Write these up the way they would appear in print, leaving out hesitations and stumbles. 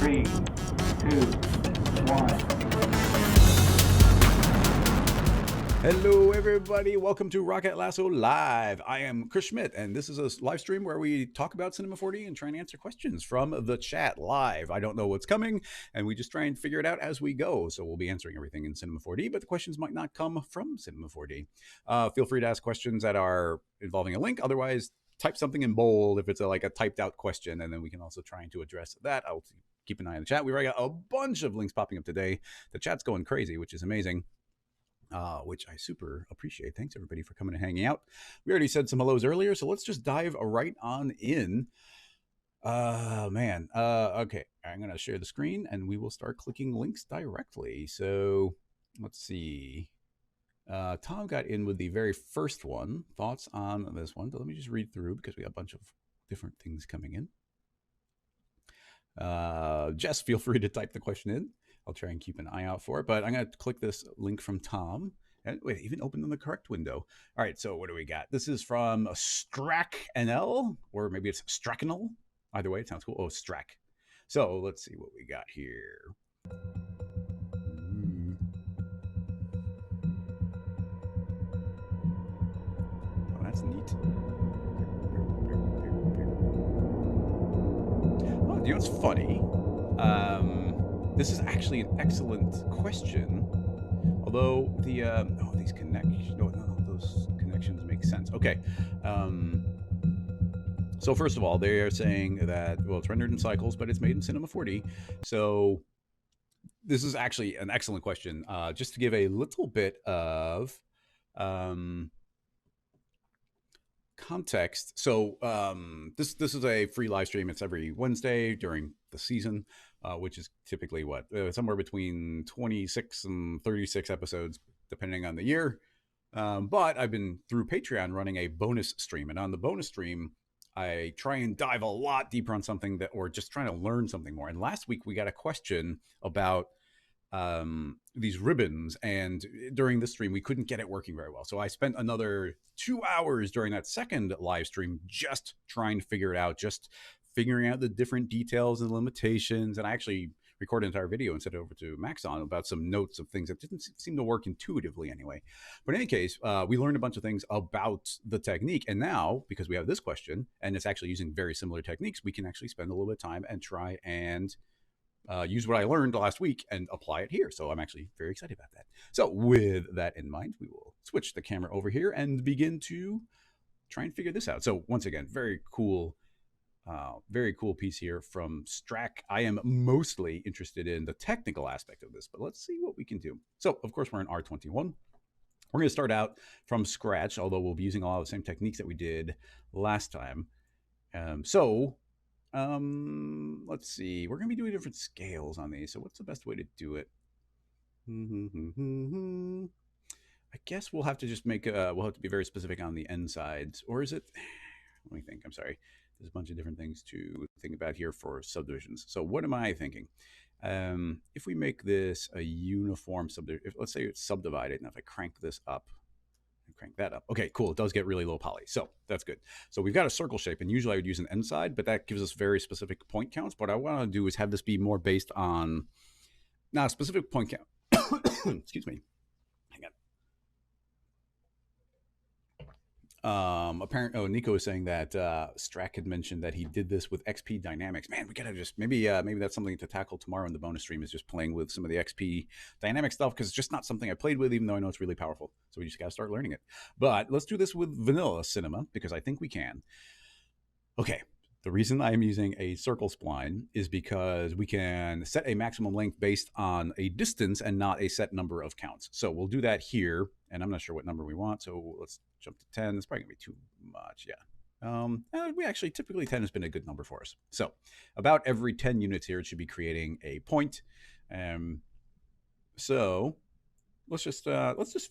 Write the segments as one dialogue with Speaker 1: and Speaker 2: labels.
Speaker 1: 3, 2, 1.
Speaker 2: Hello, everybody. Welcome to Rocket Lasso Live. I am Chris Schmidt, and this is a live stream where we talk about Cinema 4D and try and answer questions from the chat live. I don't know what's coming, and we just try and figure it out as we go. So we'll be answering everything in Cinema 4D, but the questions might not come from Cinema 4D. Feel free to ask questions that are involving a link. Otherwise, type something in bold if it's like a typed out question, and then we can also try to address that. I'll keep an eye on the chat. We already got a bunch of links popping up today. The chat's going crazy, which is amazing. Which I super appreciate. Thanks, everybody, for coming and hanging out. We already said some hellos earlier, so let's just dive right on in. Okay, I'm going to share the screen, and we will start clicking links directly. So let's see. Tom got in with the very first one. Thoughts on this one? So let me just read through because we got a bunch of different things coming in. Jess, feel free to type the question in. I'll try and keep an eye out for it, but I'm going to click this link from Tom. And wait, even open in the correct window. All right, so what do we got? This is from StrackNL, or maybe it's Strackenel. Either way, it sounds cool. Oh, Strack. So let's see what we got here. Oh, that's neat. Oh, you know what's funny? This is actually an excellent question. Although these connections, those connections make sense. Okay. So first of all, they are saying that, well, it's rendered in cycles, but it's made in Cinema 4D. So this is actually an excellent question. Just to give a little bit of context. So this is a free live stream. It's every Wednesday during the season, which is typically somewhere between 26 and 36 episodes, depending on the year. But I've been through Patreon running a bonus stream, and on the bonus stream, I try and dive a lot deeper on something or just trying to learn something more. And last week we got a question about these ribbons, and during this stream we couldn't get it working very well, so I spent another 2 hours during that second live stream just trying to figure it out, just figuring out the different details and limitations. And I actually recorded an entire video and sent it over to Maxon about some notes of things that didn't seem to work intuitively anyway. But in any case, we learned a bunch of things about the technique, and now because we have this question and it's actually using very similar techniques, we can actually spend a little bit of time and try and use what I learned last week and apply it here. So I'm actually very excited about that. So with that in mind, we will switch the camera over here and begin to try and figure this out. So once again, very cool piece here from Strack. I am mostly interested in the technical aspect of this, but let's see what we can do. So of course we're in R21. We're going to start out from scratch, although we'll be using a lot of the same techniques that we did last time. Let's see. We're going to be doing different scales on these. So what's the best way to do it? I guess we'll have to just we'll have to be very specific on the end sides. Or is it? Let me think. I'm sorry. There's a bunch of different things to think about here for subdivisions. So what am I thinking? If we make this a uniform subdivision, let's say it's subdivided, and if I crank this up, crank that up. Okay, cool. It does get really low poly, so that's good. So we've got a circle shape, and usually I would use an end side, but that gives us very specific point counts. What I want to do is have this be more based on not a specific point count. Excuse me. Hang on. Nico is saying that Strack had mentioned that he did this with XP Dynamics. Man, we gotta just maybe that's something to tackle tomorrow in the bonus stream, is just playing with some of the XP Dynamic stuff, because it's just not something I played with, even though I know it's really powerful. So we just gotta start learning it. But let's do this with vanilla cinema, because I think we can. Okay. The reason I'm using a circle spline is because we can set a maximum length based on a distance and not a set number of counts. So we'll do that here, and I'm not sure what number we want, so let's jump to 10. It's probably gonna be too much, yeah. We actually, typically 10 has been a good number for us. So about every 10 units here, it should be creating a point. So let's just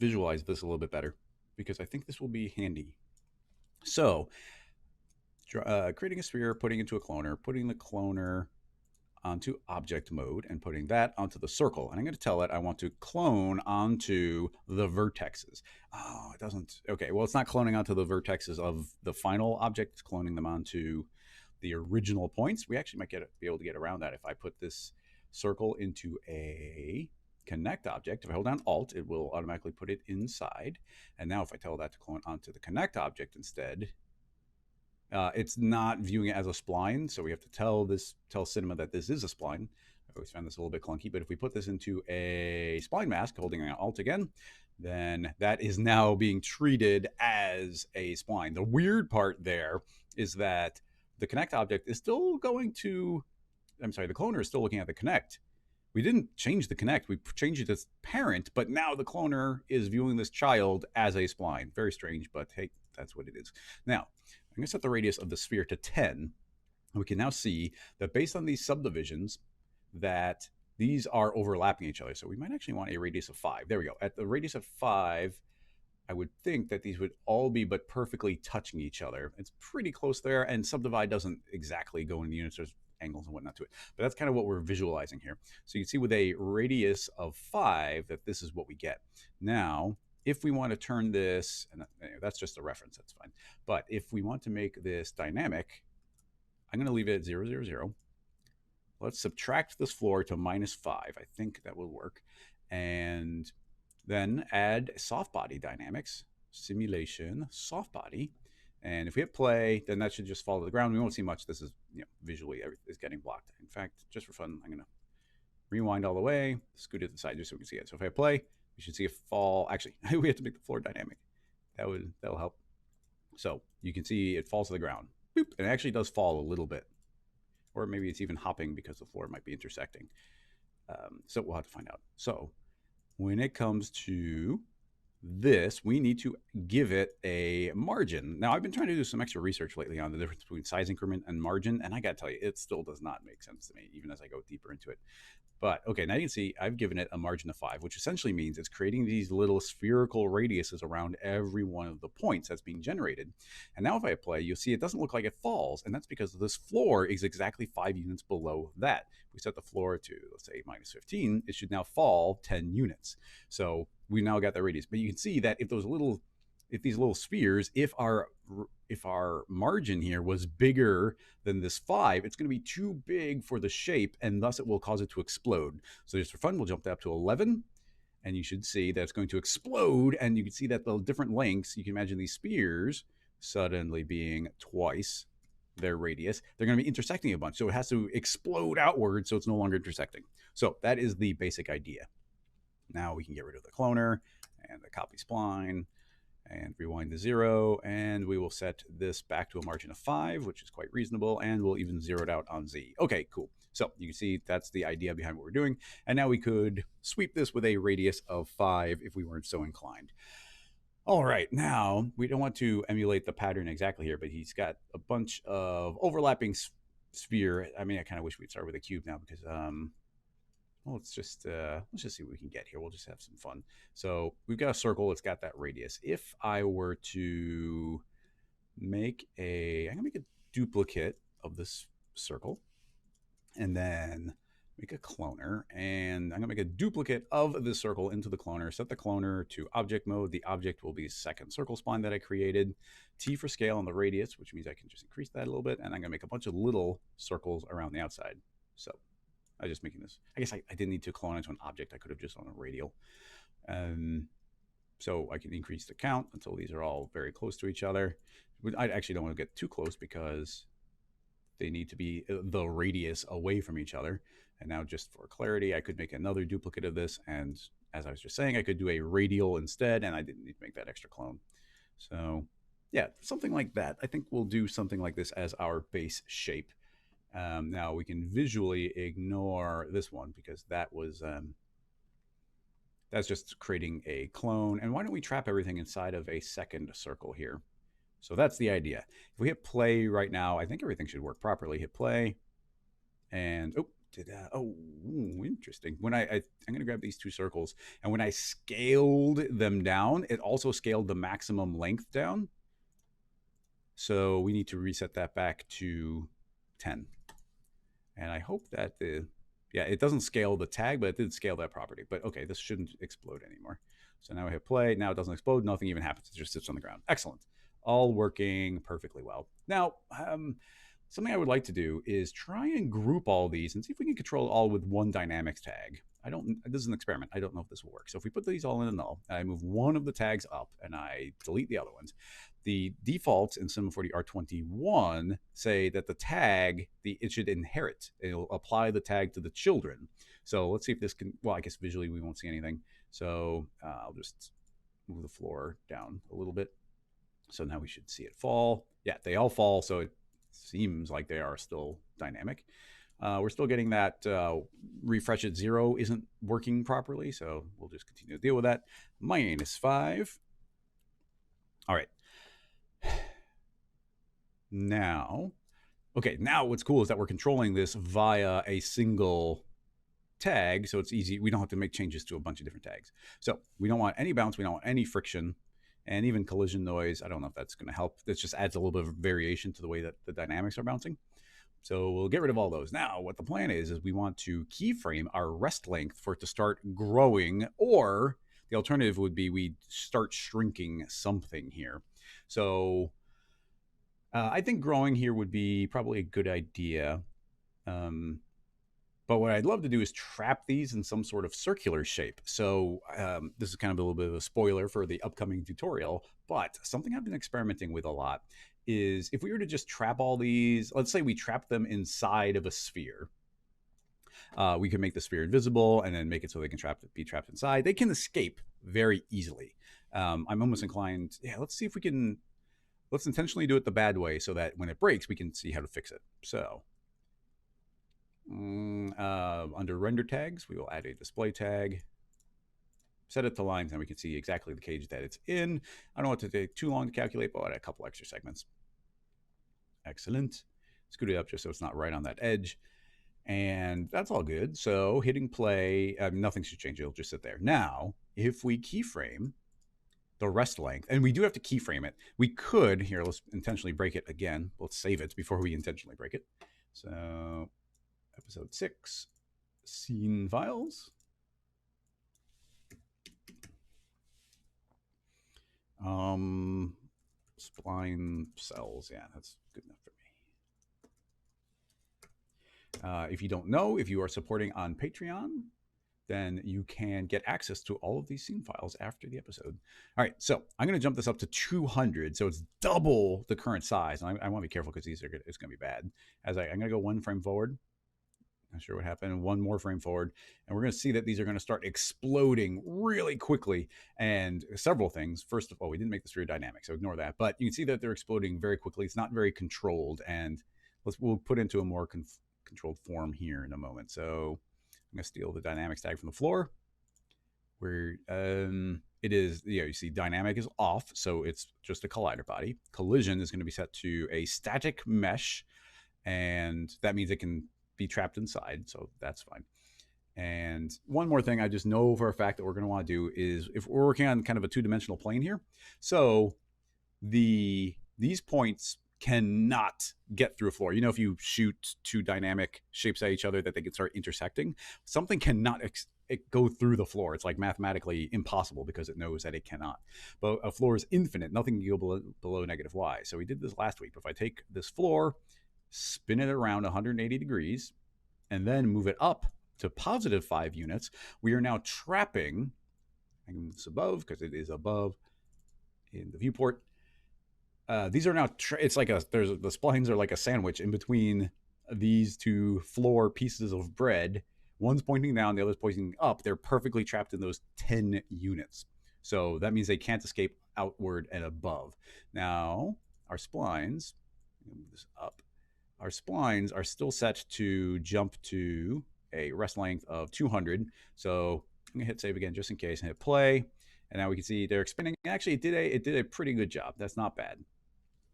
Speaker 2: visualize this a little bit better, because I think this will be handy. So creating a sphere, putting into a cloner, putting the cloner onto object mode, and putting that onto the circle. And I'm going to tell it I want to clone onto the vertexes. Oh, it doesn't. Okay, well, it's not cloning onto the vertexes of the final object. It's cloning them onto the original points. We actually might be able to get around that if I put this circle into a connect object. If I hold down Alt, it will automatically put it inside. And now if I tell that to clone onto the connect object instead, it's not viewing it as a spline. So we have to tell Cinema that this is a spline. I always found this a little bit clunky, but if we put this into a spline mask, holding an Alt again, then that is now being treated as a spline. The weird part there is that the connect object is still going to, I'm sorry, the cloner is still looking at the connect. We didn't change the connect, we changed it as parent, but now the cloner is viewing this child as a spline. Very strange, but hey, that's what it is. Now, I'm going to set the radius of the sphere to 10. We can now see that based on these subdivisions, that these are overlapping each other. So we might actually want a radius of 5. There we go. At the radius of 5, I would think that these would all be but perfectly touching each other. It's pretty close there, and subdivide doesn't exactly go in units. There's angles and whatnot to it. But that's kind of what we're visualizing here. So you can see with a radius of 5 that this is what we get. Now, if we want to turn this, and that's just a reference, that's fine. But if we want to make this dynamic, I'm going to leave it at 0, 0, 0. Let's subtract this floor to -5. I think that will work. And then add soft body dynamics, simulation, soft body. And if we hit play, then that should just fall to the ground. We won't see much. This is, visually everything is getting blocked. In fact, just for fun, I'm going to rewind all the way, scoot it to the side just so we can see it. So if I hit play, we should see it fall. Actually, we have to make the floor dynamic. That'll help. So you can see it falls to the ground. Boop, and it actually does fall a little bit. Or maybe it's even hopping because the floor might be intersecting. So we'll have to find out. So when it comes to this, we need to give it a margin. Now, I've been trying to do some extra research lately on the difference between size increment and margin, and I got to tell you, it still does not make sense to me, even as I go deeper into it. But okay, now you can see I've given it a margin of 5, which essentially means it's creating these little spherical radiuses around every one of the points that's being generated. And now if I play, you'll see it doesn't look like it falls, and that's because this floor is exactly 5 units below that. If we set the floor to, let's say, -15, it should now fall 10 units. So we now got that radius. But you can see that if these little spheres, if our margin here was bigger than this 5, it's going to be too big for the shape, and thus it will cause it to explode. So just for fun, we'll jump that up to 11, and you should see that it's going to explode, and you can see that the different lengths, you can imagine these spheres suddenly being twice their radius. They're going to be intersecting a bunch, so it has to explode outward so it's no longer intersecting. So that is the basic idea. Now we can get rid of the cloner and the copy spline, and rewind to 0, and we will set this back to a margin of 5, which is quite reasonable, and we'll even zero it out on Z. Okay, cool. So you can see that's the idea behind what we're doing, and now we could sweep this with a radius of 5 if we weren't so inclined. All right, now we don't want to emulate the pattern exactly here, but he's got a bunch of overlapping sphere. I mean, I kind of wish we'd start with a cube now because well, let's just see what we can get here. We'll just have some fun. So we've got a circle. It's got that radius. If I were to make I'm gonna make a duplicate of this circle, and then make a cloner, and I'm gonna make a duplicate of this circle into the cloner. Set the cloner to object mode. The object will be the second circle spline that I created. T for scale on the radius, which means I can just increase that a little bit, and I'm gonna make a bunch of little circles around the outside. So I was just making this. I guess I didn't need to clone into an object. I could have just on a radial. So I can increase the count until these are all very close to each other. I actually don't want to get too close because they need to be the radius away from each other. And now just for clarity, I could make another duplicate of this. And as I was just saying, I could do a radial instead, and I didn't need to make that extra clone. So yeah, something like that. I think we'll do something like this as our base shape. Now we can visually ignore this one because that was that's just creating a clone. And why don't we trap everything inside of a second circle here? So that's the idea. If we hit play right now, I think everything should work properly. Hit play, and interesting. When I'm going to grab these two circles, and when I scaled them down, it also scaled the maximum length down. So we need to reset that back to 10. And I hope that it doesn't scale the tag, but it did scale that property. But okay, this shouldn't explode anymore. So now I hit play. Now it doesn't explode. Nothing even happens. It just sits on the ground. Excellent. All working perfectly well. Now, something I would like to do is try and group all these and see if we can control it all with one dynamics tag. This is an experiment. I don't know if this will work. So if we put these all in a null, and I move one of the tags up and I delete the other ones, the defaults in Cinema 4D R21 say that the tag, it should inherit. It'll apply the tag to the children. So let's see if this can, well, I guess visually we won't see anything. So I'll just move the floor down a little bit. So now we should see it fall. Yeah, they all fall. So it seems like they are still dynamic. We're still getting that refresh at 0 isn't working properly. So we'll just continue to deal with that. -5. All right. Now, okay, now what's cool is that we're controlling this via a single tag. So it's easy. We don't have to make changes to a bunch of different tags. So we don't want any bounce. We don't want any friction. And even collision noise, I don't know if that's going to help. This just adds a little bit of variation to the way that the dynamics are bouncing. So we'll get rid of all those. Now, what the plan is we want to keyframe our rest length for it to start growing, or the alternative would be we start shrinking something here. So I think growing here would be probably a good idea. But what I'd love to do is trap these in some sort of circular shape. So this is kind of a little bit of a spoiler for the upcoming tutorial, but something I've been experimenting with a lot is if we were to just trap all these, let's say we trap them inside of a sphere. We can make the sphere invisible and then make it so they can be trapped inside. They can escape very easily. I'm almost inclined, yeah, let's see if we can, let's intentionally do it the bad way so that when it breaks, we can see how to fix it. So under render tags, we will add a display tag, set it to lines, and we can see exactly the cage that it's in. I don't want it to take too long to calculate, but I'll add a couple extra segments. Excellent. Scoot it up just so it's not right on that edge. And that's all good. So hitting play, nothing should change. It'll just sit there. Now, if we keyframe the rest length, and we do have to keyframe it, we could, here, let's intentionally break it again. Let's save it before we intentionally break it. So episode 6, scene files. Spline cells. Yeah, that's good enough for me. If you don't know, if you are supporting on Patreon, then you can get access to all of these scene files after the episode. All right, so I'm going to jump this up to 200, so it's double the current size. And I want to be careful because it's going to be bad. I'm going to go 1 frame forward. Not sure what happened. 1 more frame forward, and we're going to see that these are going to start exploding really quickly. And several things. First of all, we didn't make the sphere dynamic, so ignore that. But you can see that they're exploding very quickly. It's not very controlled, and we'll put into a more controlled form here in a moment. So I'm going to steal the dynamics tag from the floor. Where it is, you see dynamic is off, so it's just a collider body. Collision is going to be set to a static mesh, and that means it can be trapped inside, so that's fine. And one more thing I just know for a fact that we're going to want to do is if we're working on kind of a 2-dimensional plane here, so these points cannot get through a floor. You know, if you shoot 2 dynamic shapes at each other that they can start intersecting, something cannot go through the floor. It's like mathematically impossible because it knows that it cannot. But a floor is infinite. Nothing can go below -y. So we did this last week. If I take this floor, spin it around 180 degrees, and then move it up to +5 units, we are now trapping, I can move this above because it is above in the viewport. These are now, it's like the splines are like a sandwich in between these 2 floor pieces of bread. One's pointing down, the other's pointing up. They're perfectly trapped in those 10 units. So that means they can't escape outward and above. Now, our splines, move this up. Our splines are still set to jump to a rest length of 200. So I'm going to hit save again just in case and hit play. And now we can see they're expanding. Actually, it did a pretty good job. That's not bad.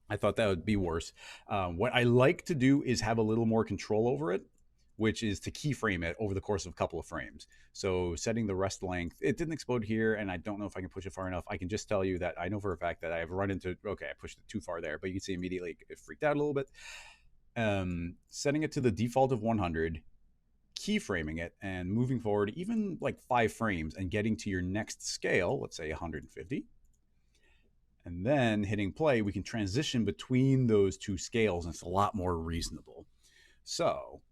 Speaker 2: I thought that would be worse. What I like to do is have a little more control over it, which is to keyframe it over the course of a couple of frames. So setting the rest length, it didn't explode here, and I don't know if I can push it far enough. I can just tell you that I know for a fact that I have run into, okay, I pushed it too far there, but you can see immediately it freaked out a little bit. Setting it to the default of 100, keyframing it, and moving forward even like 5 frames and getting to your next scale, let's say 150. And then hitting play, we can transition between those two scales, and it's a lot more reasonable. So,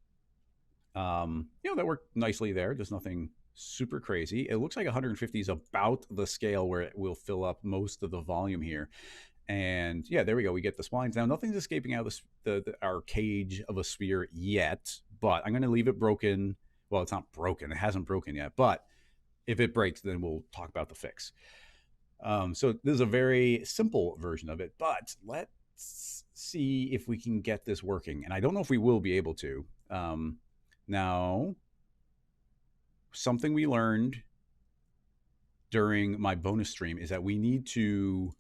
Speaker 2: that worked nicely there. There's nothing super crazy. It looks like 150 is about the scale where it will fill up most of the volume here. And yeah, there we go. We get the splines. Now, nothing's escaping out of our cage of a sphere yet, but I'm going to leave it broken. Well, it's not broken. It hasn't broken yet, but if it breaks, then we'll talk about the fix. So this is a very simple version of it, but let's see if we can get this working. And I don't know if we will be able to. Now, something we learned during my bonus stream is that we need to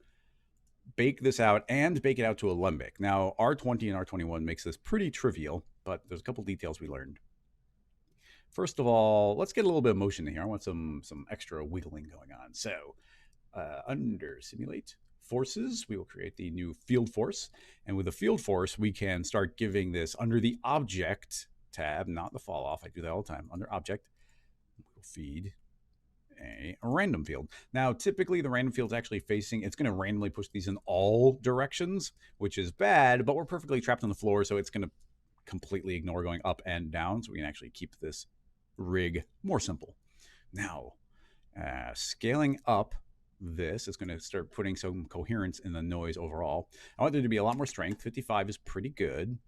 Speaker 2: bake this out and bake it out to alembic. Now, R20 and R21 makes this pretty trivial, but there's a couple details we learned. First of all, let's get a little bit of motion here. I want some extra wiggling going on. So under simulate forces, we will create the new field force. And with the field force, we can start giving this under the object tab, not the fall off. I do that all the time. Under object, we'll feed a random field. Now, typically the random field's actually facing, it's going to randomly push these in all directions, which is bad, but we're perfectly trapped on the floor, so it's going to completely ignore going up and down, so we can actually keep this rig more simple. Now, scaling up this is going to start putting some coherence in the noise overall. I want there to be a lot more strength. 55 is pretty good.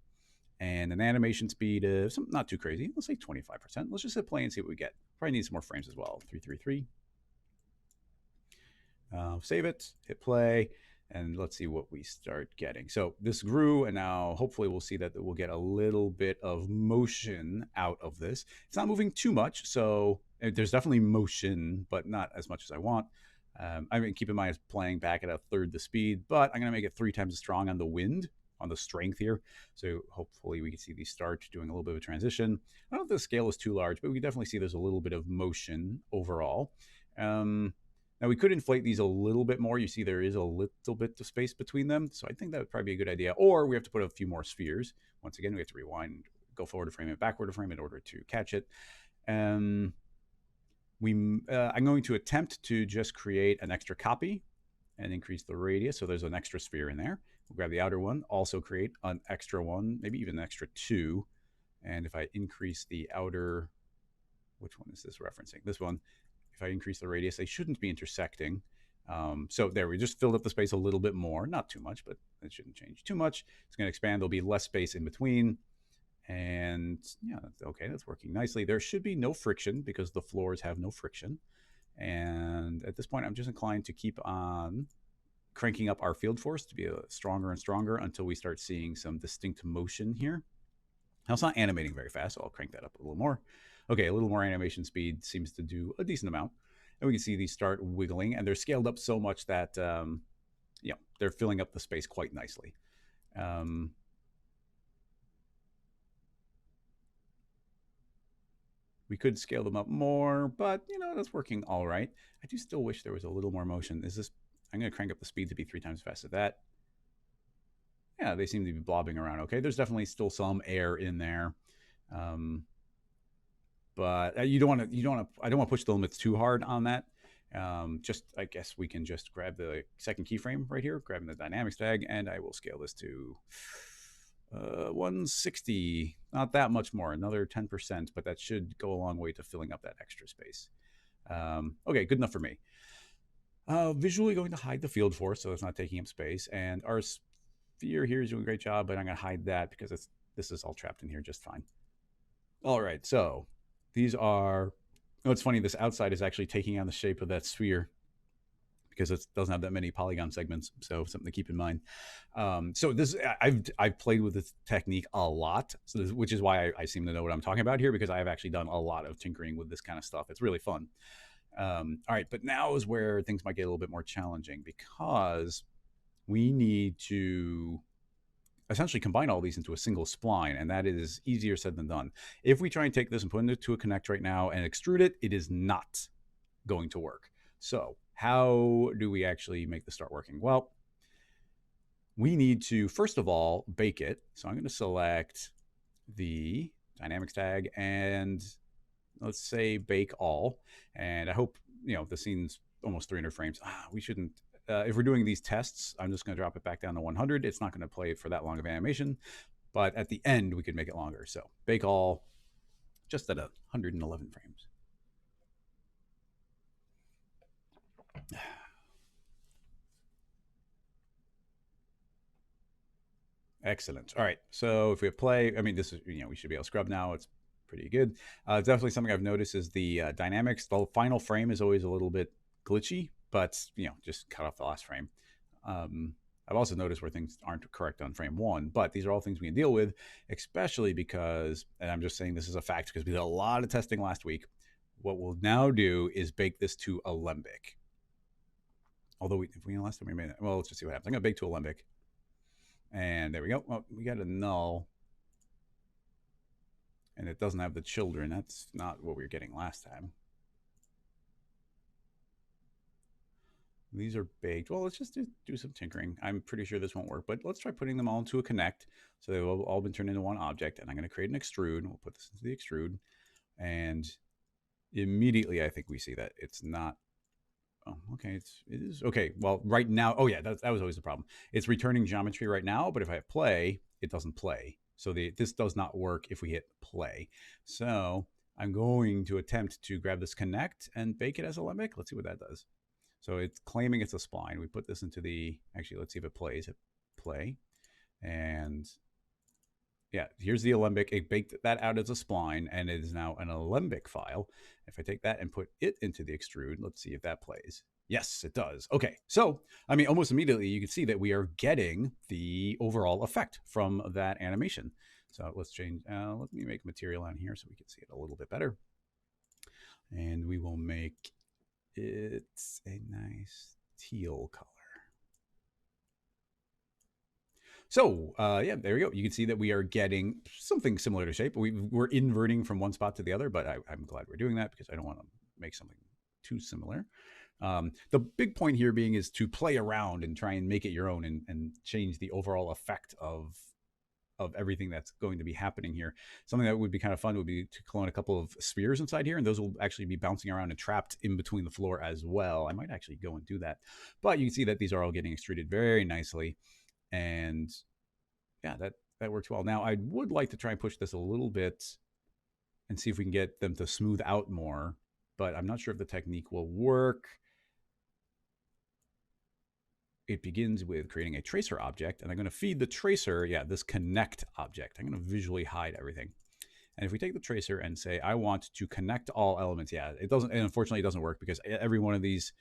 Speaker 2: And an animation speed of not too crazy. Let's say 25%. Let's just hit play and see what we get. Probably need some more frames as well. 333. Save it, hit play, and let's see what we start getting. So this grew, and now hopefully we'll see that we'll get a little bit of motion out of this. It's not moving too much, so there's definitely motion, but not as much as I want. I mean, keep in mind it's playing back at a third the speed, but I'm going to make it 3 times as strong on the wind, on the strength here. So hopefully we can see these start doing a little bit of a transition. I don't know if the scale is too large, but we can definitely see there's a little bit of motion overall. Now we could inflate these a little bit more. You see there is a little bit of space between them. So I think that would probably be a good idea. Or we have to put a few more spheres. Once again, we have to rewind, go forward to frame it, backward to frame it in order to catch it. I'm going to attempt to just create an extra copy and increase the radius. So there's an extra sphere in there. We'll grab the outer one, also create an extra one, maybe even an extra 2. And if I increase the outer, which one is this referencing? This one. If I increase the radius, they shouldn't be intersecting. So there, we just filled up the space a little bit more. Not too much, but it shouldn't change too much. It's going to expand. There'll be less space in between. And yeah, okay, that's working nicely. There should be no friction because the floors have no friction. And at this point, I'm just inclined to keep on cranking up our field force to be stronger and stronger until we start seeing some distinct motion here. Now, it's not animating very fast, so I'll crank that up a little more. Okay, a little more animation speed seems to do a decent amount. And we can see these start wiggling, and they're scaled up so much that, they're filling up the space quite nicely. We could scale them up more, but, that's working all right. I do still wish there was a little more motion. I'm going to crank up the speed to be 3 times as fast as that. Yeah, they seem to be blobbing around okay. There's definitely still some air in there. But I don't want to push the limits too hard on that. I guess we can just grab the second keyframe right here, grabbing the dynamics tag, and I will scale this to 160. Not that much more, another 10%, but that should go a long way to filling up that extra space. Okay, good enough for me. Visually going to hide the field force so it's not taking up space, and our sphere here is doing a great job, but I'm going to hide that because this is all trapped in here just fine. All right, so these are, it's funny, this outside is actually taking on the shape of that sphere because it doesn't have that many polygon segments, so something to keep in mind. So I've played with this technique a lot, which is why I seem to know what I'm talking about here, because I've actually done a lot of tinkering with this kind of stuff. It's really fun. All right, but now is where things might get a little bit more challenging because we need to essentially combine all these into a single spline, and that is easier said than done. If we try and take this and put it into a connect right now and extrude it, it is not going to work. So how do we actually make this start working? Well, we need to, first of all, bake it. So I'm going to select the dynamics tag and let's say bake all. And I hope, the scene's almost 300 frames. We shouldn't if we're doing these tests, I'm just going to drop it back down to 100. It's not going to play for that long of animation, but at the end we could make it longer. So bake all just at 111 frames. Excellent. All right. So if we have play, I mean, this is, we should be able to scrub now. It's pretty good. Definitely something I've noticed is the dynamics. The final frame is always a little bit glitchy, but, just cut off the last frame. I've also noticed where things aren't correct on frame 1, but these are all things we can deal with, especially because, and I'm just saying this is a fact because we did a lot of testing last week. What we'll now do is bake this to Alembic. Although last time we made it, well, let's just see what happens. I'm going to bake to Alembic. And there we go. Well, we got a null. And it doesn't have the children. That's not what we were getting last time. These are baked. Well, let's just do some tinkering. I'm pretty sure this won't work, but let's try putting them all into a connect. So they've all been turned into one object. And I'm going to create an extrude. We'll put this into the extrude. And immediately, I think we see that it's not. Oh, okay. It is. Okay. Well, right now. Oh, yeah. That was always the problem. It's returning geometry right now, but if I hit play, it doesn't play. So this does not work if we hit play. So I'm going to attempt to grab this connect and bake it as Alembic. Let's see what that does. So it's claiming it's a spline. We put this into the, actually, let's see if it plays. Hit play. And yeah, here's the Alembic. It baked that out as a spline, and it is now an Alembic file. If I take that and put it into the extrude, let's see if that plays. Yes, it does. Okay, so, I mean, almost immediately you can see that we are getting the overall effect from that animation. So let's change, let me make material on here so we can see it a little bit better. And we will make it a nice teal color. So yeah, there we go. You can see that we are getting something similar to shape. We're inverting from one spot to the other, but I'm glad we're doing that because I don't want to make something too similar. The big point here being is to play around and try and make it your own and change the overall effect of everything that's going to be happening here. Something that would be kind of fun would be to clone a couple of spheres inside here, and those will actually be bouncing around and trapped in between the floor as well. I might actually go and do that. But you can see that these are all getting extruded very nicely. And yeah, that works well. Now, I would like to try and push this a little bit and see if we can get them to smooth out more, but I'm not sure if the technique will work. It begins with creating a tracer object, and I'm going to feed the tracer, this connect object. I'm going to visually hide everything. And if we take the tracer and say, I want to connect all elements, it doesn't, and unfortunately it doesn't work because every one of these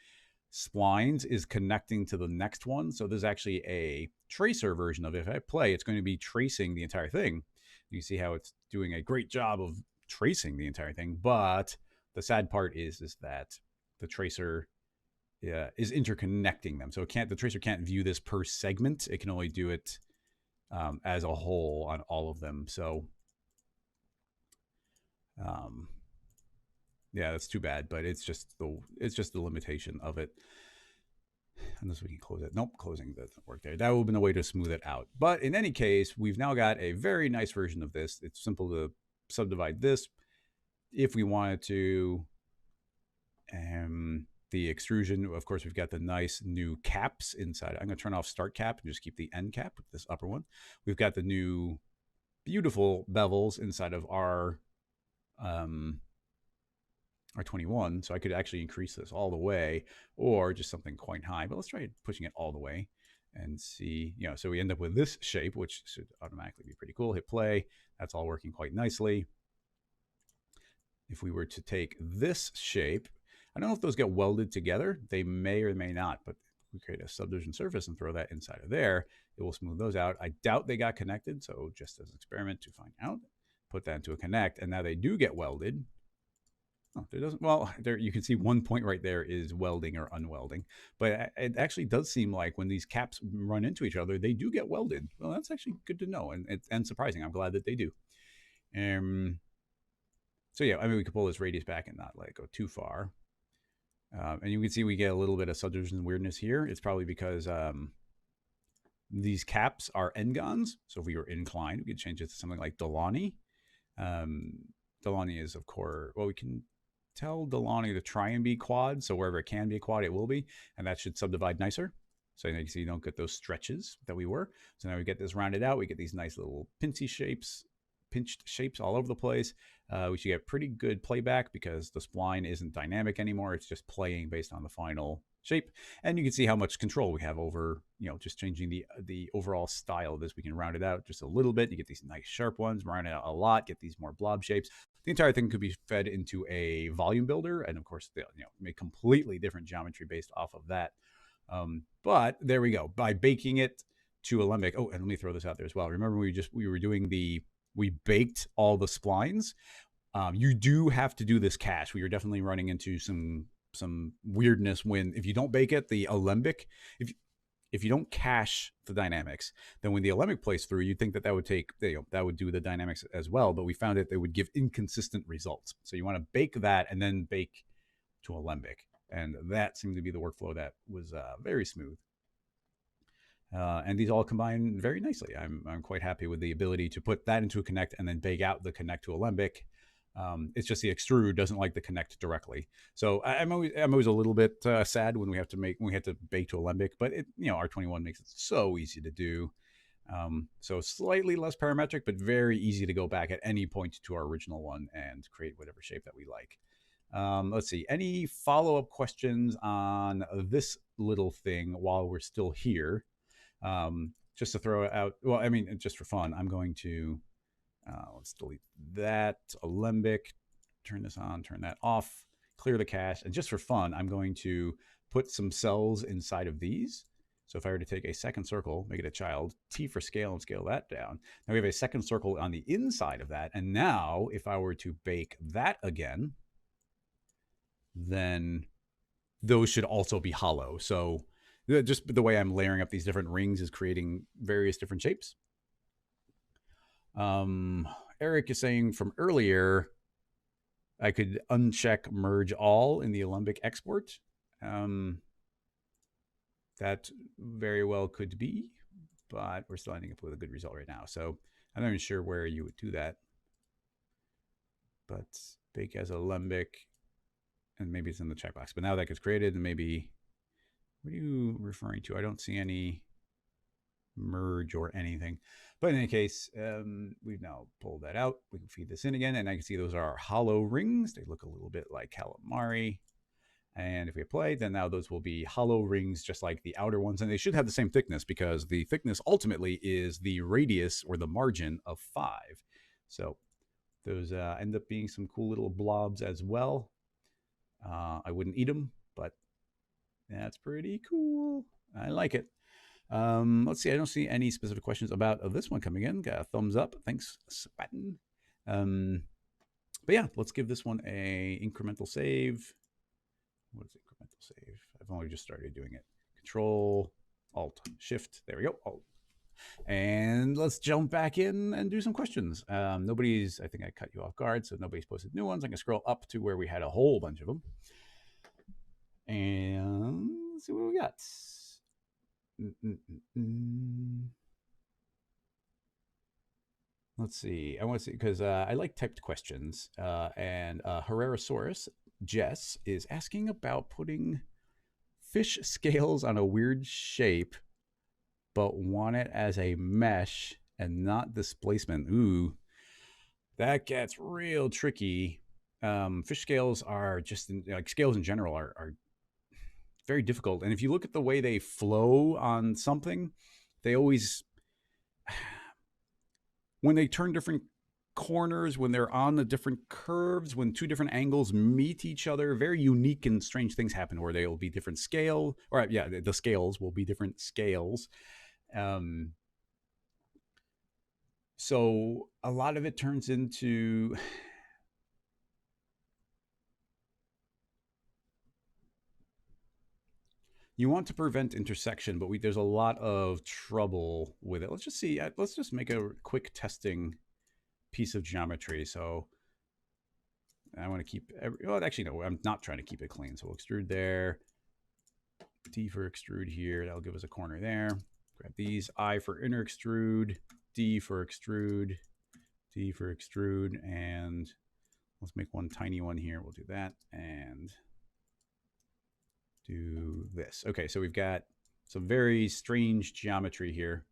Speaker 2: splines is connecting to the next one. So there's actually a tracer version of it. If I play, it's going to be tracing the entire thing. You see how it's doing a great job of tracing the entire thing. But the sad part is that the tracer is interconnecting them. So the tracer can't view this per segment. It can only do it as a whole on all of them. So yeah, that's too bad, but it's just the limitation of it. Unless we can close it. Nope, closing doesn't work there. That would have been a way to smooth it out. But in any case, we've now got a very nice version of this. It's simple to subdivide this. If we wanted to, the extrusion, of course, we've got the nice new caps inside. I'm going to turn off start cap and just keep the end cap with this upper one. We've got the new beautiful bevels inside of our 21, so I could actually increase this all the way or just something quite high, but let's try pushing it all the way and see, so we end up with this shape, which should automatically be pretty cool. Hit play. That's all working quite nicely. If we were to take this shape, I don't know if those get welded together. They may or may not, but if we create a subdivision surface and throw that inside of there, it will smooth those out. I doubt they got connected, so just as an experiment to find out, put that into a connect, and now they do get welded. Oh, there doesn't. Well, there you can see one point right there is welding or unwelding, but it actually does seem like when these caps run into each other, they do get welded. Well, that's actually good to know and surprising. I'm glad that they do. So yeah, I mean, we could pull this radius back and not let it go too far. And you can see we get a little bit of subdivision weirdness here. It's probably because these caps are n-gons. So if we were inclined, we could change it to something like Delaunay. Delaunay is, of course, well, we can tell Delani to try and be quad. So wherever it can be a quad, it will be. And that should subdivide nicer. So you can see you don't get those stretches that we were. So now we get this rounded out. We get these nice little pinched shapes all over the place. We should get pretty good playback because the spline isn't dynamic anymore. It's just playing based on the final shape. And you can see how much control we have over, just changing the overall style of this. We can round it out just a little bit. You get these nice sharp ones, round it out a lot, get these more blob shapes. The entire thing could be fed into a volume builder. And of course, make completely different geometry based off of that. But there we go. By baking it to Alembic. Oh, and let me throw this out there as well. Remember, we baked all the splines. You do have to do this cache. We are definitely running into some weirdness when, if you don't bake it, the Alembic, if you don't cache the dynamics, then when the Alembic plays through, you'd think that would take, that would do the dynamics as well. But we found that they would give inconsistent results. So you want to bake that and then bake to Alembic. And that seemed to be the workflow that was very smooth. And these all combine very nicely. I'm quite happy with the ability to put that into a connect and then bake out the connect to Alembic. It's just the extrude doesn't like the connect directly. So I'm always a little bit sad when we have to bake to Alembic, but R21 makes it so easy to do. So slightly less parametric, but very easy to go back at any point to our original one and create whatever shape that we like. Let's see, any follow-up questions on this little thing while we're still here? Just to throw it out, well, I mean, just for fun, I'm going to, let's delete that, Alembic, turn this on, turn that off, clear the cache, and just for fun, I'm going to put some cells inside of these. So if I were to take a second circle, make it a child, T for scale, and scale that down, now we have a second circle on the inside of that, and now if I were to bake that again, then those should also be hollow. So just the way I'm layering up these different rings is creating various different shapes. Eric is saying from earlier, I could uncheck merge all in the Alembic export. That very well could be, but we're still ending up with a good result right now. So I'm not even sure where you would do that. But bake as Alembic, and maybe it's in the checkbox. But now that gets created, and maybe, what are you referring to? I don't see any merge or anything. But in any case, we've now pulled that out. We can feed this in again, and I can see those are our hollow rings. They look a little bit like calamari. And if we apply, then now those will be hollow rings, just like the outer ones. And they should have the same thickness, because the thickness ultimately is the radius or the margin of 5. So those end up being some cool little blobs as well. I wouldn't eat them, but that's pretty cool. I like it. Let's see. I don't see any specific questions about this one coming in. Got a thumbs up. Thanks, Spatten. But yeah, let's give this one a incremental save. What is incremental save? I've only just started doing it. Control, Alt, Shift. There we go. Alt. And let's jump back in and do some questions. I think I cut you off guard, so nobody's posted new ones. I'm going to scroll up to where we had a whole bunch of them. And let's see what we got. Let's see. I want to see, because I like typed questions. And Herrerasaurus, Jess, is asking about putting fish scales on a weird shape, but want it as a mesh and not displacement. Ooh, that gets real tricky. Fish scales are just, like scales in general are very difficult. And if you look at the way they flow on something, they always, when they turn different corners, when they're on the different curves, when two different angles meet each other, very unique and strange things happen where they will be different scale, or yeah, the scales will be different scales. So a lot of it turns into, you want to prevent intersection, but there's a lot of trouble with it. Let's just see. Let's just make a quick testing piece of geometry. So I want to keep, well, actually, no, I'm not trying to keep it clean. So we'll extrude there. D for extrude here. That'll give us a corner there. Grab these. I for inner extrude. D for extrude. D for extrude. And let's make one tiny one here. We'll do that and do this. Okay, so we've got some very strange geometry here.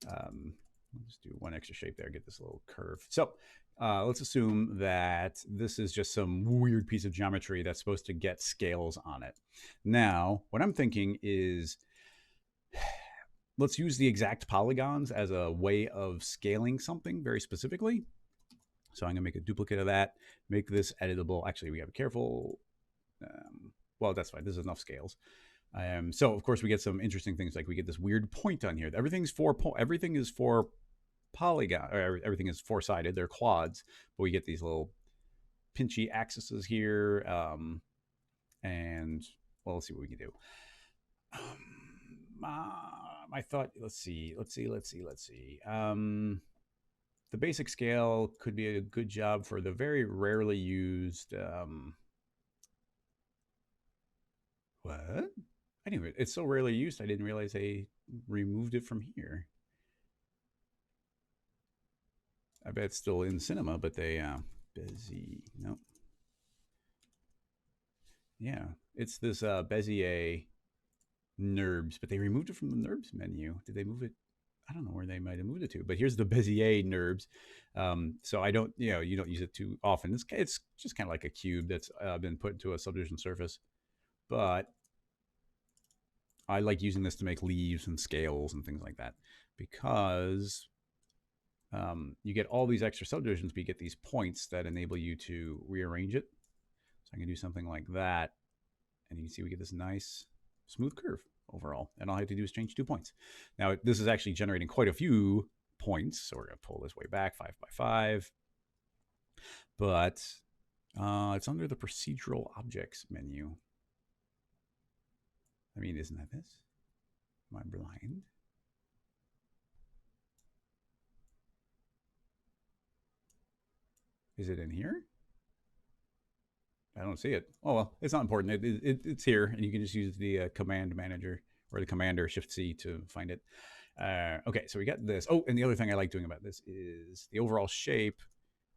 Speaker 2: Let's do one extra shape there, get this little curve. So let's assume that this is just some weird piece of geometry that's supposed to get scales on it. Now, what I'm thinking is, let's use the exact polygons as a way of scaling something very specifically. So I'm gonna make a duplicate of that, make this editable. Actually, we gotta be careful. Well, that's fine, this is enough scales. So of course we get some interesting things, like we get this weird point on here. Everything is four polygon, or everything is four-sided. They're quads, but we get these little pinchy axes here. And well, let's see what we can do. I thought, let's see. The basic scale could be a good job for the very rarely used. What? Anyway, it's so rarely used, I didn't realize they removed it from here. I bet it's still in cinema, but they Bezier, nope. Yeah, it's this Bezier NURBS, but they removed it from the NURBS menu. Did they move it? I don't know where they might have moved it to, but here's the Bezier NURBS. So I don't, you don't use it too often. It's just kind of like a cube that's been put into a subdivision surface, but I like using this to make leaves and scales and things like that, because you get all these extra subdivisions, but you get these points that enable you to rearrange it. So I can do something like that, and you can see we get this nice smooth curve overall. And all I have to do is change 2 points. Now, this is actually generating quite a few points, so we're going to pull this way back 5 by 5. But it's under the procedural objects menu. I mean, isn't that this? Am I blind? Is it in here? I don't see it. Oh, well, it's not important. It's here, and you can just use the command manager or the commander Shift-C to find it. Okay, so we got this. Oh, and the other thing I like doing about this is the overall shape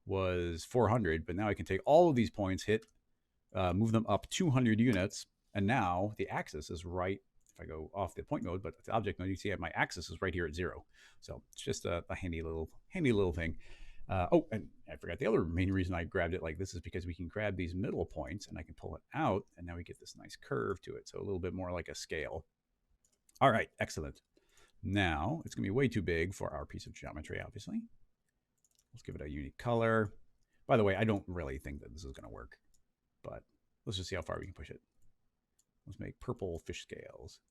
Speaker 2: was 400, but now I can take all of these points, move them up 200 units, and now the axis is right. If I go off the point mode, but the object mode, you see my axis is right here at 0. So it's just a handy little thing. Oh, and I forgot the other main reason I grabbed it like this is because we can grab these middle points and I can pull it out, and now we get this nice curve to it. So a little bit more like a scale. All right, excellent. Now it's gonna be way too big for our piece of geometry, obviously. Let's give it a unique color. By the way, I don't really think that this is gonna work, but let's just see how far we can push it. Let's make purple fish scales.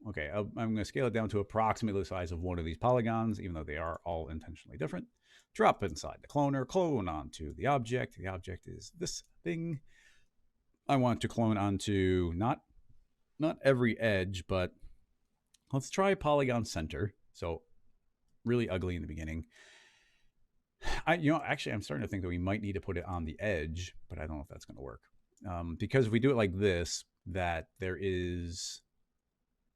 Speaker 2: Okay, I'm going to scale it down to approximately the size of one of these polygons, even though they are all intentionally different. Drop inside the cloner, clone onto the object. The object is this thing. I want to clone onto not every edge, but let's try polygon center. So really ugly in the beginning. Actually, I'm starting to think that we might need to put it on the edge, but I don't know if that's going to work. Because if we do it like this, that there is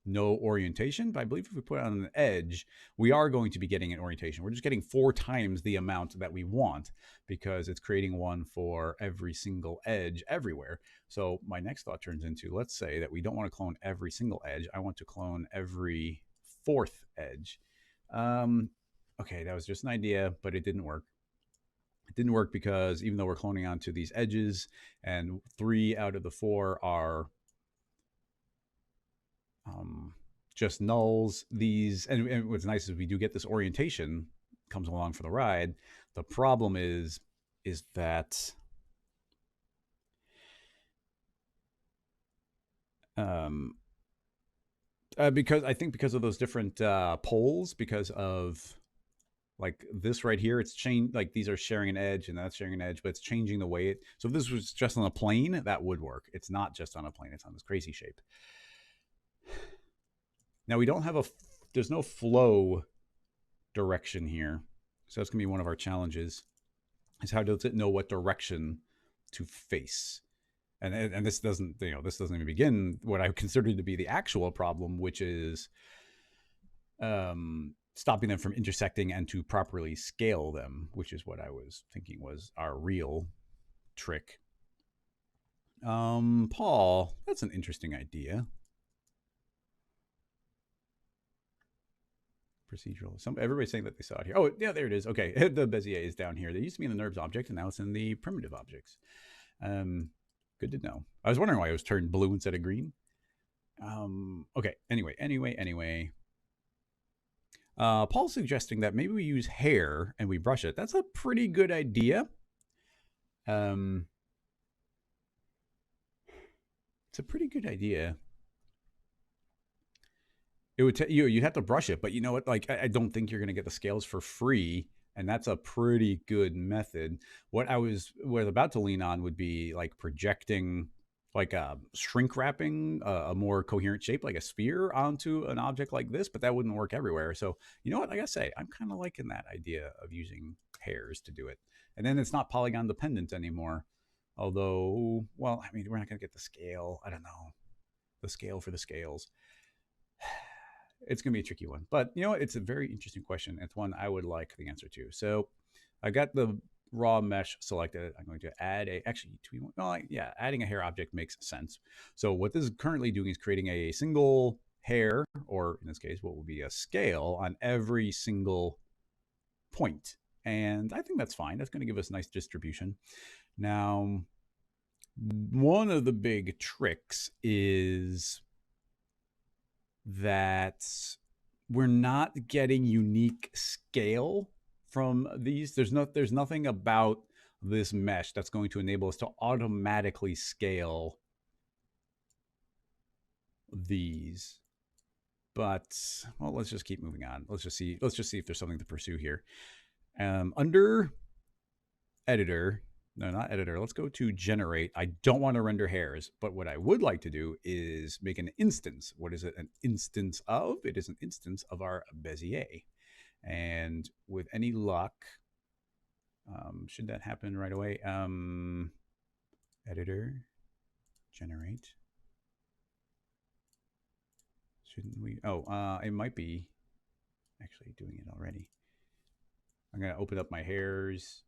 Speaker 2: no orientation, but I believe if we put it on an edge, we are going to be getting an orientation. We're just getting 4 times the amount that we want, because it's creating one for every single edge everywhere. So my next thought turns into, let's say that we don't want to clone every single edge. I want to clone every 4th edge. Okay, that was just an idea, but it didn't work. It didn't work because even though we're cloning onto these edges, and 3 out of the 4 are just nulls, these, and what's nice is we do get this orientation comes along for the ride. The problem is that because I think because of those different poles, because of like this right here, it's changed, like these are sharing an edge and that's sharing an edge, but it's changing the way it, so if this was just on a plane, that would work. It's not just on a plane, it's on this crazy shape. Now we don't have there's no flow direction here. So that's gonna be one of our challenges, is how does it know what direction to face? And this doesn't, this doesn't even begin what I consider to be the actual problem, which is stopping them from intersecting and to properly scale them, which is what I was thinking was our real trick. Paul, that's an interesting idea. Procedural. Everybody's saying that they saw it here. Oh, yeah, there it is. Okay, the Bezier is down here. They used to be in the NURBS object, and now it's in the primitive objects. Good to know. I was wondering why it was turned blue instead of green. Okay. Anyway. Paul's suggesting that maybe we use hair and we brush it. That's a pretty good idea. It's a pretty good idea. It would you'd have to brush it, but you know what? Like, I don't think you're going to get the scales for free, and that's a pretty good method. What I was about to lean on would be like projecting, like shrink wrapping a more coherent shape, like a sphere, onto an object like this, but that wouldn't work everywhere. So you know what? I gotta say, I'm kind of liking that idea of using hairs to do it, and then it's not polygon dependent anymore. Although, well, I mean, we're not going to get the scale. I don't know, the scale for the scales. It's going to be a tricky one, but you know, it's a very interesting question. It's one I would like the answer to. So I got the raw mesh selected. I'm going to add adding a hair object makes sense. So what this is currently doing is creating a single hair, or in this case, what would be a scale on every single point. And I think that's fine. That's going to give us nice distribution. Now, one of the big tricks is that we're not getting unique scale from these. There's nothing about this mesh that's going to enable us to automatically scale these. But well, let's just keep moving on. Let's just see if there's something to pursue here. Under editor, no, not editor. Let's go to generate. I don't want to render hairs, but what I would like to do is make an instance. What is it an instance of? It is an instance of our Bezier. And with any luck, should that happen right away? Editor, generate. Shouldn't we? Oh, it might be actually doing it already. I'm going to open up my hairs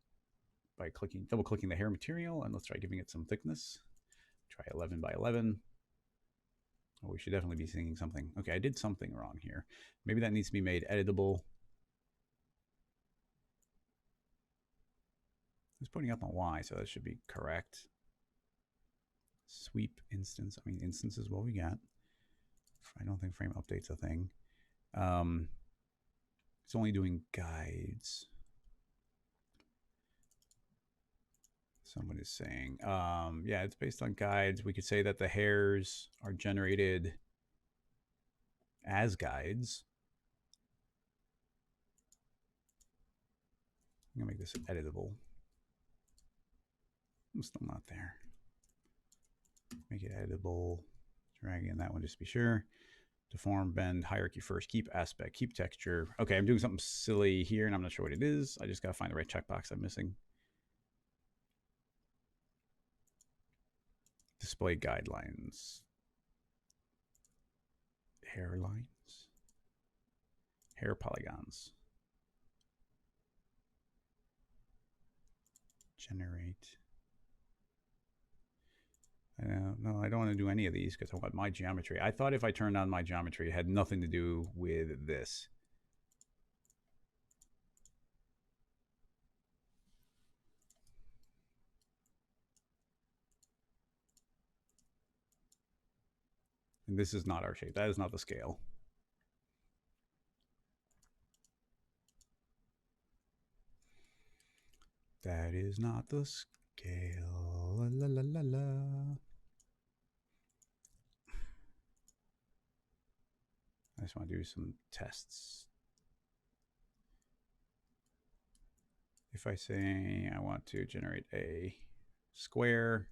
Speaker 2: by double clicking the hair material, and let's try giving it some thickness. Try 11 by 11. Oh, we should definitely be seeing something. Okay, I did something wrong here. Maybe that needs to be made editable. It's pointing out the Y, so that should be correct. Sweep instance. I mean, instance is what we got. I don't think frame update's a thing. It's only doing guides. Someone is saying, yeah, it's based on guides. We could say that the hairs are generated as guides. I'm gonna make this editable. I'm still not there. Make it editable. Drag in that one just to be sure. Deform, bend, hierarchy first, keep aspect, keep texture. Okay, I'm doing something silly here and I'm not sure what it is. I just gotta find the right checkbox I'm missing. Display guidelines. Hairlines. Hair polygons. Generate. No, I don't want to do any of these because I want my geometry. I thought if I turned on my geometry, it had nothing to do with this. And this is not our shape. That is not the scale. That is not the scale. La, la, la, la. I just want to do some tests. If I say I want to generate a square,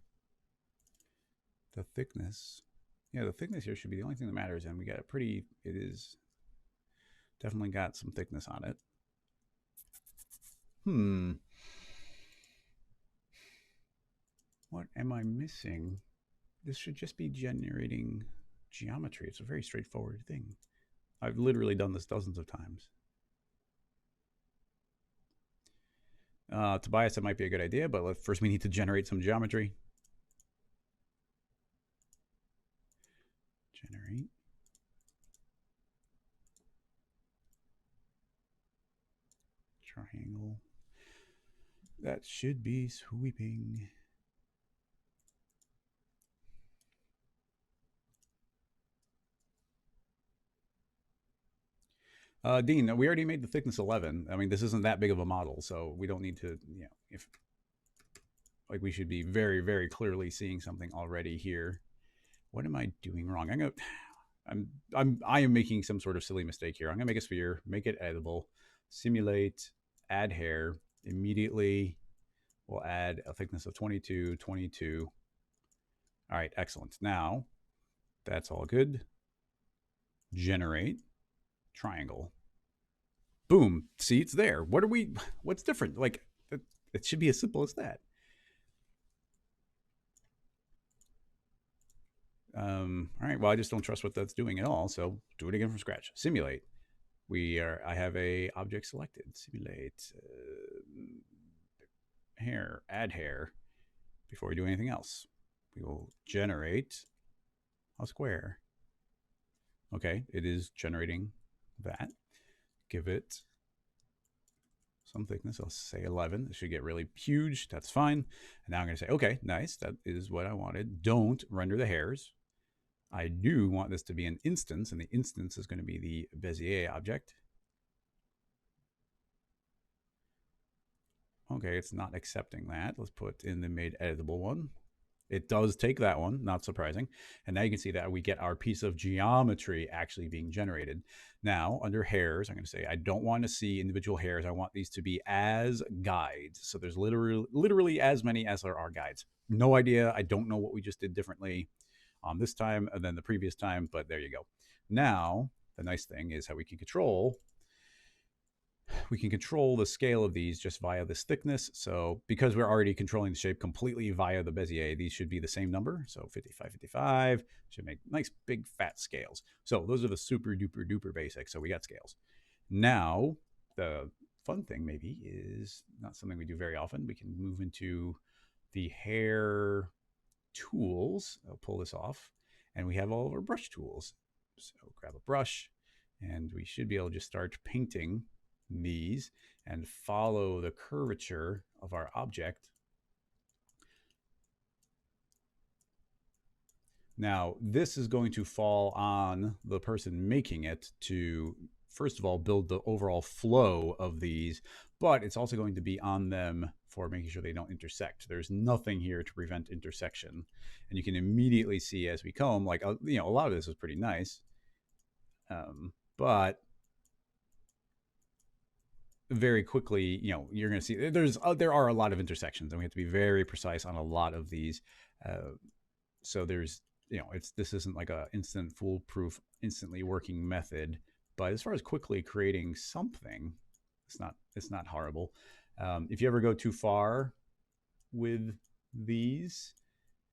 Speaker 2: the thickness, yeah, the thickness here should be the only thing that matters. And we got a pretty, it is definitely got some thickness on it. What am I missing? This should just be generating geometry. It's a very straightforward thing. I've literally done this dozens of times. Tobias, that might be a good idea, but first we need to generate some geometry. Generate. Triangle. That should be sweeping. Dean, we already made the thickness 11. I mean, this isn't that big of a model, so we don't need to, if like we should be very, very clearly seeing something already here. What am I doing wrong? I am making some sort of silly mistake here. I'm gonna make a sphere, make it editable, simulate, add hair. Immediately, we'll add a thickness of 22, 22. All right, excellent. Now, that's all good. Generate triangle. Boom. See, it's there. What's different? Like, it should be as simple as that. All right, well, I just don't trust what that's doing at all, so do it again from scratch. Simulate. I have a object selected. Simulate hair, add hair. Before we do anything else, we will generate a square. Okay, it is generating that. Give it some thickness. I'll say 11. It should get really huge. That's fine. And now I'm going to say, okay, nice. That is what I wanted. Don't render the hairs. I do want this to be an instance, and the instance is going to be the Bezier object. Okay, it's not accepting that. Let's put in the made editable one. It does take that one, not surprising. And now you can see that we get our piece of geometry actually being generated. Now, under hairs, I'm going to say I don't want to see individual hairs. I want these to be as guides. So there's literally as many as there are guides. No idea. I don't know what we just did differently this time than the previous time, but there you go. Now, the nice thing is how we can control the scale of these just via this thickness. So because we're already controlling the shape completely via the Bezier, these should be the same number. So 55, 55 should make nice big fat scales. So those are the super duper duper basics. So we got scales. Now, the fun thing maybe is not something we do very often. We can move into the hair tools. I'll pull this off, and we have all of our brush tools. So grab a brush, and we should be able to just start painting these and follow the curvature of our object. Now, this is going to fall on the person making it to, first of all, build the overall flow of these, but it's also going to be on them for making sure they don't intersect. There's nothing here to prevent intersection. And you can immediately see as we comb, like, a lot of this is pretty nice. But very quickly, you're going to see there are a lot of intersections, and we have to be very precise on a lot of these. So there's, this isn't like a instant foolproof, instantly working method. But as far as quickly creating something, it's not horrible. If you ever go too far with these,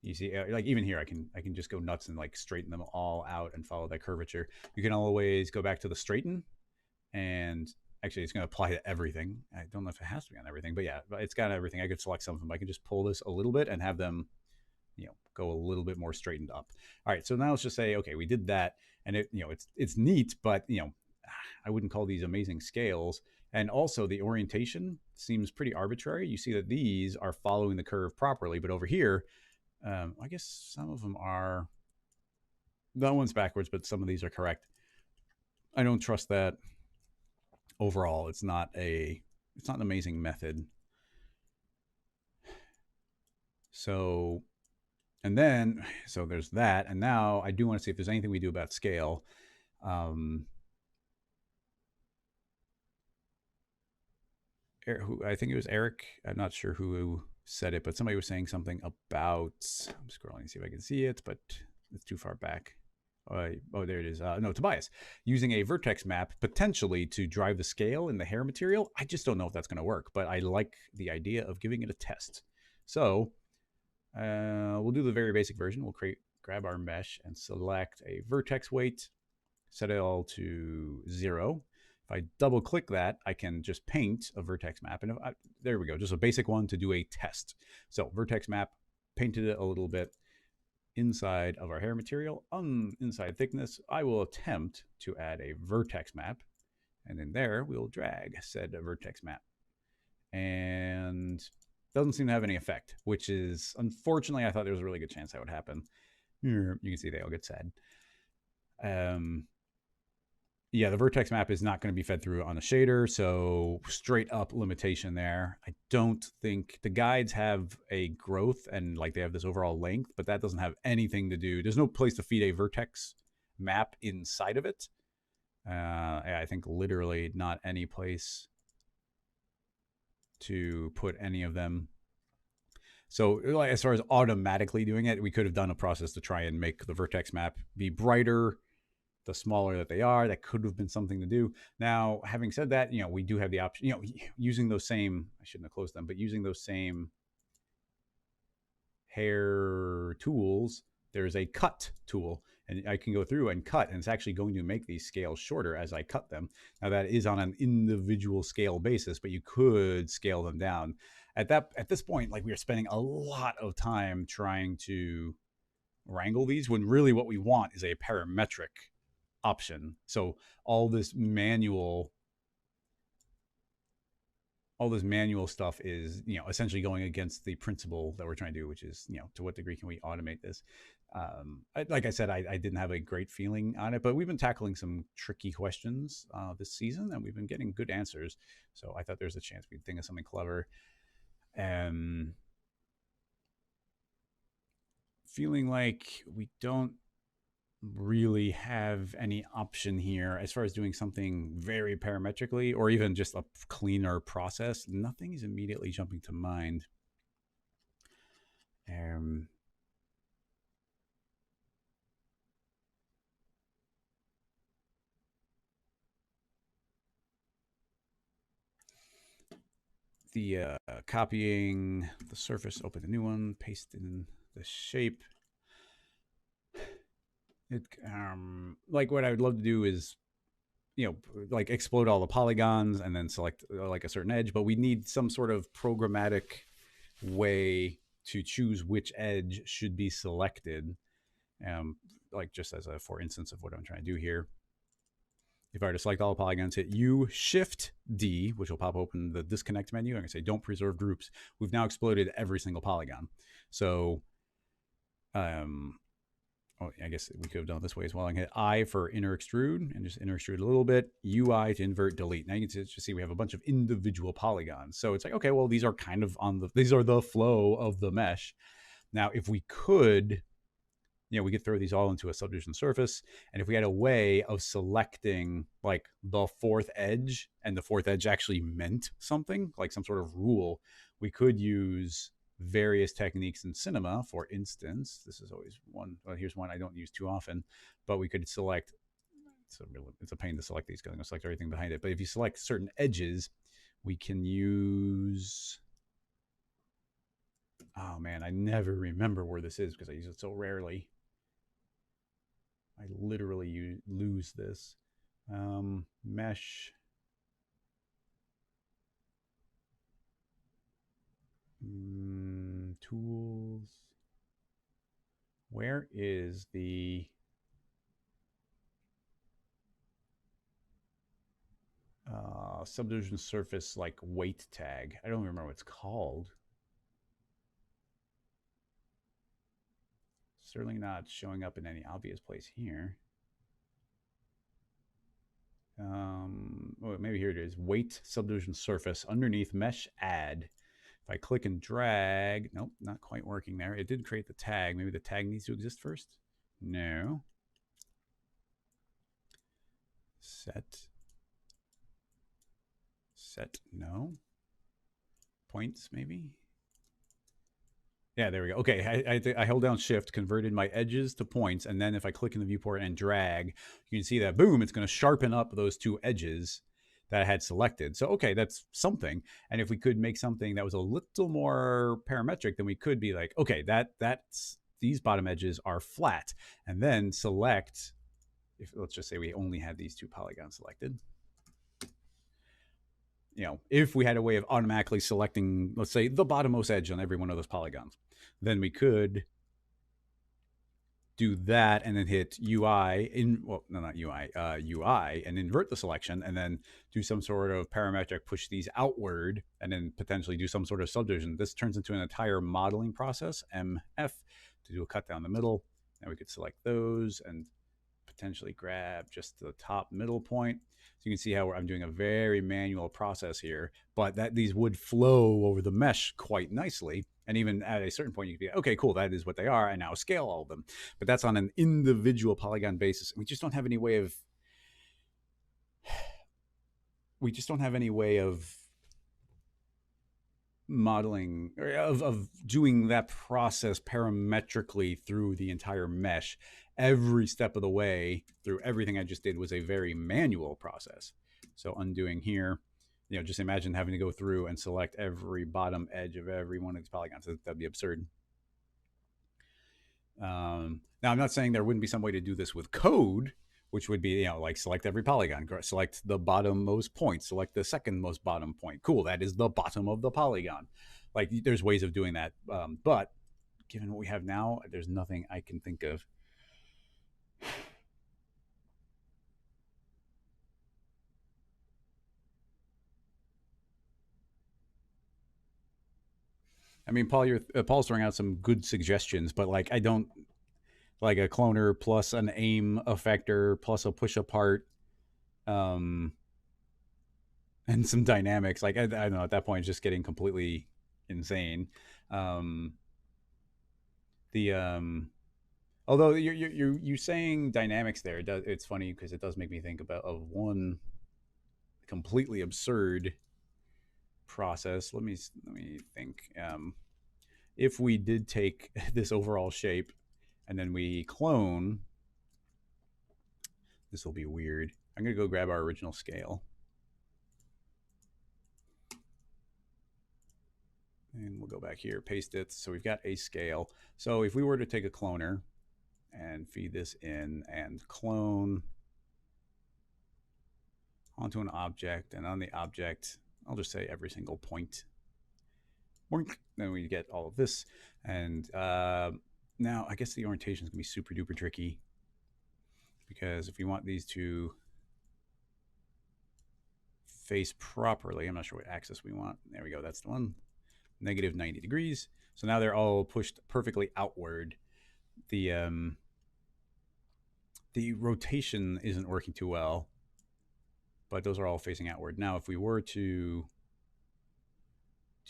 Speaker 2: you see, like even here, I can just go nuts and like straighten them all out and follow that curvature. You can always go back to the straighten, and actually it's going to apply to everything. I don't know if it has to be on everything, but yeah, it's got everything. I could select some of them. I can just pull this a little bit and have them, go a little bit more straightened up. All right, so now let's just say, okay, we did that, and it's neat, but I wouldn't call these amazing scales. And also the orientation seems pretty arbitrary. You see that these are following the curve properly, but over here, I guess some of them are, that one's backwards, but some of these are correct. I don't trust that. Overall, it's not an amazing method. So there's that. And now I do want to see if there's anything we do about scale. I think it was Eric. I'm not sure who said it, but somebody was saying something about, I'm scrolling to see if I can see it, but it's too far back. Oh, there it is. No, Tobias, using a vertex map potentially to drive the scale in the hair material. I just don't know if that's going to work, but I like the idea of giving it a test. So we'll do the very basic version. We'll grab our mesh and select a vertex weight, set it all to 0. If I double click that, I can just paint a vertex map. And there we go, just a basic one to do a test. So vertex map, painted it a little bit inside of our hair material, inside thickness. I will attempt to add a vertex map. And in there, we'll drag said vertex map. And doesn't seem to have any effect, which is, unfortunately, I thought there was a really good chance that would happen. You can see they all get sad. Yeah, the vertex map is not going to be fed through on a shader, so straight up limitation there. I don't think the guides have a growth and like they have this overall length, but that doesn't have anything to do. There's no place to feed a vertex map inside of it. I think literally not any place to put any of them. So like, as far as automatically doing it, we could have done a process to try and make the vertex map be brighter the smaller that they are. That could have been something to do. Now, having said that, we do have the option, using those same, I shouldn't have closed them, but using those same hair tools, there's a cut tool, and I can go through and cut, and it's actually going to make these scales shorter as I cut them. Now that is on an individual scale basis, but you could scale them down. At this point, like, we are spending a lot of time trying to wrangle these when really what we want is a parametric option. So all this manual stuff is, essentially going against the principle that we're trying to do, which is, to what degree can we automate this? Like I said, I didn't have a great feeling on it, but we've been tackling some tricky questions this season, and we've been getting good answers. So I thought there's a chance we'd think of something clever. Feeling like we don't really have any option here as far as doing something very parametrically or even just a cleaner process. Nothing is immediately jumping to mind. The copying the surface, open a new one, paste in the shape. Like, what I would love to do is, like, explode all the polygons and then select like a certain edge, but we need some sort of programmatic way to choose which edge should be selected. Like, just as a for instance of what I'm trying to do here. If I were to select all the polygons, hit U, Shift D, which will pop open the disconnect menu. I'm going to say don't preserve groups. We've now exploded every single polygon. So, I guess we could have done it this way as well. I can hit I for inner extrude and just inner extrude a little bit. UI to invert, delete. Now you can just see we have a bunch of individual polygons. So it's like, okay, well, these are kind of these are the flow of the mesh. Now, if we could, we could throw these all into a subdivision surface. And if we had a way of selecting like the fourth edge, and the fourth edge actually meant something, like some sort of rule, we could use various techniques in cinema. For instance, this is always one. Well, here's one I don't use too often, but we could select. It's a pain to select these because I'm going to select everything behind it. But if you select certain edges, we can use. Oh man, I never remember where this is because I use it so rarely. I literally lose this. Mesh. Tools. Where is the subdivision surface like weight tag? I don't remember what it's called. Certainly not showing up in any obvious place here. Maybe here it is. Weight subdivision surface underneath mesh add. If I click and drag, nope, not quite working there. It did create the tag. Maybe the tag needs to exist first. No. Set, no. Points, maybe. Yeah, there we go. Okay, I held down shift, converted my edges to points, and then if I click in the viewport and drag, you can see that, boom, it's going to sharpen up those two edges that I had selected. So, okay, that's something. And if we could make something that was a little more parametric, then we could be like, okay, that's these bottom edges are flat, and then select, if let's just say we only had these two polygons selected. if we had a way of automatically selecting, let's say, the bottommost edge on every one of those polygons, then we could do that and then hit UI not UI, UI, and invert the selection, and then do some sort of parametric, push these outward, and then potentially do some sort of subdivision. This turns into an entire modeling process, MF, to do a cut down the middle. And we could select those and potentially grab just the top middle point. So you can see how I'm doing a very manual process here, but that these would flow over the mesh quite nicely. And even at a certain point, you could be, okay, cool, that is what they are. And now scale all of them. But that's on an individual polygon basis. We just don't have any way of modeling, or of doing that process parametrically through the entire mesh. Every step of the way through everything I just did was a very manual process. So undoing here, just imagine having to go through and select every bottom edge of every one of these polygons. That'd be absurd. Now, I'm not saying there wouldn't be some way to do this with code, which would be, like select every polygon, select the bottom-most point, select the second most bottom point. Cool, that is the bottom of the polygon. Like, there's ways of doing that. But given what we have now, there's nothing I can think of. I mean, Paul's throwing out some good suggestions, but like, I don't like a cloner plus an aim effector plus a push apart, and some dynamics. Like, I don't know, at that point, it's just getting completely insane. Although you're saying dynamics there, it's funny because it does make me think of one completely absurd process. Let me think. If we did take this overall shape and then we clone, this will be weird. I'm gonna go grab our original scale. And we'll go back here, paste it. So we've got a scale. So if we were to take a cloner and feed this in and clone onto an object, and on the object, I'll just say every single point. Then we get all of this. And now I guess the orientation is going to be super duper tricky, because if we want these to face properly, I'm not sure what axis we want. There we go. That's the one. Negative 90 degrees. So now they're all pushed perfectly outward. The rotation isn't working too well, but those are all facing outward. Now, if we were to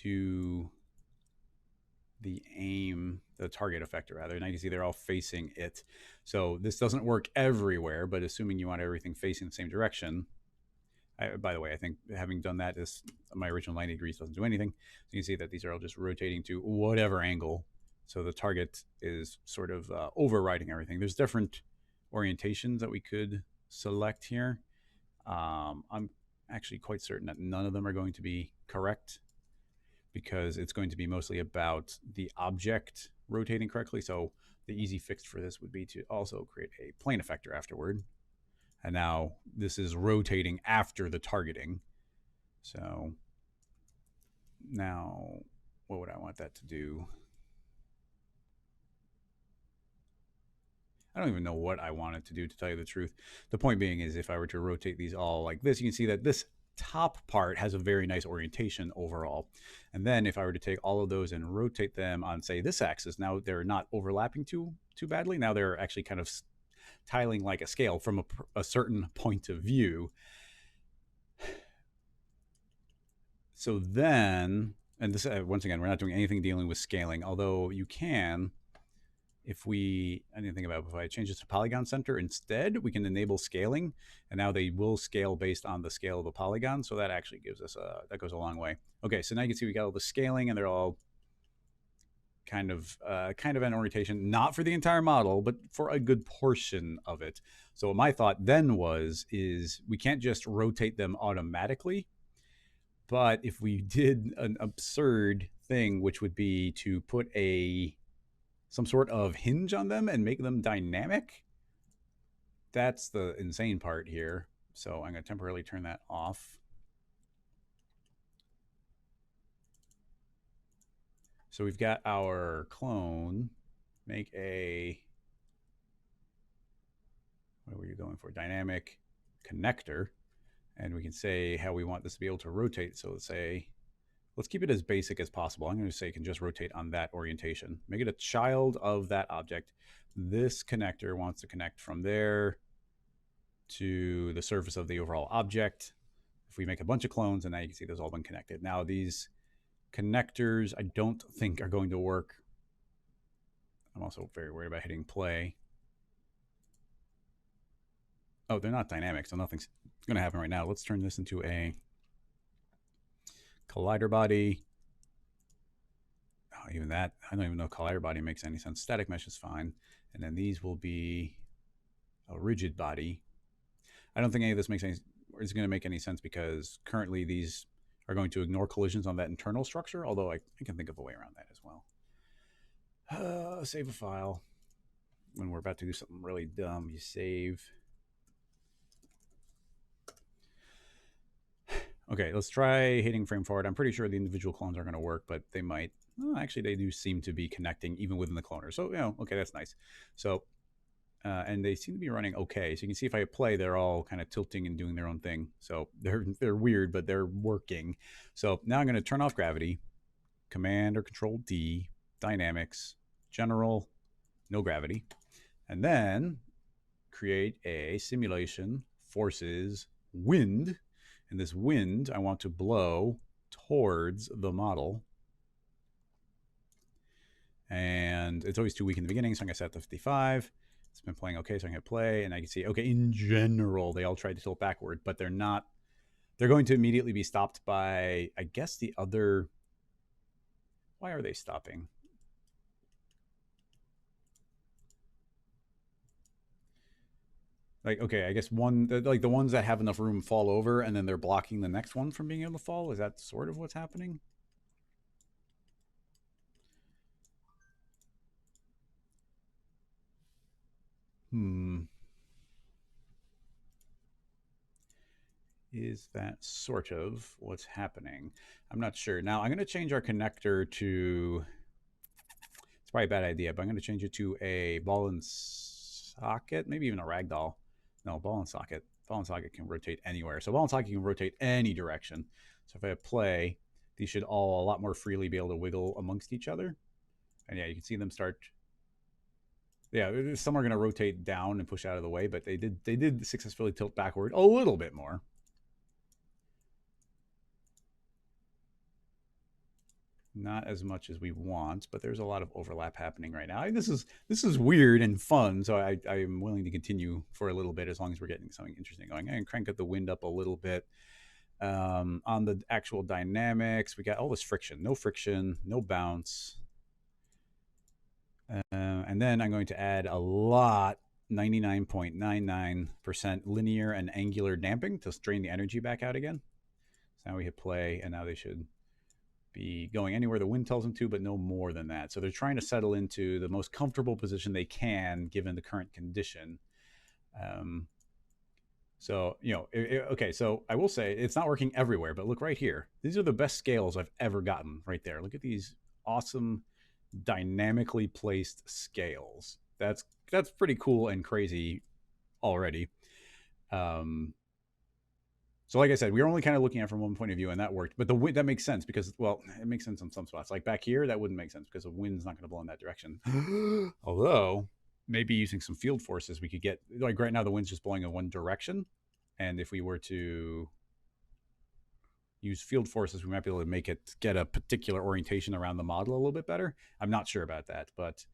Speaker 2: do the aim, the target effector rather, now you can see they're all facing it. So this doesn't work everywhere, but assuming you want everything facing the same direction. By the way, I think having done that, is my original 90 degrees doesn't do anything. So you can see that these are all just rotating to whatever angle. So the target is sort of overriding everything. There's different orientations that we could select here. I'm actually quite certain that none of them are going to be correct, because it's going to be mostly about the object rotating correctly. So the easy fix for this would be to also create a plane effector afterward. And now this is rotating after the targeting. So now what would I want that to do? I don't even know what I want it to do, to tell you the truth. The point being is, if I were to rotate these all like this, you can see that this top part has a very nice orientation overall. And then if I were to take all of those and rotate them on, say, this axis, now they're not overlapping too badly. Now they're actually kind of tiling like a scale from a certain point of view. So then, and this, once again, we're not doing anything dealing with scaling, although you can, I didn't think about it, if I change this to polygon center instead, we can enable scaling, and now they will scale based on the scale of the polygon. So that actually gives us that goes a long way. Okay, so now you can see we got all the scaling, and they're all kind of an orientation, not for the entire model, but for a good portion of it. So what my thought then is we can't just rotate them automatically, but if we did an absurd thing, which would be to put some sort of hinge on them and make them dynamic, that's the insane part here. So I'm going to temporarily turn that off. So we've got our clone. Make a, what were you going for? Dynamic connector. And we can say how we want this to be able to rotate. So let's say, let's keep it as basic as possible. I'm going to say it can just rotate on that orientation. Make it a child of that object. This connector wants to connect from there to the surface of the overall object. If we make a bunch of clones, and now you can see those all been connected. Now these connectors I don't think are going to work. I'm also very worried about hitting play. Oh, they're not dynamic, so nothing's going to happen right now. Let's turn this into a collider body. Oh, even that, I don't even know if collider body makes any sense. Static mesh is fine. And then these will be a rigid body. I don't think any of this makes any, is going to make any sense because currently these are going to ignore collisions on that internal structure, although I can think of a way around that as well. Save a file. When we're about to do something really dumb, you save. Okay, let's try hitting frame forward. I'm pretty sure the individual clones aren't going to work, but they might. Oh, actually, they do seem to be connecting even within the cloner. So, okay, that's nice. So, and they seem to be running okay. So you can see if I play, they're all kind of tilting and doing their own thing. So they're weird, but they're working. So now I'm going to turn off gravity, Command or Control D, Dynamics, General, no gravity, and then create a simulation, forces, wind. And this wind I want to blow towards the model. And it's always too weak in the beginning, so I'm going to set to 55. It's been playing okay, so I'm going to play, and I can see, okay, in general, they all tried to tilt backward, but they're not. They're going to immediately be stopped by, I guess, the other. Why are they stopping? Like, okay, I guess one, like the ones that have enough room fall over, and then they're blocking the next one from being able to fall. Is that sort of what's happening? Is that sort of what's happening? I'm not sure. Now I'm going to change our connector to, it's probably a bad idea, but I'm going to change it to a ball and socket, maybe even a ragdoll. No, ball and socket. Ball and socket can rotate anywhere. So ball and socket can rotate any direction. So if I play, these should all a lot more freely be able to wiggle amongst each other. And yeah, you can see them start. Yeah, some are going to rotate down and push out of the way, but they did successfully tilt backward a little bit more. Not as much as we want, but there's a lot of overlap happening right now. This is weird and fun, so I am willing to continue for a little bit as long as we're getting something interesting going. I can crank up the wind up a little bit. On the actual dynamics, we got all this friction, no bounce. And then I'm going to add a lot, 99.99% linear and angular damping to drain the energy back out again. So now we hit play, and now they should be going anywhere the wind tells them to, but no more than that. So they're trying to settle into the most comfortable position they can given the current condition. So, okay, so I will say it's not working everywhere, but look right here. These are the best scales I've ever gotten right there. Look at these awesome dynamically placed scales. That's pretty cool and crazy already. So like I said, we were only kind of looking at it from one point of view, and that worked. But the wind, that makes sense because, well, it makes sense in some spots. Like back here, that wouldn't make sense because the wind's not going to blow in that direction. Although, maybe using some field forces, we could get, like right now, the wind's just blowing in one direction. And if we were to use field forces, we might be able to get a particular orientation around the model a little bit better. I'm not sure about that, but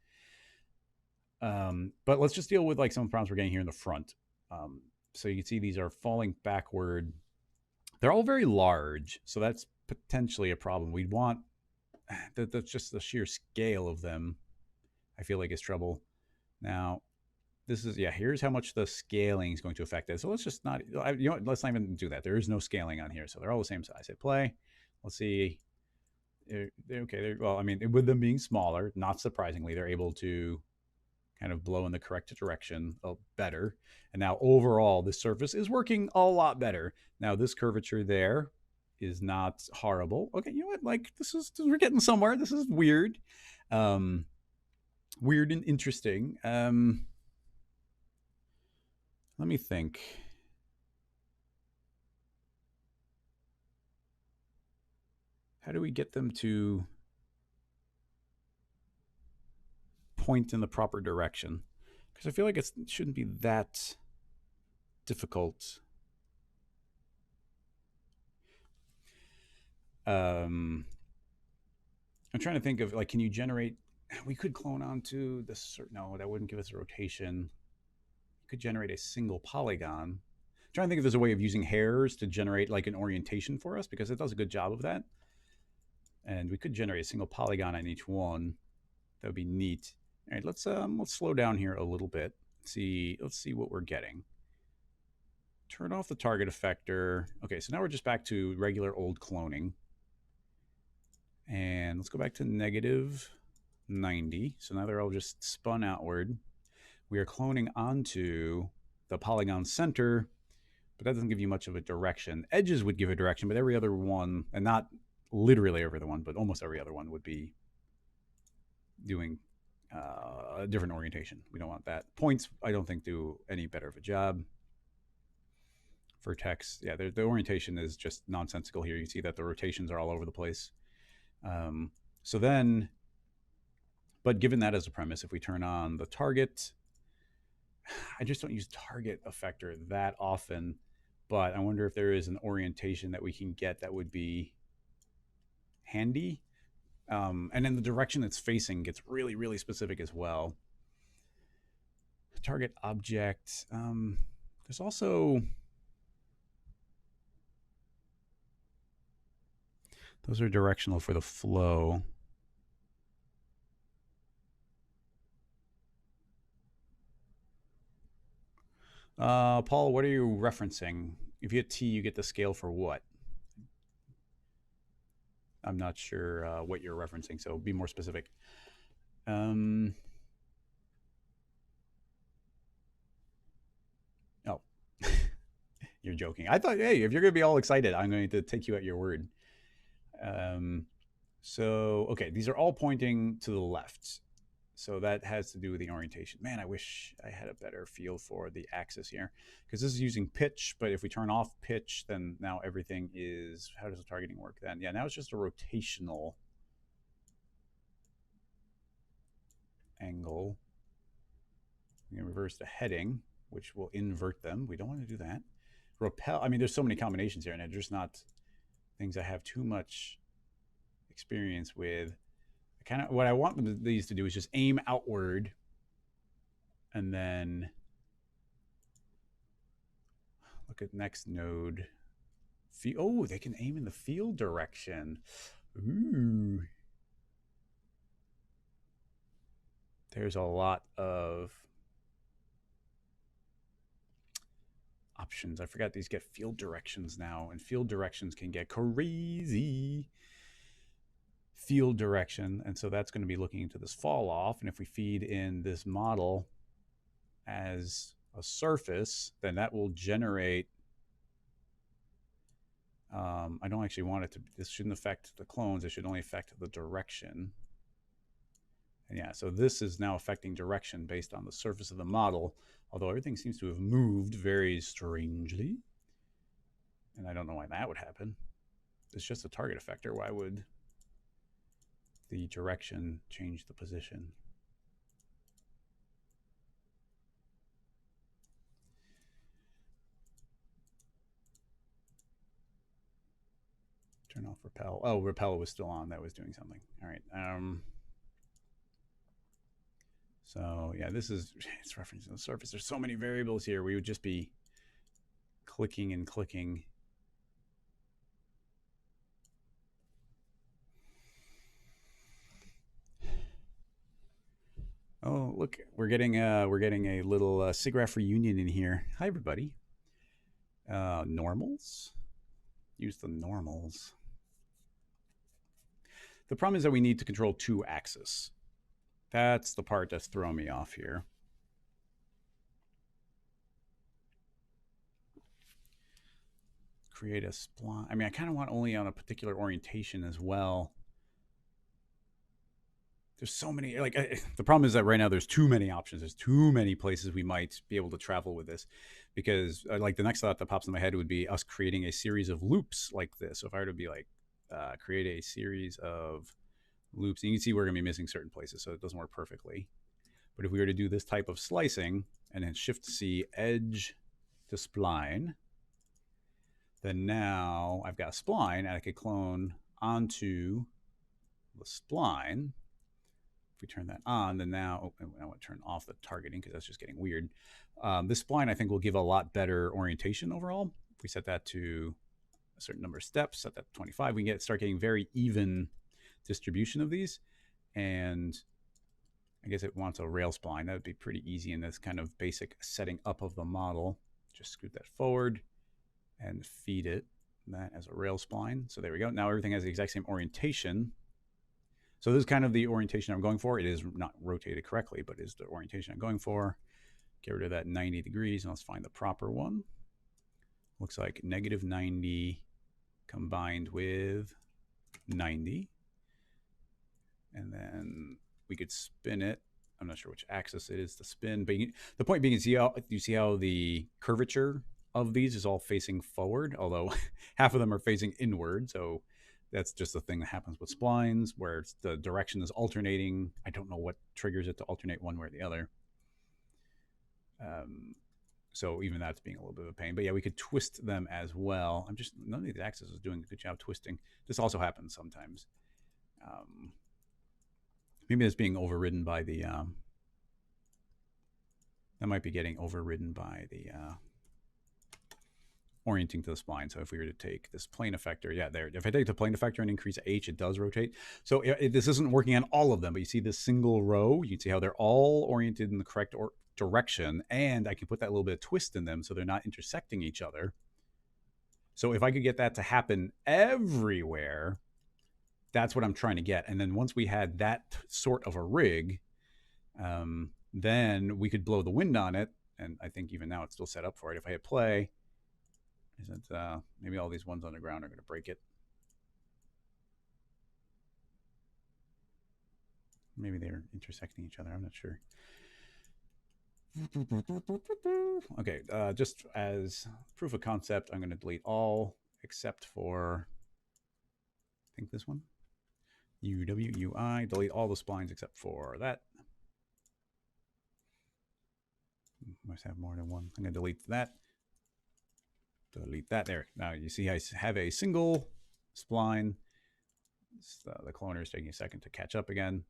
Speaker 2: let's just deal with like some of the problems we're getting here in the front. So you can see these are falling backward. They're all very large, so that's potentially a problem. We'd want that's just the sheer scale of them. I feel like is trouble. Now, this is here's how much the scaling is going to affect it. So let's just not let's not even do that. There is no scaling on here, so they're all the same size. Hit play. Let's see. Okay. Well, I mean, with them being smaller, not surprisingly, they're able to kind of blow in the correct direction better. And now overall, the surface is working a lot better. Now this curvature there is not horrible. Okay, you know what? Like we're getting somewhere. This is weird, weird and interesting. Let me think. How do we get them to point in the proper direction? Because I feel like it shouldn't be that difficult. I'm trying to think of, like, can you generate? We could clone onto this. No, that wouldn't give us a rotation. You could generate a single polygon. I'm trying to think if there's a way of using hairs to generate like an orientation for us, because it does a good job of that. And we could generate a single polygon on each one. That would be neat. All right, let's slow down here a little bit. Let's see what we're getting. Turn off the target effector. Okay, so now we're just back to regular old cloning. And let's go back to -90. So now they're all just spun outward. We are cloning onto the polygon center, but that doesn't give you much of a direction. Edges would give a direction, but every other one, and not literally every other one, but almost every other one would be doing a different orientation. We don't want that. Points, I don't think, do any better of a job. Vertex, yeah, the orientation is just nonsensical here. You see that the rotations are all over the place. So then, but given that as a premise, if we turn on the target, I just don't use target effector that often, but I wonder if there is an orientation that we can get that would be handy. And then the direction it's facing gets really, really specific as well. Target object. There's also, those are directional for the flow. Paul, what are you referencing? If you hit T, you get the scale for what? I'm not sure what you're referencing, so be more specific. Oh. You're joking. I thought, hey, if you're going to be all excited, I'm going to take you at your word. So, okay, these are all pointing to the left. So that has to do with the orientation. Man, I wish I had a better feel for the axis here, because this is using pitch, but if we turn off pitch, then now everything is, how does the targeting work then? Yeah, now it's just a rotational angle. We can reverse the heading, which will invert them. We don't want to do that. Repel, I mean, there's so many combinations here, and they're just not things I have too much experience with. Kind of what I want these to do is just aim outward, and then look at next node. Oh, they can aim in the field direction. Ooh. There's a lot of options. I forgot these get field directions now, and field directions can get crazy. Field direction, and so that's going to be looking into this fall off, and if we feed in this model as a surface, then that will generate, I don't actually want it to, this shouldn't affect the clones, it should only affect the direction. And yeah, so this is now affecting direction based on the surface of the model, although everything seems to have moved very strangely, and I don't know why that would happen. It's just a target effector. Why would the direction change the position? Turn off repel. Oh, repel was still on. That was doing something. All right. So yeah, this is, it's referencing the surface. There's so many variables here. We would just be clicking and clicking. Oh, look, we're getting a little SIGGRAPH reunion in here. Hi, everybody. Normals. Use the normals. The problem is that we need to control 2 axes. That's the part that's throwing me off here. create a spline. I mean, I kind of want only on a particular orientation as well. There's so many, like, the problem is that right now there's too many options. There's too many places we might be able to travel with this, because like the next thought that pops in my head would be us creating a series of loops like this. So if I were to be like, create a series of loops, and you can see we're going to be missing certain places, so it doesn't work perfectly. But if we were to do this type of slicing and then Shift C, edge to spline, then now I've got a spline and I could clone onto the spline. If we turn that on, then now, I want to turn off the targeting because that's just getting weird. This spline, I think, will give a lot better orientation overall. If we set that to a certain number of steps, set that to 25, we can start getting very even distribution of these. And I guess it wants a rail spline. That would be pretty easy in this kind of basic setting up of the model. Just scoot that forward and feed it that as a rail spline. So there we go. Now everything has the exact same orientation. So this is kind of the orientation I'm going for. It is not rotated correctly, but is the orientation I'm going for. Get rid of that 90 degrees and let's find the proper one. Looks like negative 90 combined with 90. And then we could spin it. I'm not sure which axis it is to spin, but the point being is you see how the curvature of these is all facing forward, although half of them are facing inward. So that's just the thing that happens with splines, where the direction is alternating. I don't know what triggers it to alternate one way or the other. So even that's being a little bit of a pain. But yeah, we could twist them as well. None of these axes is doing a good job twisting. This also happens sometimes. Maybe that's being overridden by the... that might be getting overridden by the... orienting to the spline. So if we were to take this plane effector, yeah, there. If I take the plane effector and increase H, it does rotate. So this isn't working on all of them, but you see this single row. You can see how they're all oriented in the correct direction, and I can put that little bit of twist in them so they're not intersecting each other. So if I could get that to happen everywhere, that's what I'm trying to get. And then once we had that sort of a rig, then we could blow the wind on it. And I think even now it's still set up for it. If I hit play, maybe all these ones underground are going to break it. Maybe they're intersecting each other. I'm not sure. Okay, just as proof of concept, I'm going to delete all except for, I think this one. UI, delete all the splines except for that. Must have more than one. I'm going to delete that. Delete that there. Now you see I have a single spline. The cloner is taking a second to catch up again.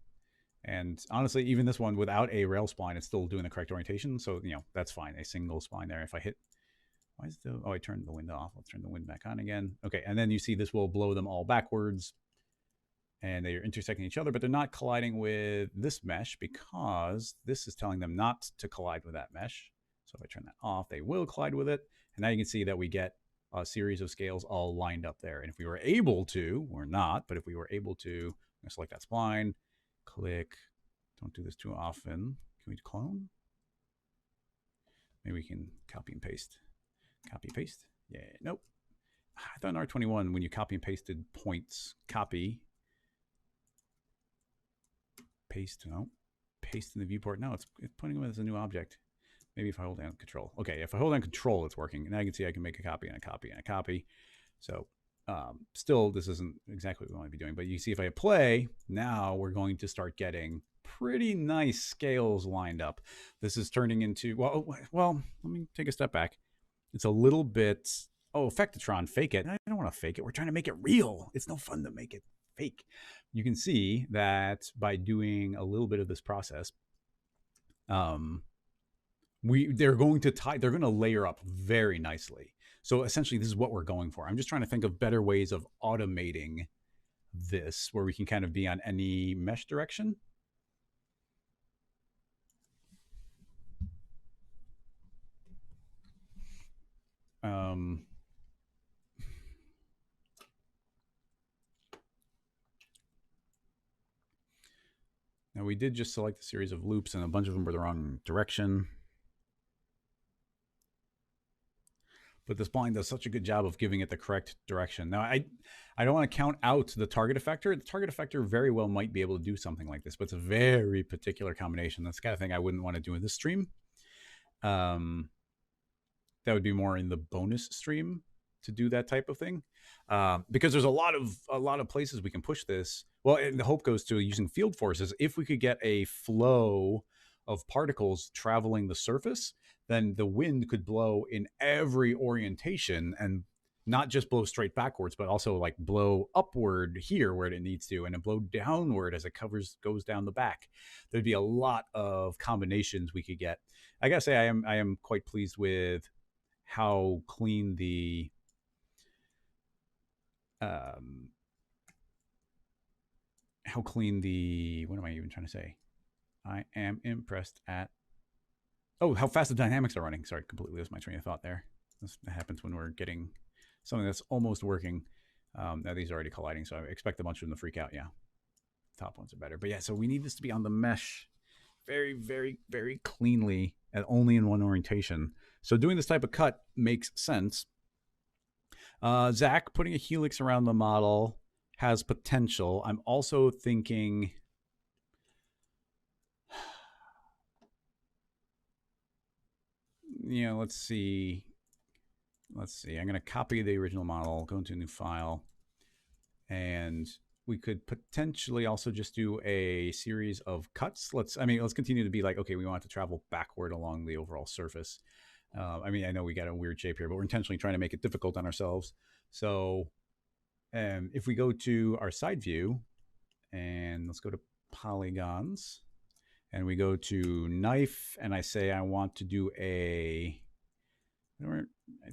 Speaker 2: And honestly, even this one without a rail spline, it's still doing the correct orientation. So, that's fine. A single spline there. If I hit, I turned the wind off. Let's turn the wind back on again. Okay. And then you see this will blow them all backwards and they are intersecting each other, but they're not colliding with this mesh because this is telling them not to collide with that mesh. So if I turn that off, they will collide with it. And now you can see that we get a series of scales all lined up there. And if we were able to, we're not, but if we were able to, I'm going to select that spline, click, don't do this too often. Can we clone? Maybe we can copy and paste. Copy, paste. Yeah, nope. I thought in R21, when you copy and pasted points, copy, paste, no, paste in the viewport. No, it's putting them as a new object. Maybe if I hold down control. Okay, if I hold down control, it's working. And now you can see I can make a copy and a copy and a copy. So still, this isn't exactly what we want to be doing. But you see if I hit play, now we're going to start getting pretty nice scales lined up. This is turning into, well, let me take a step back. It's a little bit, Effectatron, fake it. I don't want to fake it. We're trying to make it real. It's no fun to make it fake. You can see that by doing a little bit of this process, they're going to layer up very nicely. So essentially this is what we're going for. I'm just trying to think of better ways of automating this where we can kind of be on any mesh direction. Now we did just select a series of loops and a bunch of them were the wrong direction. but the spline does such a good job of giving it the correct direction. Now, I don't want to count out the target effector. The target effector very well might be able to do something like this, but it's a very particular combination. That's the kind of thing I wouldn't want to do in this stream. That would be more in the bonus stream to do that type of thing, because there's a lot of places we can push this. Well, and the hope goes to using field forces. If we could get a flow of particles traveling the surface, then the wind could blow in every orientation and not just blow straight backwards, but also like blow upward here where it needs to, and then blow downward as it goes down the back. There'd be a lot of combinations we could get. I gotta say, I am quite pleased with how clean the what am I even trying to say? I am impressed at how fast the dynamics are running. Sorry, completely lost my train of thought there. This happens when we're getting something that's almost working. Now these are already colliding, so I expect a bunch of them to freak out. Yeah, top ones are better, but yeah. So we need this to be on the mesh very, very, very cleanly and only in one orientation. So doing this type of cut makes sense. Zach, putting a helix around the model has potential. I'm also thinking, let's see. I'm going to copy the original model, go into a new file, and we could potentially also just do a series of cuts. Let's continue to be like, okay, we want to travel backward along the overall surface. I know we got a weird shape here, but we're intentionally trying to make it difficult on ourselves. So if we go to our side view, and let's go to polygons, and we go to knife, and I say I want to do I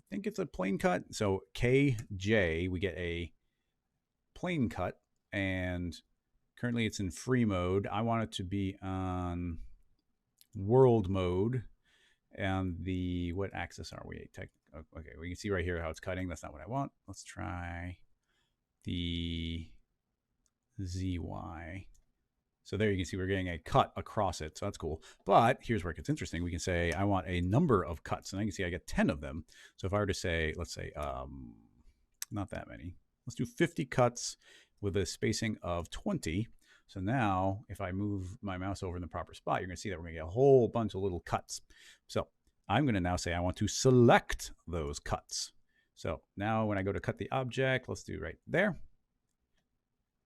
Speaker 2: think it's a plane cut. So KJ, we get a plane cut, and currently it's in free mode. I want it to be on world mode. And what axis are we? Okay, we can see right here how it's cutting. That's not what I want. Let's try the ZY. So there you can see we're getting a cut across it. So that's cool. But here's where it gets interesting. We can say I want a number of cuts, and I can see I get 10 of them. So if I were to say, let's say, not that many. Let's do 50 cuts with a spacing of 20. So now if I move my mouse over in the proper spot, you're going to see that we're going to get a whole bunch of little cuts. So I'm going to now say I want to select those cuts. So now when I go to cut the object, let's do right there.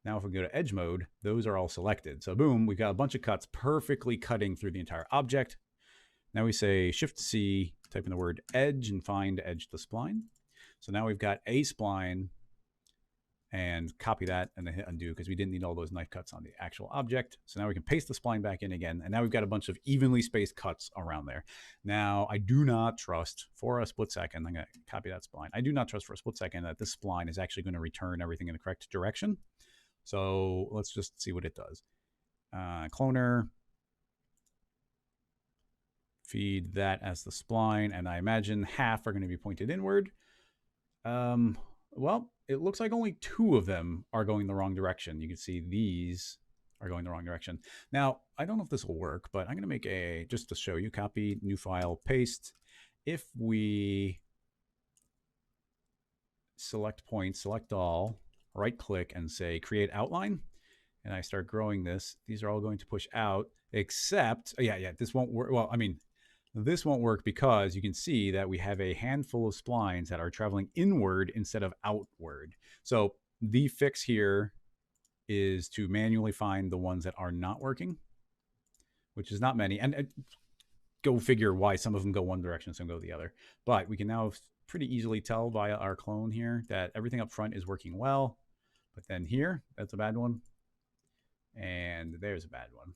Speaker 2: Now if we go to edge mode, those are all selected. So boom, we've got a bunch of cuts perfectly cutting through the entire object. Now we say Shift-C, type in the word edge, and find edge to spline. So now we've got a spline, and copy that and then hit undo because we didn't need all those knife cuts on the actual object. So now we can paste the spline back in again, and now we've got a bunch of evenly spaced cuts around there. Now I do not trust for a split second, I'm going to copy that spline. I do not trust for a split second that this spline is actually going to return everything in the correct direction. So let's just see what it does. Cloner, feed that as the spline, and I imagine half are going to be pointed inward. Well, it looks like only 2 of them are going the wrong direction. You can see these are going the wrong direction. Now, I don't know if this will work, but I'm going to make just to show you, copy, new file, paste. If we select point, select all, right click and say create outline, and I start growing this, these are all going to push out, except, this won't work. Well, this won't work because you can see that we have a handful of splines that are traveling inward instead of outward. So the fix here is to manually find the ones that are not working, which is not many. And go figure why some of them go one direction, some go the other. But we can now pretty easily tell via our clone here that everything up front is working well. But then here, that's a bad one. And there's a bad one.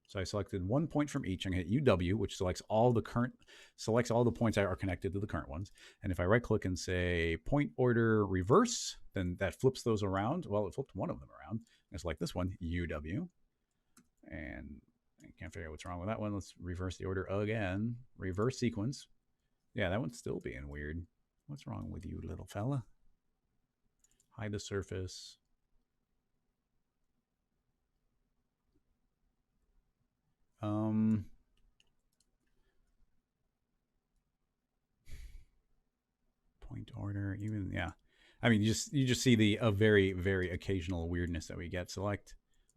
Speaker 2: So I selected 1 point from each. I'm going to hit UW, which selects all the points that are connected to the current ones. And if I right click and say point order reverse, then that flips those around. Well, it flipped one of them around. I select this one, UW. And I can't figure out what's wrong with that one. Let's reverse the order again. Reverse sequence. Yeah, that one's still being weird. What's wrong with you, little fella? Hide the surface. order, even, yeah. I mean, you just see the very, very occasional weirdness that we get. Select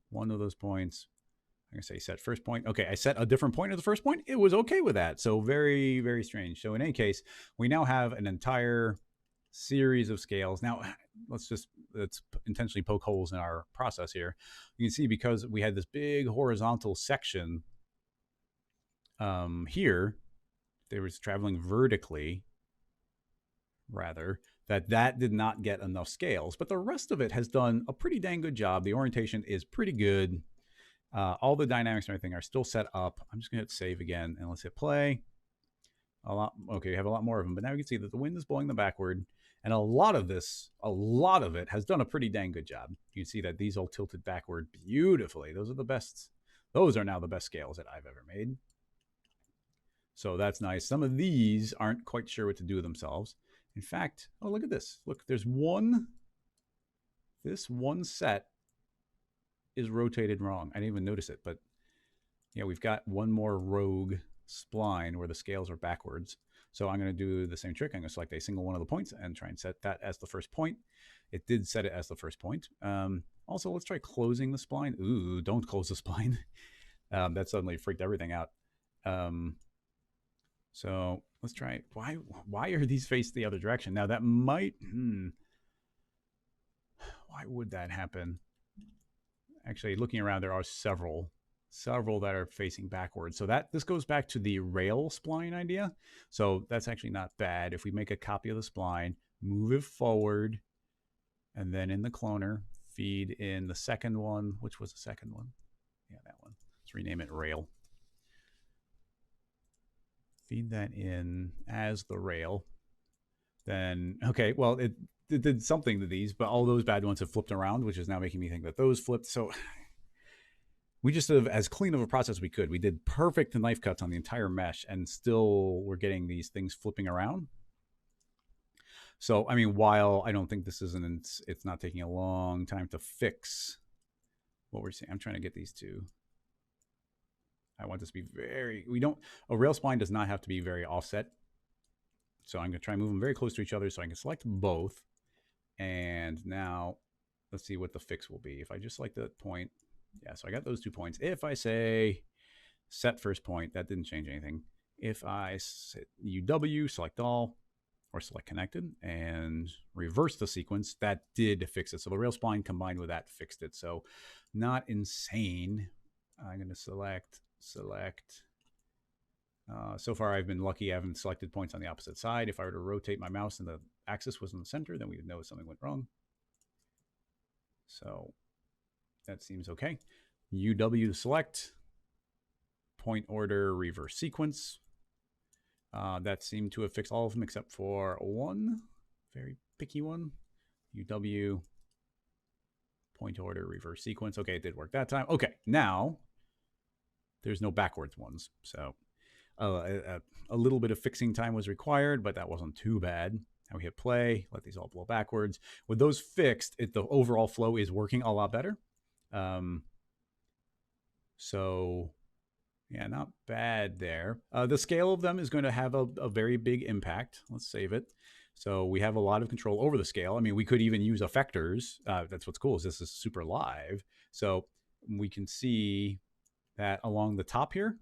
Speaker 2: one of those points. I'm going to say set first point. Okay, I set a different point at the first point. It was okay with that. So very, very strange. So in any case, we now have an entire series of scales. Now, let's intentionally poke holes in our process here. You can see because we had this big horizontal section here, they was traveling vertically, rather, that did not get enough scales. But the rest of it has done a pretty dang good job. The orientation is pretty good. All the dynamics and everything are still set up. I'm just going to hit save again, and let's hit play. Okay, we have a lot more of them, but now you can see that the wind is blowing them backward, and a lot of it has done a pretty dang good job. You can see that these all tilted backward beautifully. Those are the best. Those are now the best scales that I've ever made. So that's nice. Some of these aren't quite sure what to do with themselves. In fact, oh, look at this. Look, there's this one set is rotated wrong. I didn't even notice it, but yeah, we've got one more rogue spline where the scales are backwards. So I'm going to do the same trick. I'm going to select a single one of the points and try and set that as the first point. It did set it as the first point. Also, let's try closing the spline. Ooh, don't close the spline. That suddenly freaked everything out. So let's try. Why are these faced the other direction? Now that might. Why would that happen? Actually, looking around, there are several that are facing backwards. So this goes back to the rail spline idea. So that's actually not bad. If we make a copy of the spline, move it forward, and then in the cloner, feed in the second one. Which was the second one? Yeah, that one. Let's rename it rail. Feed that in as the rail. Then, okay, well, it did something to these, but all those bad ones have flipped around, which is now making me think that those flipped. So we just did as clean of a process as we could. We did perfect knife cuts on the entire mesh, and still we're getting these things flipping around. So, I mean, while I don't think this it's not taking a long time to fix what we're seeing. I'm trying to get these two. I want this to be a rail spline does not have to be very offset. So I'm going to try and move them very close to each other so I can select both. And now let's see what the fix will be. If I just select the point, yeah, so I got those 2 points. If I say set first point, that didn't change anything. If I set UW, select all, or select connected, and reverse the sequence, that did fix it. So the rail spline combined with that fixed it. So not insane. I'm going to select. So far, I've been lucky. I haven't selected points on the opposite side. If I were to rotate my mouse and the axis was in the center, then we would know something went wrong. So that seems okay. UW select, point order, reverse sequence. That seemed to have fixed all of them except for one, very picky one. UW, point order, reverse sequence. Okay, it did work that time. Okay, now there's no backwards ones. So a little bit of fixing time was required, but that wasn't too bad. Now we hit play, let these all blow backwards. With those fixed, the overall flow is working a lot better. So yeah, not bad there. The scale of them is going to have a very big impact. Let's save it. So we have a lot of control over the scale. I mean, we could even use effectors. That's what's cool is this is super live. So we can see that along the top here,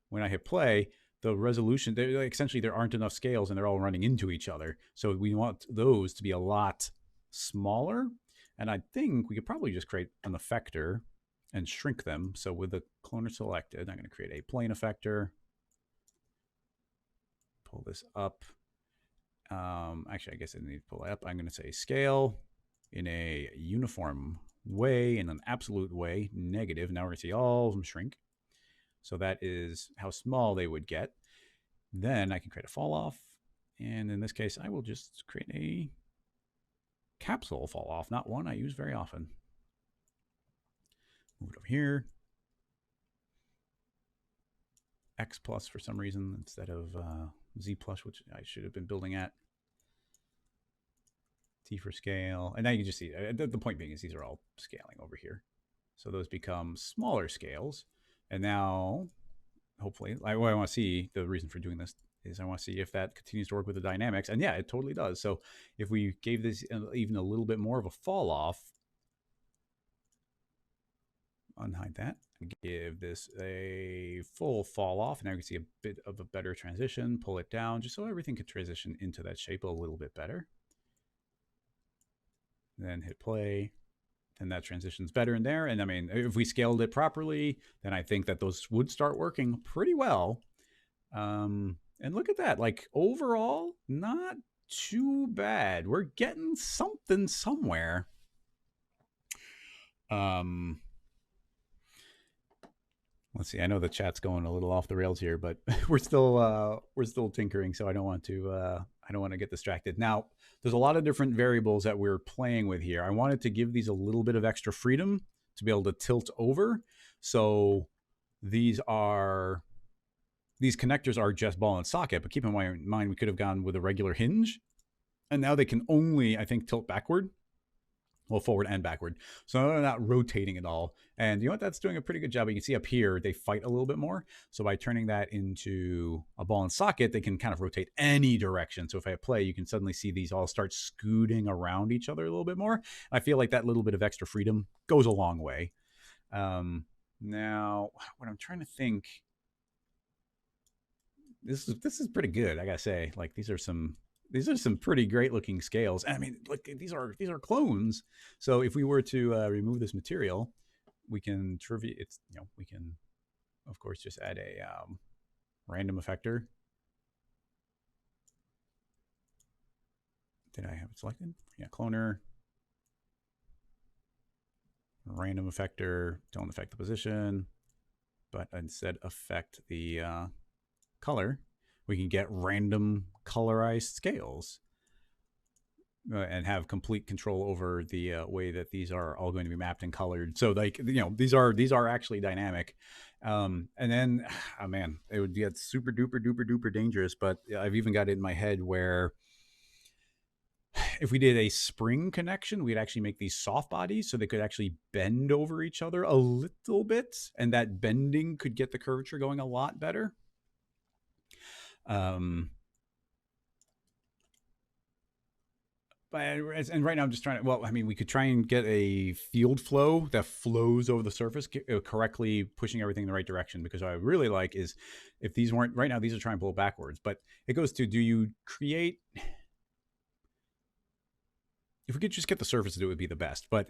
Speaker 2: when I hit play, the resolution, essentially there aren't enough scales and they're all running into each other. So we want those to be a lot smaller. And I think we could probably just create an effector and shrink them. So with the cloner selected, I'm going to create a plane effector. Pull this up. Actually, I guess I need to pull it up. I'm going to say scale in a uniform way, in an absolute way, negative. Now we're going to see all of them shrink. So that is how small they would get. Then I can create a fall off. And in this case, I will just create a capsule fall off, not one I use very often. Move it over here. X plus for some reason instead of Z plus, which I should have been building at. T for scale. And now you can just see, the point being is these are all scaling over here. So those become smaller scales. And now, hopefully, I want to see the reason for doing this. is I want to see if that continues to work with the dynamics. And yeah, it totally does. So if we gave this even a little bit more of a fall off, unhide that, give this a full fall off. Now you can see a bit of a better transition, pull it down just so everything can transition into that shape a little bit better. Then hit play, and that transitions better in there. And I mean, if we scaled it properly, then I think that those would start working pretty well. And look at that, like overall, not too bad. We're getting something somewhere. Let's see. I know the chat's going a little off the rails here, but we're still tinkering, so I don't want to get distracted. Now, there's a lot of different variables that we're playing with here. I wanted to give these a little bit of extra freedom to be able to tilt over. So these connectors are just ball and socket, but keep in mind we could have gone with a regular hinge, and now they can only, I think, tilt backward. Well, forward and backward. So they're not rotating at all. And you know what? That's doing a pretty good job. You can see up here, they fight a little bit more. So by turning that into a ball and socket, they can kind of rotate any direction. So if I play, you can suddenly see these all start scooting around each other a little bit more. I feel like that little bit of extra freedom goes a long way. Now, what I'm trying to think, this is pretty good, I gotta say. Like these are some pretty great looking scales. And I mean, look, these are clones. So if we were to remove this material, we can we can, of course, just add a random effector. Did I have it selected? Yeah, cloner. Random effector, don't affect the position, but instead affect the color. We can get random colorized scales and have complete control over the way that these are all going to be mapped and colored. So like, these are actually dynamic. And then, oh man, it would get super duper dangerous. But I've even got it in my head where if we did a spring connection, we'd actually make these soft bodies so they could actually bend over each other a little bit. And that bending could get the curvature going a lot better. And right now I'm just trying to, well, I mean, we could try and get a field flow that flows over the surface, correctly pushing everything in the right direction. Because what I really like is if these weren't, right now these are trying to pull backwards, but it goes to, do you create, if we could just get the surface to do it, would be the best. But,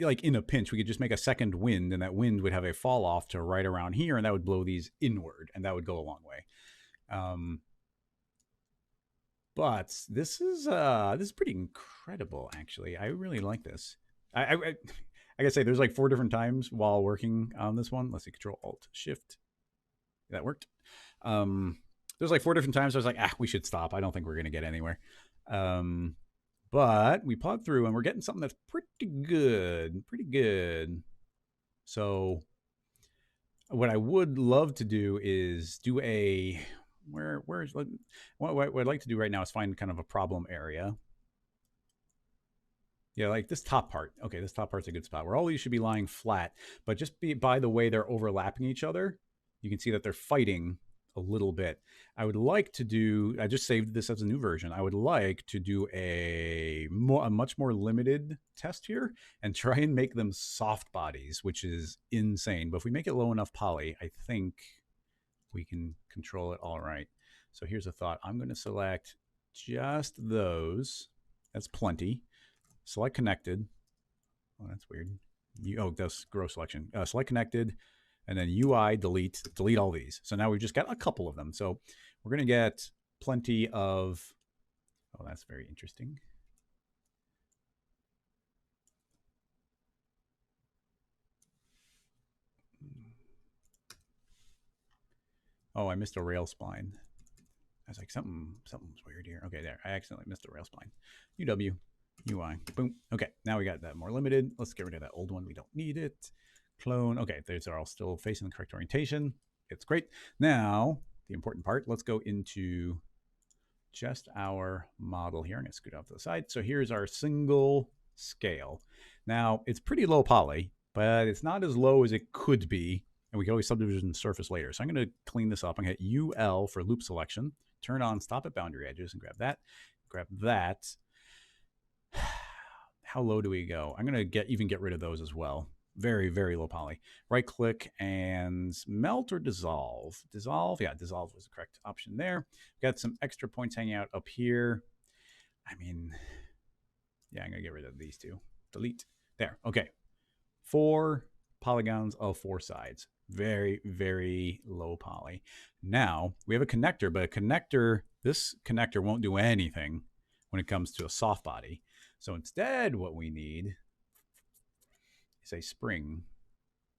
Speaker 2: like in a pinch, we could just make a second wind, and that wind would have a fall off to right around here, and that would blow these inward, and that would go a long way. But this is pretty incredible, actually. I really like this. I gotta say, there's like 4 different times while working on this one. Let's see, Control Alt Shift. That worked. There's like 4 different times I was like, we should stop. I don't think we're gonna get anywhere. But we plowed through, and we're getting something that's pretty good. So what I would love to do is do a, what I'd like to do right now is find kind of a problem area. Yeah, like this top part. Okay, this top part's a good spot where all these should be lying flat, but just by the way they're overlapping each other, you can see that they're fighting a little bit. I would like to do, I just saved this as a new version. I would like to do a much more limited test here and try and make them soft bodies, which is insane. But if we make it low enough poly, I think we can control it all right. So here's a thought. I'm going to select just those. That's plenty. Select connected. Oh, that's weird. That's grow selection. Select connected, and then UI delete all these. So now we've just got a couple of them. So we're going to get plenty of, oh, that's very interesting. Oh, I missed a rail spline. I was like, something's weird here. Okay, there. I accidentally missed a rail spline. UW, UI, boom. Okay, now we got that more limited. Let's get rid of that old one. We don't need it. Clone. Okay, these are all still facing the correct orientation. It's great. Now, the important part, let's go into just our model here. I'm going to scoot off to the side. So here's our single scale. Now, it's pretty low poly, but it's not as low as it could be and we can always subdivision the surface later. So I'm going to clean this up. I'm going to hit UL for loop selection, turn on stop at boundary edges, and grab that. Grab that. How low do we go? I'm going to even get rid of those as well. Very, very low poly. Right click and melt or dissolve. Dissolve. Yeah, dissolve was the correct option there. Got some extra points hanging out up here. I mean, yeah, I'm going to get rid of these two. Delete. There. Okay. 4 polygons of 4 sides. Very, very low poly. Now we have a connector, but this connector won't do anything when it comes to a soft body. So instead, what we need is a spring.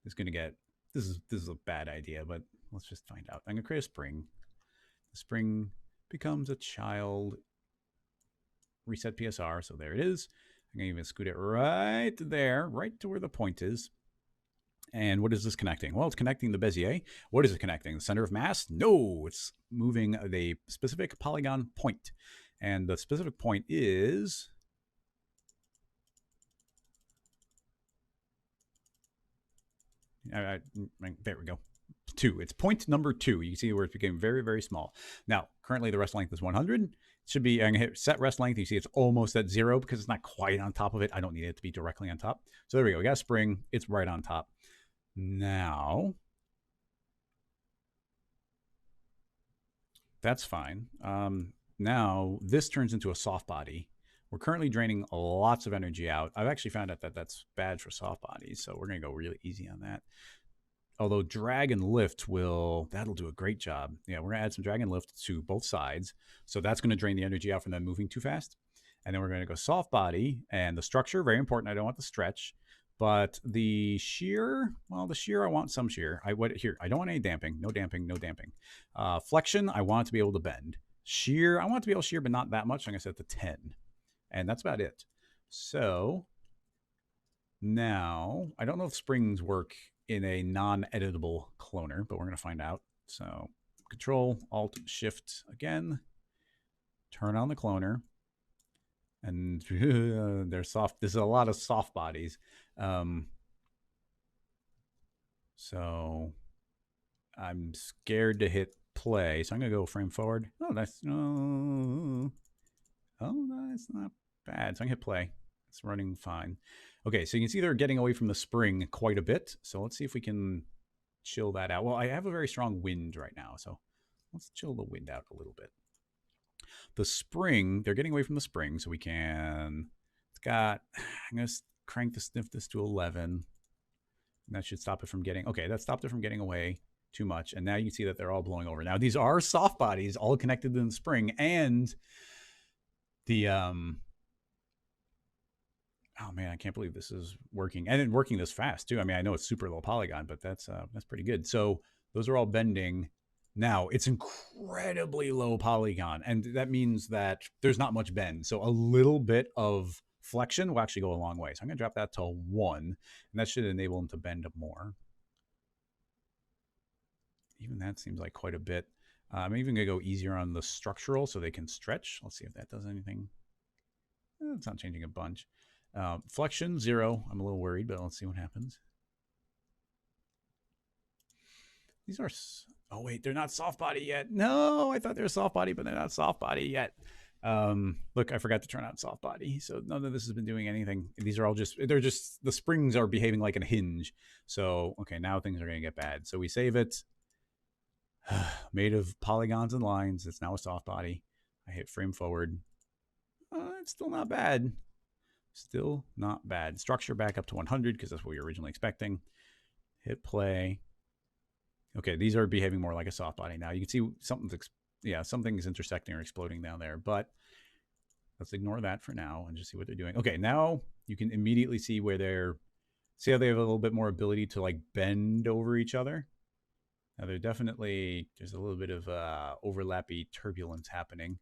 Speaker 2: It's going to get, this is a bad idea, but let's just find out. I'm going to create a spring. The spring becomes a child. Reset PSR. So there it is. I'm going to even scoot it right there, right to where the point is. And what is this connecting? Well, it's connecting the Bezier. What is it connecting? The center of mass? No, it's moving the specific polygon point. And the specific point is... there we go. 2. It's point number 2. You can see where it became very, very small. Now, currently the rest length is 100. It should be, I'm going to hit set rest length. You see it's almost at 0 because it's not quite on top of it. I don't need it to be directly on top. So there we go. We got a spring. It's right on top. Now, that's fine. Now, this turns into a soft body. We're currently draining lots of energy out. I've actually found out that that's bad for soft bodies, so we're going to go really easy on that. Although drag and lift that'll do a great job. Yeah, we're going to add some drag and lift to both sides. So that's going to drain the energy out from them moving too fast. And then we're going to go soft body, and the structure, very important. I don't want the stretch. But the shear, well, the shear, I want some shear. I don't want any damping. No damping, no damping. Flexion, I want it to be able to bend. Shear, I want it to be able to shear, but not that much. I'm going to set it to 10. And that's about it. So now, I don't know if springs work in a non-editable cloner, but we're going to find out. So Control, Alt, Shift again. Turn on the cloner. And they're soft. There's a lot of soft bodies. So I'm scared to hit play. So I'm going to go frame forward. Oh, that's not bad. So I'm going to hit play. It's running fine. Okay, so you can see they're getting away from the spring quite a bit. So let's see if we can chill that out. Well, I have a very strong wind right now. So let's chill the wind out a little bit. The spring, they're getting away from the spring, so we can, I'm going to crank the stiffness to 11. And that should stop it from getting, okay, that stopped it from getting away too much. And now you see that they're all blowing over. Now, these are soft bodies, all connected to the spring, and the, oh man, I can't believe this is working. And working this fast, too. I mean, I know it's super low polygon, but that's pretty good. So those are all bending. Now, it's incredibly low polygon, and that means that there's not much bend. So a little bit of flexion will actually go a long way. So I'm going to drop that to 1, and that should enable them to bend up more. Even that seems like quite a bit. I'm even going to go easier on the structural so they can stretch. Let's see if that does anything. It's not changing a bunch. Flexion, 0. I'm a little worried, but let's see what happens. These are... Oh, wait, they're not soft body yet. No, I thought they were soft body, but they're not soft body yet. Look, I forgot to turn on soft body. So none of this has been doing anything. These are all the springs are behaving like a hinge. So, okay, now things are going to get bad. So we save it. Made of polygons and lines. It's now a soft body. I hit frame forward. It's still not bad. Still not bad. Structure back up to 100 because that's what we were originally expecting. Hit play. Okay, these are behaving more like a soft body now. You can see something's intersecting or exploding down there, but let's ignore that for now and just see what they're doing. Okay, now you can immediately see where see how they have a little bit more ability to like bend over each other. Now there's a little bit of overlappy turbulence happening,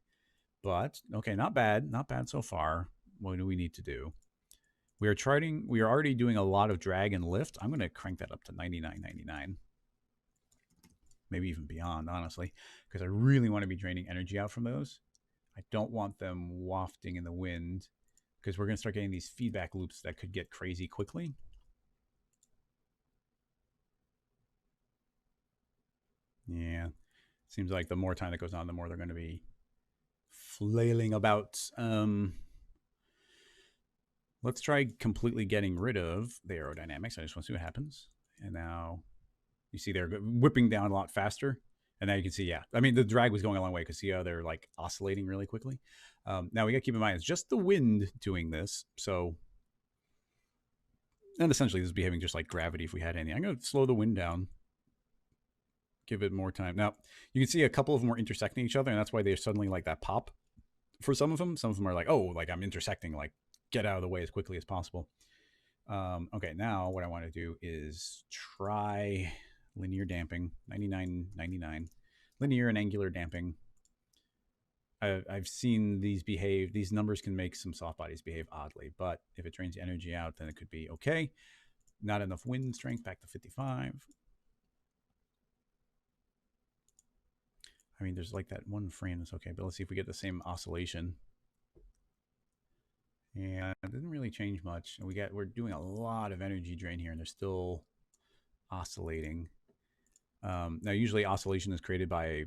Speaker 2: but okay, not bad so far. What do we need to do? We are already doing a lot of drag and lift. I'm going to crank that up to 99.99. Maybe even beyond, honestly, because I really want to be draining energy out from those. I don't want them wafting in the wind because we're going to start getting these feedback loops that could get crazy quickly. Yeah. Seems like the more time that goes on, the more they're going to be flailing about. Let's try completely getting rid of the aerodynamics. I just want to see what happens. And now you see they're whipping down a lot faster. And now you can see, yeah, I mean, the drag was going a long way because see how they're like oscillating really quickly. Now we got to keep in mind, it's just the wind doing this. So, and essentially this is behaving just like gravity if we had any. I'm going to slow the wind down, give it more time. Now you can see a couple of them are intersecting each other, and that's why they're suddenly like that pop for some of them. Some of them are like, oh, like I'm intersecting, like get out of the way as quickly as possible. Okay, now what I want to do is try linear damping, 99.99. Linear and angular damping. I've seen these behave, these numbers can make some soft bodies behave oddly, but if it drains the energy out, then it could be okay. Not enough wind strength, back to 55. I mean, there's like that one frame that's okay, but let's see if we get the same oscillation. And it didn't really change much. We're doing a lot of energy drain here, and they're still oscillating. Now, usually oscillation is created by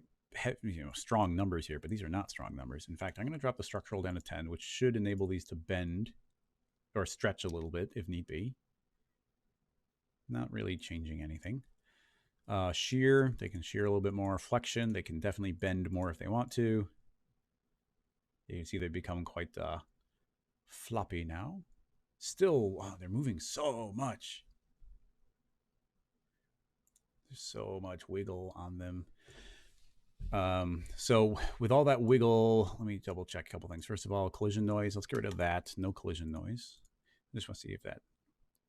Speaker 2: strong numbers here, but these are not strong numbers. In fact, I'm going to drop the structural down to 10, which should enable these to bend or stretch a little bit if need be. Not really changing anything. Shear, they can shear a little bit more. Flexion, they can definitely bend more if they want to. You can see they become quite floppy now. Still, wow, they're moving so much. There's so much wiggle on them. So with all that wiggle, let me double check a couple things. First of all, collision noise. Let's get rid of that. No collision noise. I just want to see if that,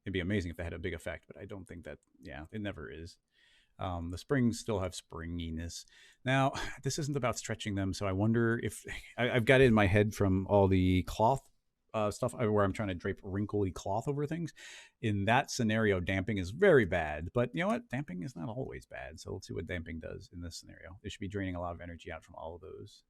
Speaker 2: it'd be amazing if that had a big effect, but I don't think that, yeah, it never is. The springs still have springiness. Now, this isn't about stretching them, so I wonder if I've got it in my head from all the cloth stuff where I'm trying to drape wrinkly cloth over things. In that scenario, damping is very bad, but you know what? Damping is not always bad. So let's see what damping does in this scenario. It should be draining a lot of energy out from all of those.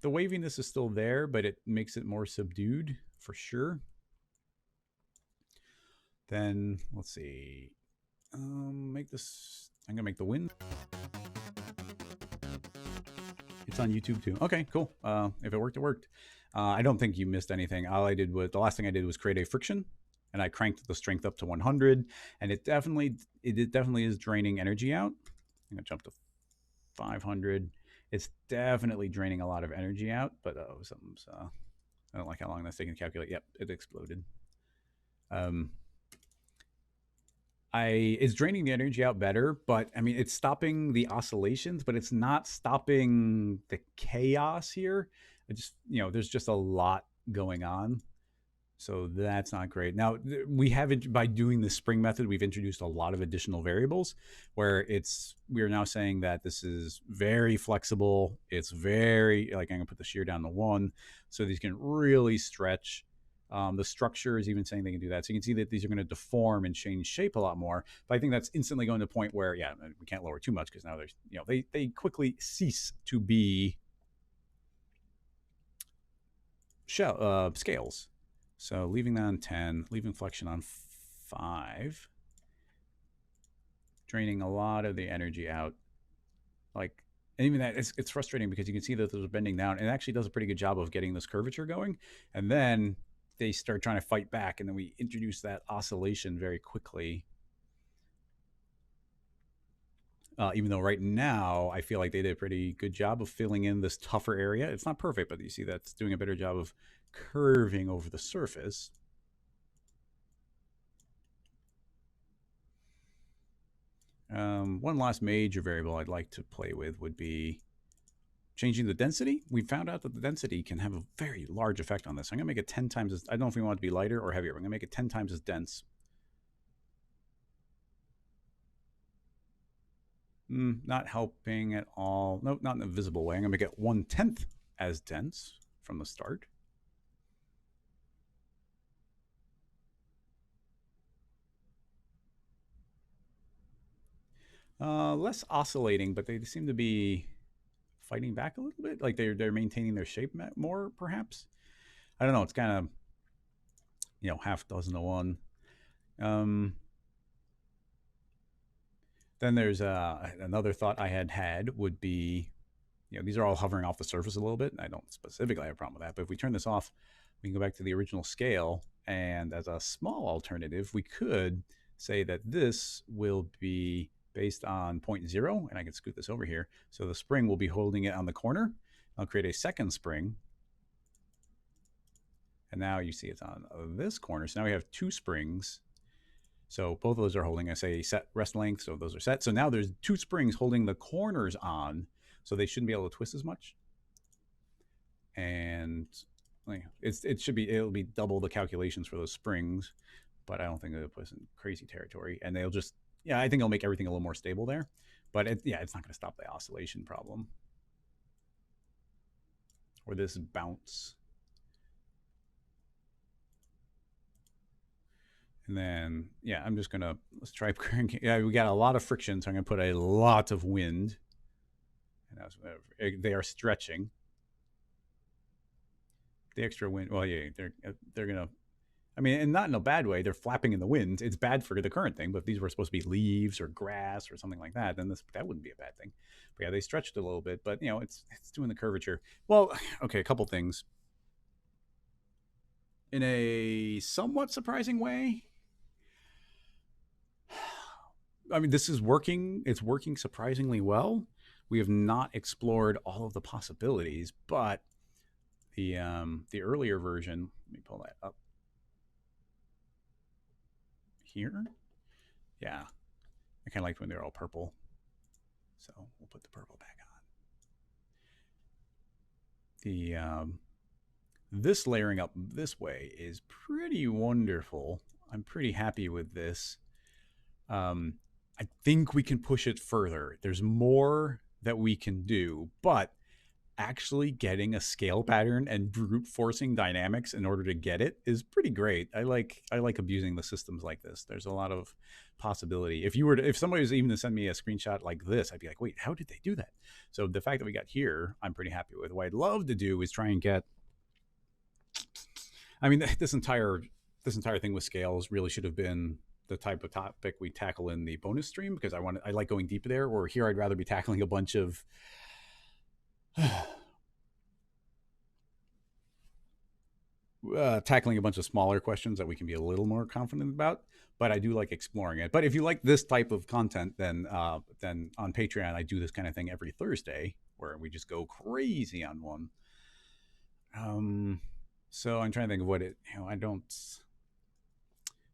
Speaker 2: The waviness is still there, but it makes it more subdued for sure. Then let's see. Make this. I'm gonna make the wind. It's on YouTube too. Okay, cool. If it worked, it worked. I don't think you missed anything. All I did was the last thing I did was create a friction, and I cranked the strength up to 100, and it definitely is draining energy out. I'm gonna jump to 500. It's definitely draining a lot of energy out, but something's. I don't like how long that's taking to calculate. Yep, it exploded. It's draining the energy out better, but I mean, it's stopping the oscillations, but it's not stopping the chaos here. It just, there's just a lot going on. So that's not great. Now, we haven't, by doing the spring method, we've introduced a lot of additional variables where we are now saying that this is very flexible. It's very, like I'm gonna put the shear down to 1. So these can really stretch. The structure is even saying they can do that. So you can see that these are going to deform and change shape a lot more. But I think that's instantly going to a point where, yeah, we can't lower too much because now there's, they quickly cease to be scales. So leaving that on 10, leaving flexion on 5, draining a lot of the energy out. Like, and even that, it's frustrating because you can see that those are bending down, and it actually does a pretty good job of getting this curvature going. And then they start trying to fight back, and then we introduce that oscillation very quickly. Even though right now I feel like they did a pretty good job of filling in this tougher area. It's not perfect, but you see that's doing a better job of curving over the surface. One last major variable I'd like to play with would be changing the density. We found out that the density can have a very large effect on this. I'm going to make it 10 times as, I don't know if we want it to be lighter or heavier. I'm going to make it 10 times as dense. Not helping at all. Nope, not in a visible way. I'm going to make it 1/10 as dense from the start. Less oscillating, but they seem to be fighting back a little bit. Like they're maintaining their shape more, perhaps. I don't know. It's kind of, half dozen to one. Then there's another thought I had would be, these are all hovering off the surface a little bit. I don't specifically have a problem with that, but if we turn this off, we can go back to the original scale. And as a small alternative, we could say that this will be based on 0.0, and I can scoot this over here. So the spring will be holding it on the corner. I'll create a second spring. And now you see it's on this corner. So now we have two springs. So both of those are holding, I say set rest length. So those are set. So now there's two springs holding the corners on. So they shouldn't be able to twist as much. And it'll be double the calculations for those springs, but I don't think it'll put us in crazy territory. And they'll just, I think it'll make everything a little more stable there. But it's not going to stop the oscillation problem. Or this bounce. And then, I'm just going to, let's try cranking. We got a lot of friction, so I'm going to put a lot of wind. And they are stretching. The extra wind, they're going to, and not in a bad way. They're flapping in the wind. It's bad for the current thing, but if these were supposed to be leaves or grass or something like that, then that wouldn't be a bad thing. But they stretched a little bit, but it's doing the curvature. Well, okay, a couple things. In a somewhat surprising way, this is working. It's working surprisingly well. We have not explored all of the possibilities, but the earlier version, let me pull that up here. Yeah, I kind of liked when they're all purple. So we'll put the purple back on. This layering up this way is pretty wonderful. I'm pretty happy with this. I think we can push it further. There's more that we can do, but actually getting a scale pattern and brute forcing dynamics in order to get it is pretty great. I like abusing the systems like this. There's a lot of possibility. If somebody was even to send me a screenshot like this, I'd be like, wait, how did they do that? So the fact that we got here, I'm pretty happy with. What I'd love to do is try and get, this entire thing with scales really should have been the type of topic we tackle in the bonus stream, because I like going deeper there. Or here, I'd rather be tackling a bunch of smaller questions that we can be a little more confident about. But I do like exploring it. But if you like this type of content, then on Patreon, I do this kind of thing every Thursday where we just go crazy on one. So I'm trying to think of what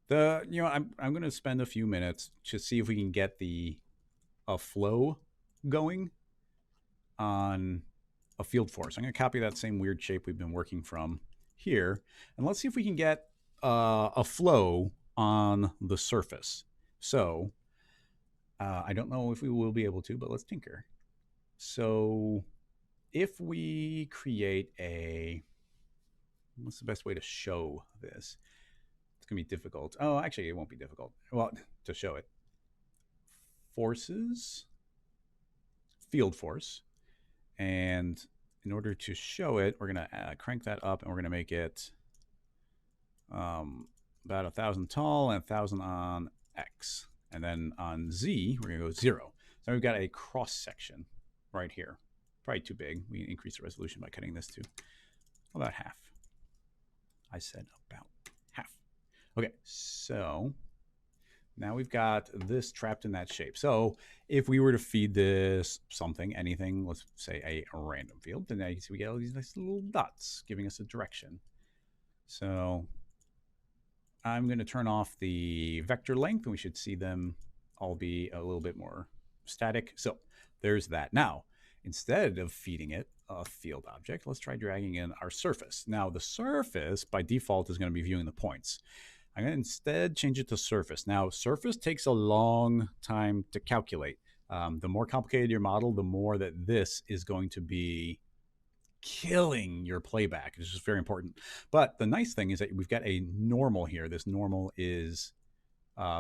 Speaker 2: I'm going to spend a few minutes to see if we can get a flow going on a field force. I'm going to copy that same weird shape we've been working from here, and let's see if we can get a flow on the surface. So I don't know if we will be able to, but let's tinker. So if we create what's the best way to show this? It's going to be difficult. Oh, actually, it won't be difficult. Well, to show it. Forces, field force. And in order to show it, we're going to crank that up, and we're going to make it about 1,000 tall and 1,000 on X. And then on Z, we're going to go 0. So we've got a cross section right here. Probably too big. We can increase the resolution by cutting this to about half. I said about half. Okay, so now we've got this trapped in that shape. So if we were to feed this something, anything, let's say a random field, then now you can see we get all these nice little dots giving us a direction. So I'm going to turn off the vector length, and we should see them all be a little bit more static. So there's that. Now, instead of feeding it a field object, let's try dragging in our surface. Now, the surface by default is going to be viewing the points. I'm going to instead change it to surface. Now, surface takes a long time to calculate. The more complicated your model, the more that this is going to be killing your playback. It's just very important. But the nice thing is that we've got a normal here. This normal is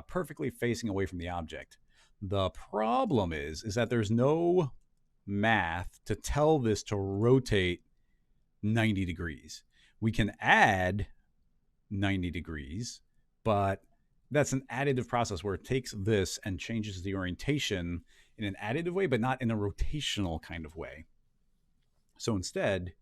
Speaker 2: perfectly facing away from the object. The problem is that there's no math to tell this to rotate 90 degrees. We can add 90 degrees, but that's an additive process where it takes this and changes the orientation in an additive way, but not in a rotational kind of way. So instead,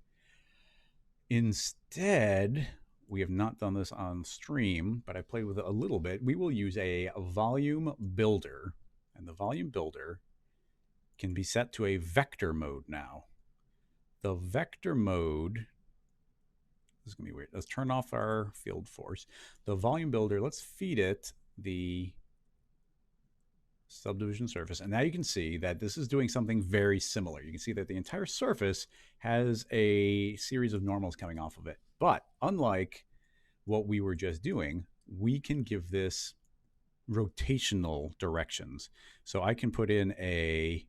Speaker 2: we have not done this on stream, but I played with it a little bit. We will use a volume builder, and the volume builder can be set to a vector mode now. The vector mode, this is going to be weird. Let's turn off our field force. The volume builder, let's feed it the subdivision surface. And now you can see that this is doing something very similar. You can see that the entire surface has a series of normals coming off of it. But unlike what we were just doing, we can give this rotational directions. So I can put in a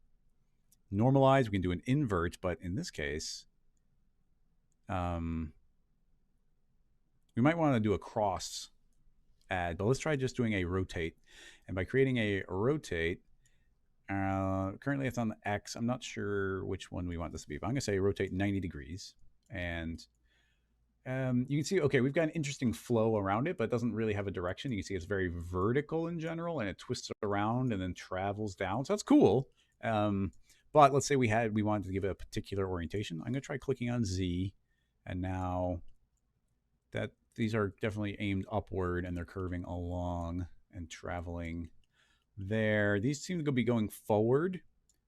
Speaker 2: normalize, we can do an invert, but in this case, we might want to do a cross add, but let's try just doing a rotate. And by creating a rotate, currently it's on the X. I'm not sure which one we want this to be, but I'm going to say rotate 90 degrees. And you can see, okay, we've got an interesting flow around it, but it doesn't really have a direction. You can see it's very vertical in general, and it twists around and then travels down. So that's cool. But let's say we wanted to give it a particular orientation. I'm going to try clicking on Z, and now that these are definitely aimed upward and they're curving along and traveling there. These seem to be going forward,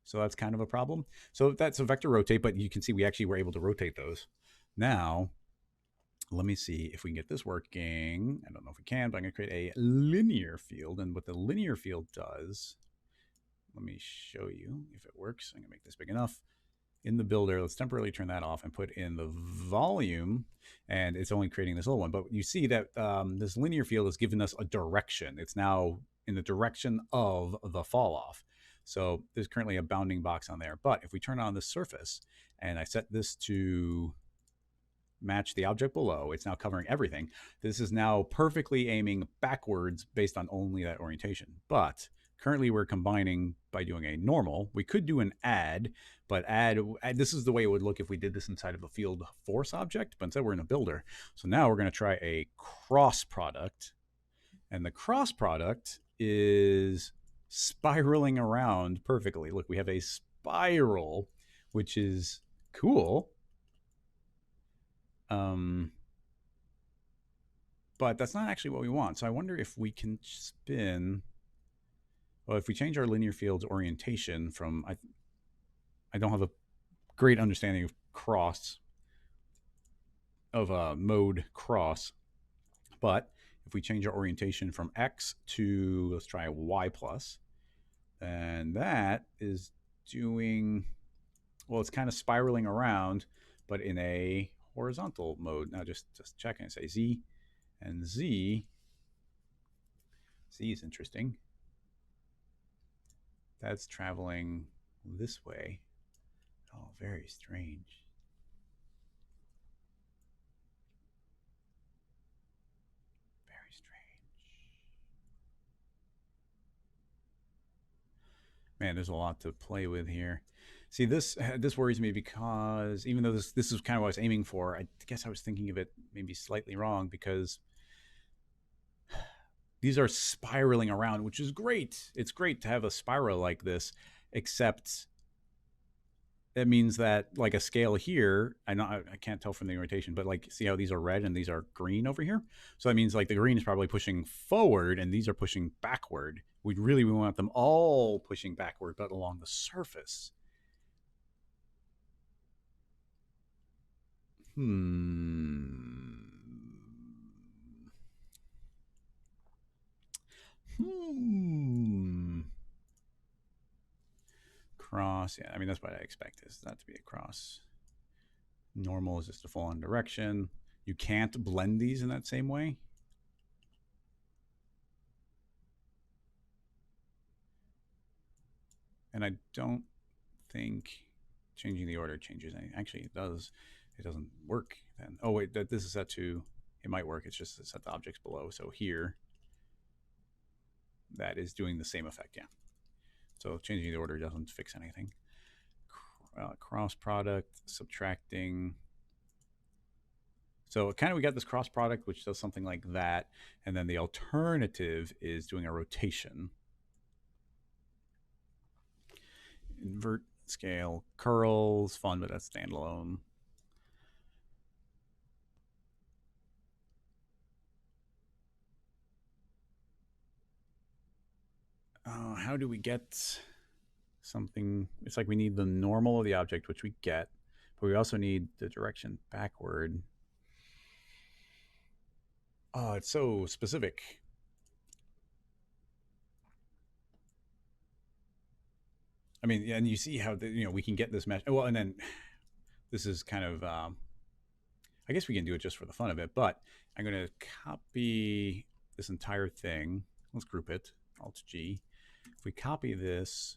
Speaker 2: so that's kind of a problem. So that's a vector rotate, but you can see we actually were able to rotate those. Now, let me see if we can get this working. I don't know if we can, but I'm going to create a linear field. And what the linear field does, let me show you if it works. I'm going to make this big enough. In the builder, let's temporarily turn that off and put in the volume, and it's only creating this little one. But you see that this linear field has given us a direction. It's now in the direction of the fall off. So there's currently a bounding box on there. But if we turn on this surface and I set this to match the object below, it's now covering everything. This is now perfectly aiming backwards based on only that orientation. But currently we're combining by doing a normal. We could do an add, but add, this is the way it would look if we did this inside of a field force object, but instead we're in a builder. So now we're going to try a cross product. And the cross product is spiraling around perfectly. Look, we have a spiral, which is cool. But that's not actually what we want. So I wonder if we can spin. Well, if we change our linear field's orientation from, I don't have a great understanding of mode cross, but if we change our orientation from X to, let's try Y plus, and that is doing, well, it's kind of spiraling around, but in a horizontal mode. Now just check and say Z, and Z is interesting. That's traveling this way. Oh, very strange. Very strange. Man, there's a lot to play with here. See, this worries me because even though this is kind of what I was aiming for, I guess I was thinking of it maybe slightly wrong, because these are spiraling around, which is great. It's great to have a spiral like this, except that means that like a scale here, I can't tell from the orientation, but like see how these are red and these are green over here? So that means like the green is probably pushing forward and these are pushing backward. We want them all pushing backward, but along the surface. Cross, yeah, I mean, that's what I expect is that to be a cross. Normal is just a full-on direction. You can't blend these in that same way. And I don't think changing the order changes anything. Actually, it does. It doesn't work then. Oh, wait, this is set to, it might work. It's just set the objects below. So here, that is doing the same effect, yeah. So changing the order doesn't fix anything. Cross product, subtracting So kind of we got this cross product, which does something like that. And then the alternative is doing a rotation. Invert, scale, curls, fun, but that's standalone. How do we get something? It's like we need the normal of the object, which we get, but we also need the direction backward. Oh, it's so specific. I mean, and you see how we can get this mesh. Well, and then this is kind of, I guess we can do it just for the fun of it. But I'm going to copy this entire thing. Let's group it. Alt G. If we copy this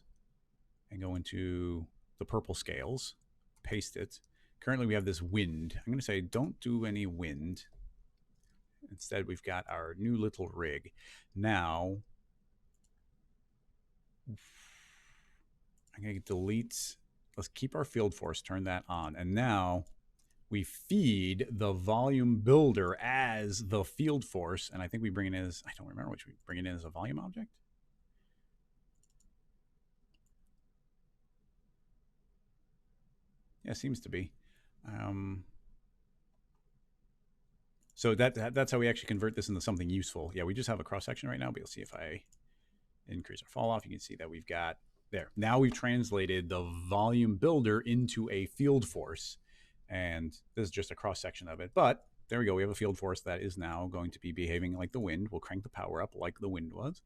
Speaker 2: and go into the purple scales, paste it. Currently, we have this wind. I'm going to say don't do any wind. Instead, we've got our new little rig. Now, I'm going to delete. Let's keep our field force, turn that on. And now we feed the volume builder as the field force. And I think we bring it in as, I don't remember which we bring it in as a volume object. Yeah, seems to be. So that's how we actually convert this into something useful. Yeah, we just have a cross section right now, but you'll see if I increase our fall off, you can see that we've got there. Now we've translated the volume builder into a field force, and this is just a cross section of it. But there we go. We have a field force that is now going to be behaving like the wind. We'll crank the power up like the wind was.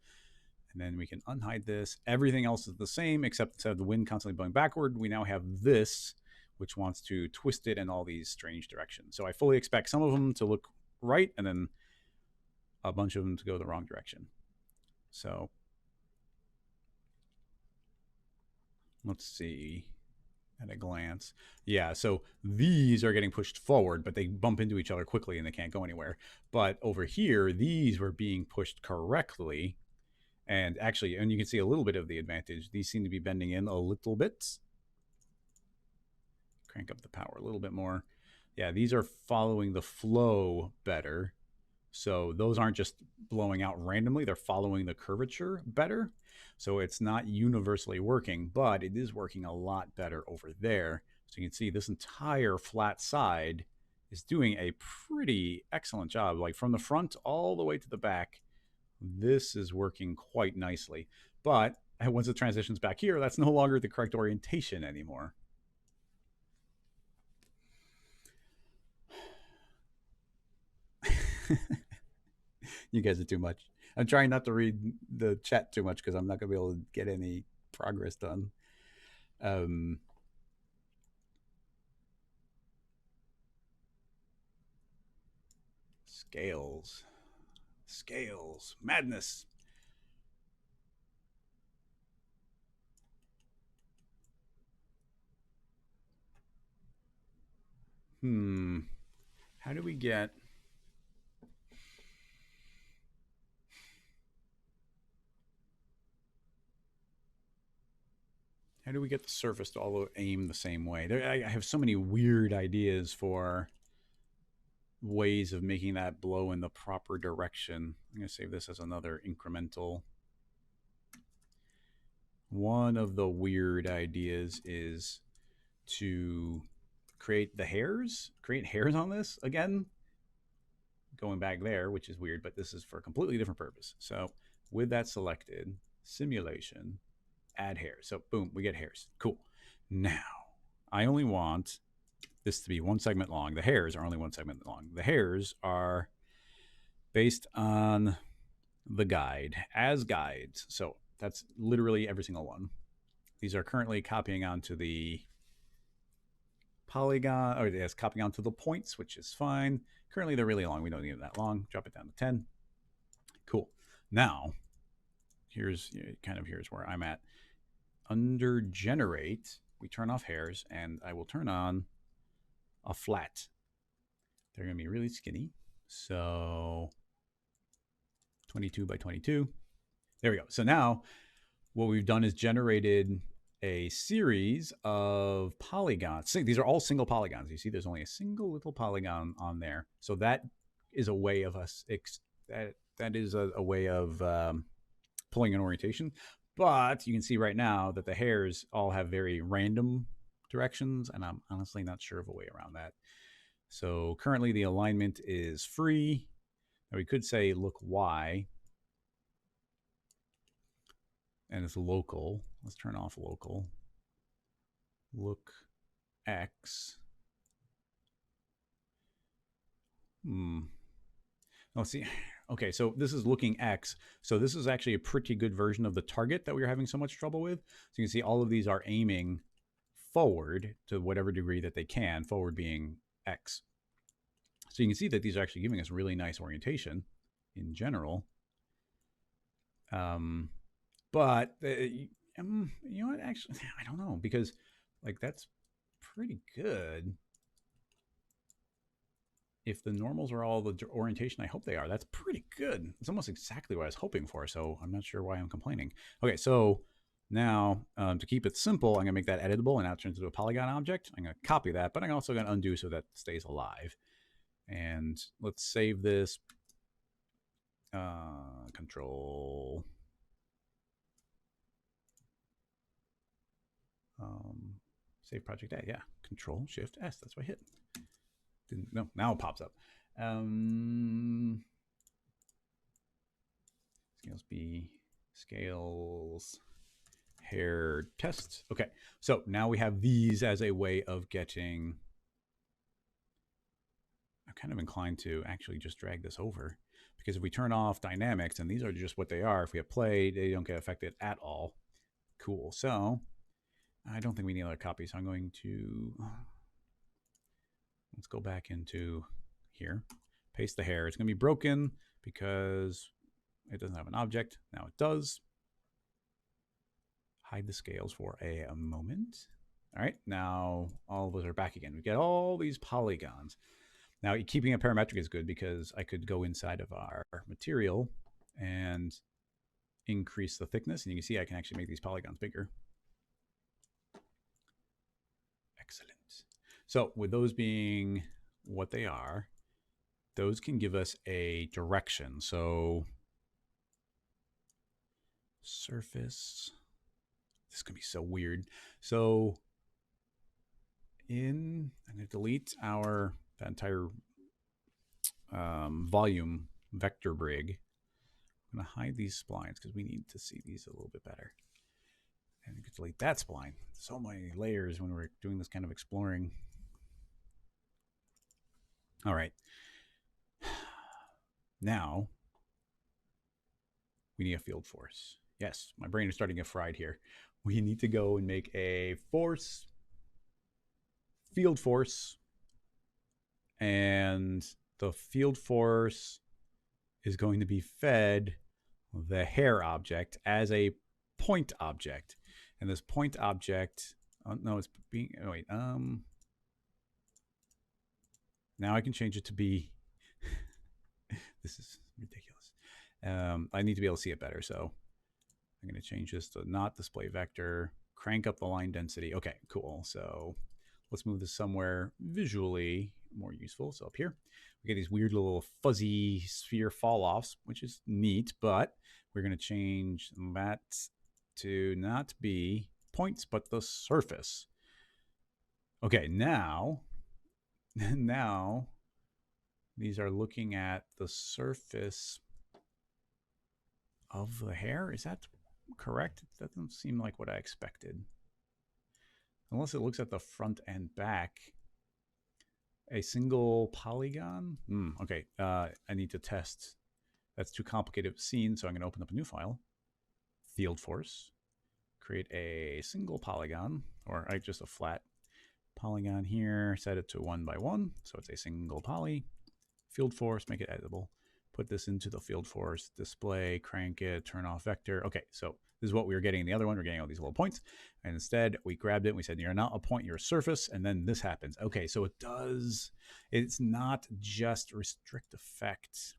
Speaker 2: And then we can unhide this. Everything else is the same, except instead of the wind constantly blowing backward, we now have this, which wants to twist it in all these strange directions. So I fully expect some of them to look right, and then a bunch of them to go the wrong direction. So let's see at a glance. Yeah, so these are getting pushed forward, but they bump into each other quickly and they can't go anywhere. But over here, these were being pushed correctly. And actually, and you can see a little bit of the advantage. These seem to be bending in a little bit. Crank up the power a little bit more. Yeah, these are following the flow better. So those aren't just blowing out randomly. They're following the curvature better. So it's not universally working, but it is working a lot better over there. So you can see this entire flat side is doing a pretty excellent job. Like from the front all the way to the back, this is working quite nicely. But once it transitions back here, that's no longer the correct orientation anymore. You guys are too much. I'm trying not to read the chat too much because I'm not going to be able to get any progress done. Scales. Scales. Madness. How do we get... How do we get the surface to all aim the same way? I have so many weird ideas for ways of making that blow in the proper direction. I'm going to save this as another incremental. One of the weird ideas is to create hairs on this again, going back there, which is weird, but this is for a completely different purpose. So with that selected, simulation, add hairs. So boom, we get hairs. Cool. Now I only want this to be one segment long. The hairs are only one segment long. The hairs are based on the guide as guides. So that's literally every single one. These are currently copying onto the polygon, or it's copying onto the points, which is fine. Currently they're really long. We don't need them that long. Drop it down to 10. Cool. Now here's where I'm at. Under generate, we turn off hairs, and I will turn on a flat. They're going to be really skinny. So 22 by 22. There we go. So now what we've done is generated a series of polygons. See, these are all single polygons. You see, there's only a single little polygon on there. So that is a way of us. That is a way of pulling an orientation. But you can see right now that the hairs all have very random directions, and I'm honestly not sure of a way around that. So currently the alignment is free. Now we could say look Y, and it's local. Let's turn off local. Look X. Let's see. Okay, so this is looking X. So this is actually a pretty good version of the target that we were having so much trouble with. So you can see all of these are aiming forward to whatever degree that they can, forward being X. So you can see that these are actually giving us really nice orientation in general. But you know what? Actually, I don't know, because like that's pretty good. If the normals are all the orientation I hope they are, that's pretty good. It's almost exactly what I was hoping for, so I'm not sure why I'm complaining. Okay, so now to keep it simple, I'm going to make that editable and now it turns into a polygon object. I'm going to copy that, but I'm also going to undo so that stays alive. And let's save this. Control. Save project A, yeah. Control Shift S, that's what I hit. Didn't, no, now it pops up. Scales B, scales, hair test. Okay, so now we have these as a way of getting. I'm kind of inclined to actually just drag this over, because if we turn off dynamics, and these are just what they are, if we have play, they don't get affected at all. Cool. So I don't think we need another copy, so I'm going to, let's go back into here, paste the hair. It's going to be broken because it doesn't have an object. Now it does. Hide the scales for a moment. All right, now all of those are back again. We get all these polygons. Now keeping it parametric is good because I could go inside of our material and increase the thickness, and you can see I can actually make these polygons bigger. Excellent. So with those being what they are, those can give us a direction. So surface, this is going to be so weird. So I'm going to delete that entire volume vector brig. I'm going to hide these splines because we need to see these a little bit better. And you can delete that spline. So many layers when we're doing this kind of exploring. All right. Now we need a field force. Yes, my brain is starting to get fried here. We need to go and make a field force, and the field force is going to be fed the hair object as a point object. And this point object, no, it's being, oh wait, now I can change it to be, this is ridiculous. I need to be able to see it better. So I'm going to change this to not display vector, crank up the line density. Okay, cool. So let's move this somewhere visually more useful. So up here, we get these weird little fuzzy sphere fall offs, which is neat, but we're going to change that to not be points, but the surface. Okay, now these are looking at the surface of the hair. Is that correct? It doesn't seem like what I expected. Unless it looks at the front and back. A single polygon? Okay, I need to test. That's too complicated of a scene, so I'm going to open up a new file. Field force. Create a single polygon, or just a flat polygon here. Set it to 1 by 1, so it's a single poly. Field force, make it editable. Put this into the field force, display, crank it, turn off vector. Okay, so this is what we were getting in the other one. We're getting all these little points. And instead, we grabbed it and we said, you're not a point, you're a surface. And then this happens. Okay, so it's not just restrict effect.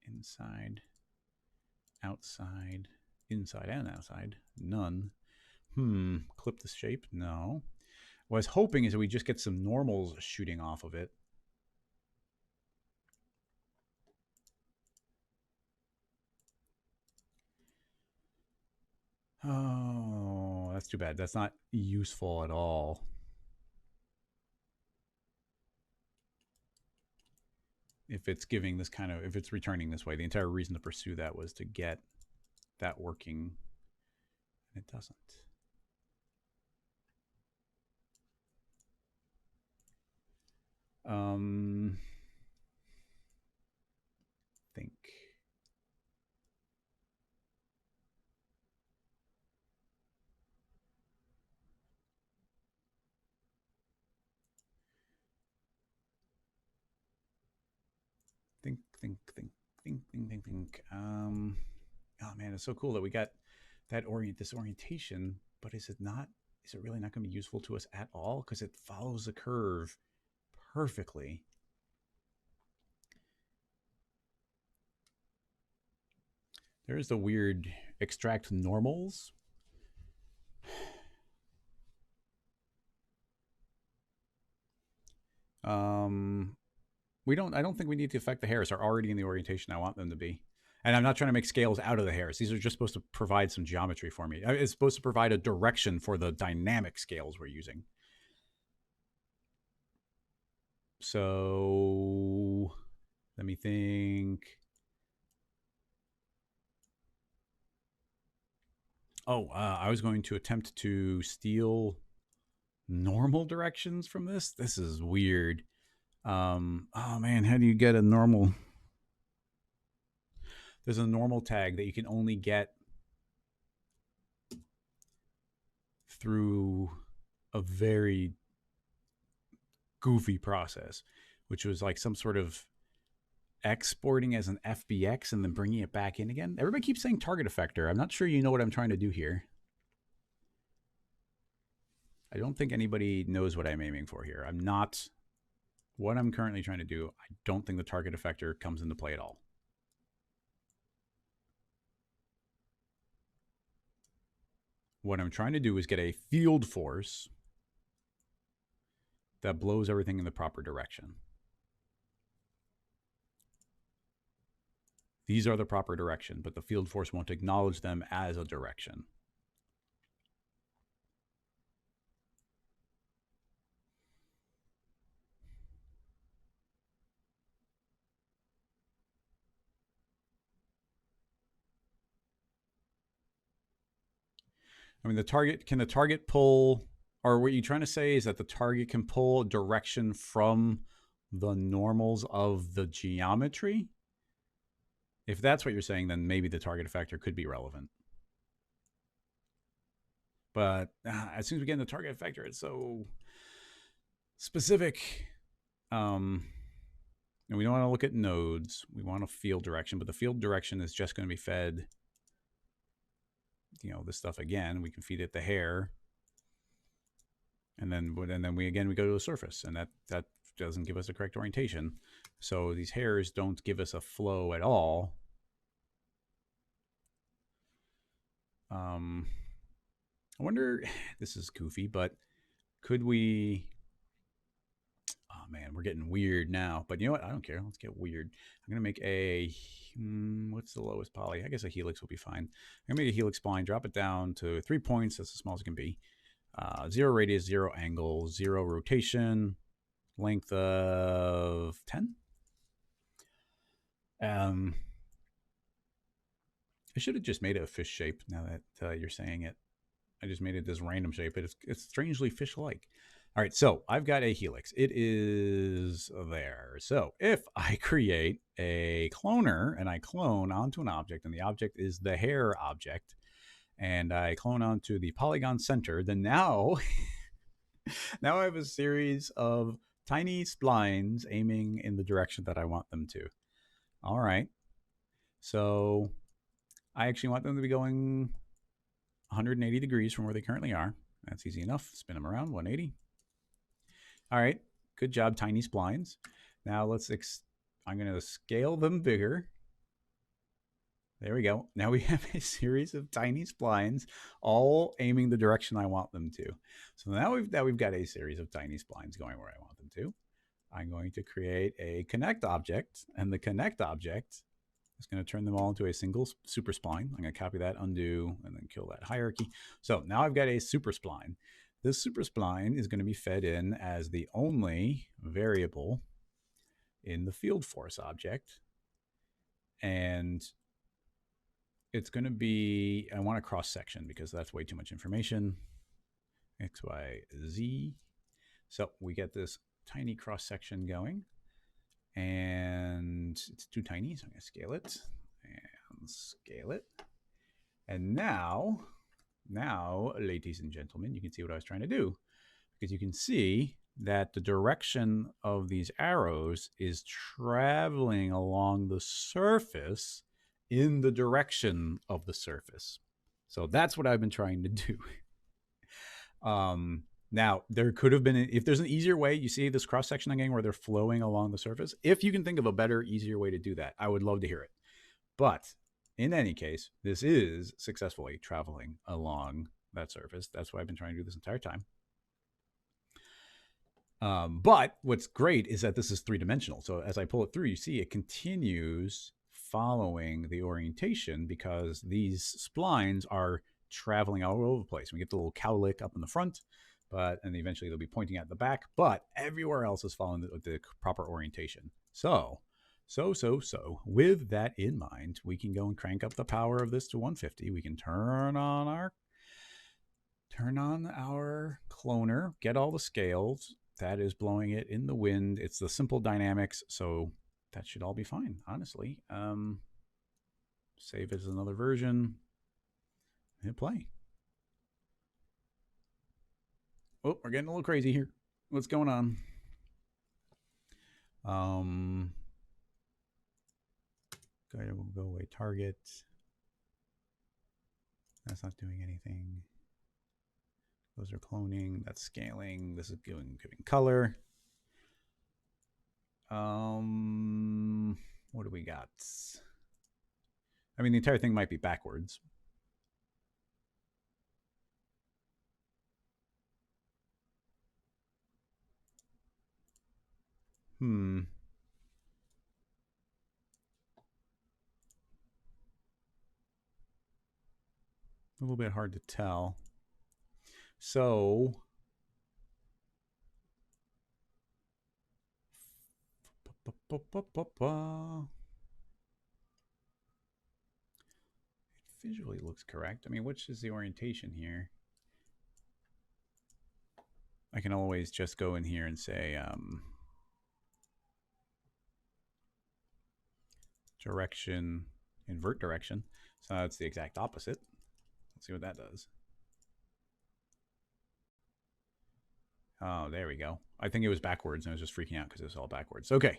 Speaker 2: Inside, outside, inside and outside, none. Clip the shape? No. What I was hoping is that we just get some normals shooting off of it. Oh, that's too bad. That's not useful at all. If it's giving this kind of, if it's returning this way, the entire reason to pursue that was to get that working. It doesn't. Think. Think. Oh man, it's so cool that we got that this orientation, but is it not? Is it really not going to be useful to us at all? Because it follows the curve perfectly. There's the weird extract normals. I don't think we need to affect the hairs. They're already in the orientation I want them to be. And I'm not trying to make scales out of the hairs. These are just supposed to provide some geometry for me. It's supposed to provide a direction for the dynamic scales we're using. So let me think. Oh, I was going to attempt to steal normal directions from this. This is weird. Oh man, how do you get a normal? There's a normal tag that you can only get through a very goofy process, which was like some sort of exporting as an FBX and then bringing it back in again. Everybody keeps saying target effector. I'm not sure you know what I'm trying to do here. I don't think anybody knows what I'm aiming for here. I'm not. What I'm currently trying to do, I don't think the target effector comes into play at all. What I'm trying to do is get a field force that blows everything in the proper direction. These are the proper direction, but the field force won't acknowledge them as a direction. I mean, can the target pull, or what you're trying to say is that the target can pull direction from the normals of the geometry? If that's what you're saying, then maybe the target effector could be relevant. But as soon as we get in the target effector, it's so specific. And we don't want to look at nodes. We want a field direction, but the field direction is just going to be fed, this stuff again. We can feed it the hair. And then we go to the surface, and that doesn't give us the correct orientation. So these hairs don't give us a flow at all. I wonder, this is goofy, but could we, oh man, we're getting weird now, but you know what? I don't care. Let's get weird. I'm going to make a, what's the lowest poly? I guess a helix will be fine. I'm going to make a helix spline, drop it down to 3 points. That's as small as it can be. 0 radius, 0 angle, 0 rotation, length of 10. I should have just made it a fish shape now that you're saying it. I just made it this random shape, but it's strangely fish-like. All right, so I've got a helix. It is there. So if I create a cloner and I clone onto an object, and the object is the hair object, and I clone onto the polygon center, then now, now I have a series of tiny splines aiming in the direction that I want them to. All right. So I actually want them to be going 180 degrees from where they currently are. That's easy enough. Spin them around 180. All right. Good job, tiny splines. Now I'm going to scale them bigger. There we go. Now we have a series of tiny splines, all aiming the direction I want them to. So now we've got a series of tiny splines going where I want them to. I'm going to create a connect object, and the connect object is going to turn them all into a single super spline. I'm going to copy that, undo, and then kill that hierarchy. So now I've got a super spline. This super spline is going to be fed in as the only variable in the field force object. And it's going to be, I want a cross section because that's way too much information. X, Y, Z. So we get this tiny cross section going, and it's too tiny, so I'm going to scale it and scale it. And now, ladies and gentlemen, you can see what I was trying to do, because you can see that the direction of these arrows is traveling along the surface in the direction of the surface. So that's what I've been trying to do. Now, there could have been, if there's an easier way, you see this cross section again where they're flowing along the surface. If you can think of a better, easier way to do that, I would love to hear it. But in any case, this is successfully traveling along that surface. That's what I've been trying to do this entire time. But what's great is that this is three-dimensional. So as I pull it through, you see it continues following the orientation because these splines are traveling all over the place. We get the little cowlick up in the front, and eventually they'll be pointing at the back, but everywhere else is following the proper orientation. So with that in mind, we can go and crank up the power of this to 150. We can turn on our cloner, get all the scales. That is blowing it in the wind. It's the simple dynamics, so that should all be fine, honestly. Save as another version. Hit play. Oh, we're getting a little crazy here. What's going on? Go away target. That's not doing anything. Those are cloning. That's scaling. This is giving color. What do we got? I mean, the entire thing might be backwards. A little bit hard to tell. So it visually looks correct. I mean, which is the orientation here? I can always just go in here and say direction, invert direction. So it's the exact opposite. Let's see what that does. Oh, there we go. I think it was backwards, and I was just freaking out because it was all backwards. Okay,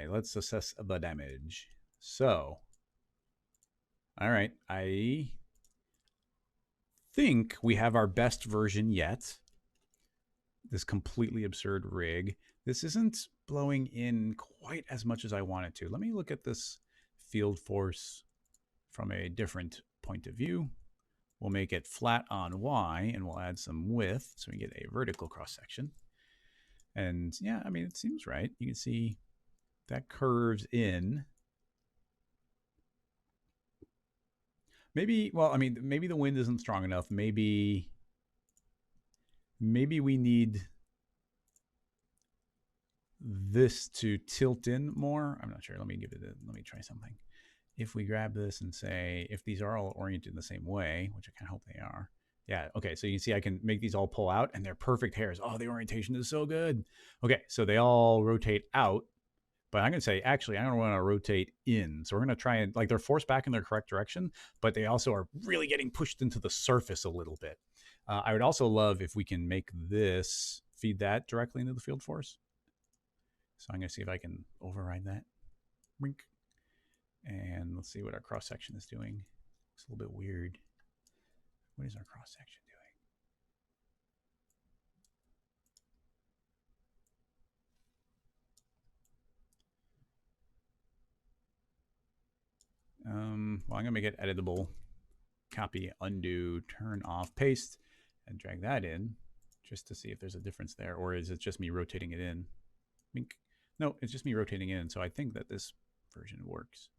Speaker 2: let's assess the damage. So, all right, I think we have our best version yet. This completely absurd rig. This isn't blowing in quite as much as I want it to. Let me look at this field force from a different point of view. We'll make it flat on Y, and we'll add some width so we get a vertical cross section. And yeah, I mean, it seems right. You can see that curves in. Maybe, well, I mean, maybe the wind isn't strong enough. Maybe we need this to tilt in more. I'm not sure. Let me try something. If we grab this and say, if these are all oriented in the same way, which I kind of hope they are. Yeah, okay, so you can see I can make these all pull out, and they're perfect hairs. Oh, the orientation is so good. Okay, so they all rotate out, but I'm going to say, actually, I don't want to rotate in. So we're going to try and, like, they're forced back in their correct direction, but they also are really getting pushed into the surface a little bit. I would also love if we can make this, feed that directly into the field force. So I'm going to see if I can override that. Wink. And let's see what our cross section is doing. It's a little bit weird. What is our cross section doing? Well, I'm going to make it editable. Copy, undo, turn off, paste, and drag that in just to see if there's a difference there. Or is it just me rotating it in? Mink. No, it's just me rotating in. So I think that this version works.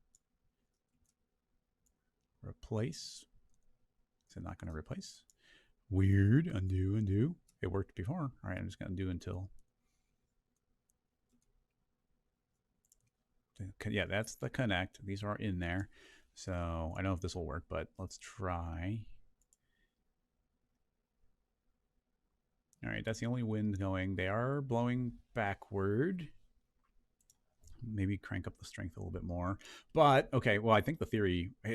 Speaker 2: Replace. Is it not going to replace? Weird. Undo, undo. It worked before. All right, I'm just going to undo until. Yeah, that's the connect. These are in there. So I don't know if this will work, but let's try. All right, that's the only wind going. They are blowing backward. Maybe crank up the strength a little bit more. But, okay, well, I think the theory, they're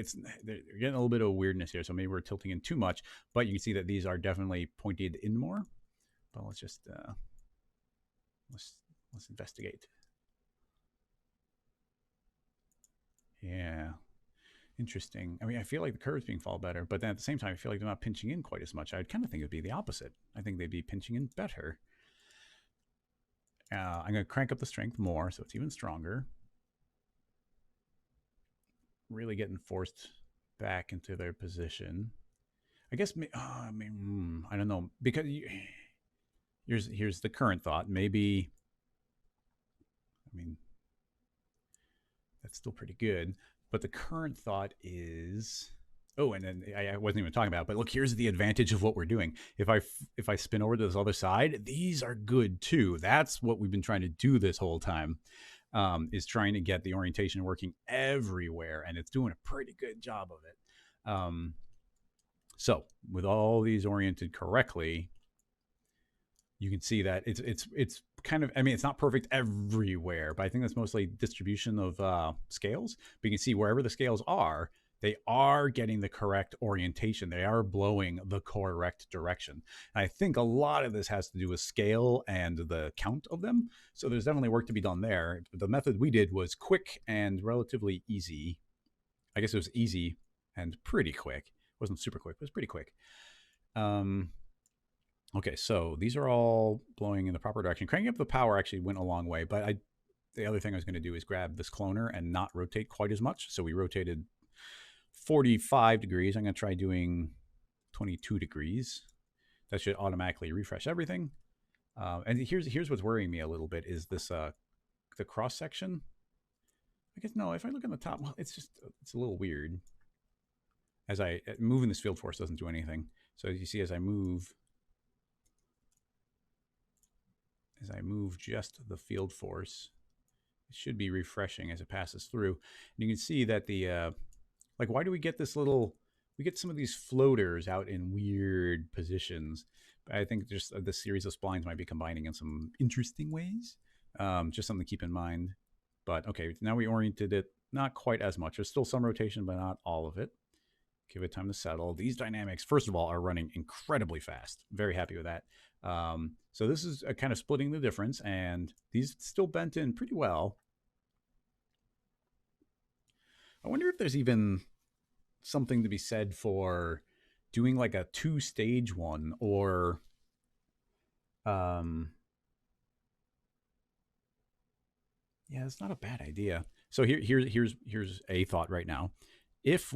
Speaker 2: getting a little bit of weirdness here, so maybe we're tilting in too much. But you can see that these are definitely pointed in more. But let's just, let's investigate. Yeah. Interesting. I mean, I feel like the curve's being followed better, but then at the same time, I feel like they're not pinching in quite as much. I'd kind of think it'd be the opposite. I think they'd be pinching in better. I'm going to crank up the strength more, so it's even stronger. Really getting forced back into their position. I guess, I mean, I don't know, because here's the current thought. Maybe, I mean, that's still pretty good. But the current thought is, oh, and then I wasn't even talking about it, but look, here's the advantage of what we're doing. If I spin over to this other side, these are good too. That's what we've been trying to do this whole time, is trying to get the orientation working everywhere, and it's doing a pretty good job of it. So with all these oriented correctly, you can see that it's kind of, I mean, it's not perfect everywhere, but I think that's mostly distribution of scales. But you can see wherever the scales are, they are getting the correct orientation. They are blowing the correct direction. And I think a lot of this has to do with scale and the count of them. So there's definitely work to be done there. The method we did was quick and relatively easy. I guess it was easy and pretty quick. It wasn't super quick, but it was pretty quick. Okay, so these are all blowing in the proper direction. Cranking up the power actually went a long way, but the other thing I was going to do is grab this cloner and not rotate quite as much. So we rotated 45 degrees. I'm going to try doing 22 degrees. That should automatically refresh everything. And here's what's worrying me a little bit is this the cross section. I guess no. If I look on the top, well, it's a little weird. As moving this field force doesn't do anything. So as you see, as I move just the field force, it should be refreshing as it passes through. And you can see that the like, why do we get this little? We get some of these floaters out in weird positions. But I think just this series of splines might be combining in some interesting ways. Just something to keep in mind. But okay, now we oriented it not quite as much. There's still some rotation, but not all of it. Give it time to settle. These dynamics, first of all, are running incredibly fast. Very happy with that. So this is kind of splitting the difference, and these still bent in pretty well. I wonder if there's even something to be said for doing like a 2-stage one, or yeah, it's not a bad idea. So here's a thought right now. If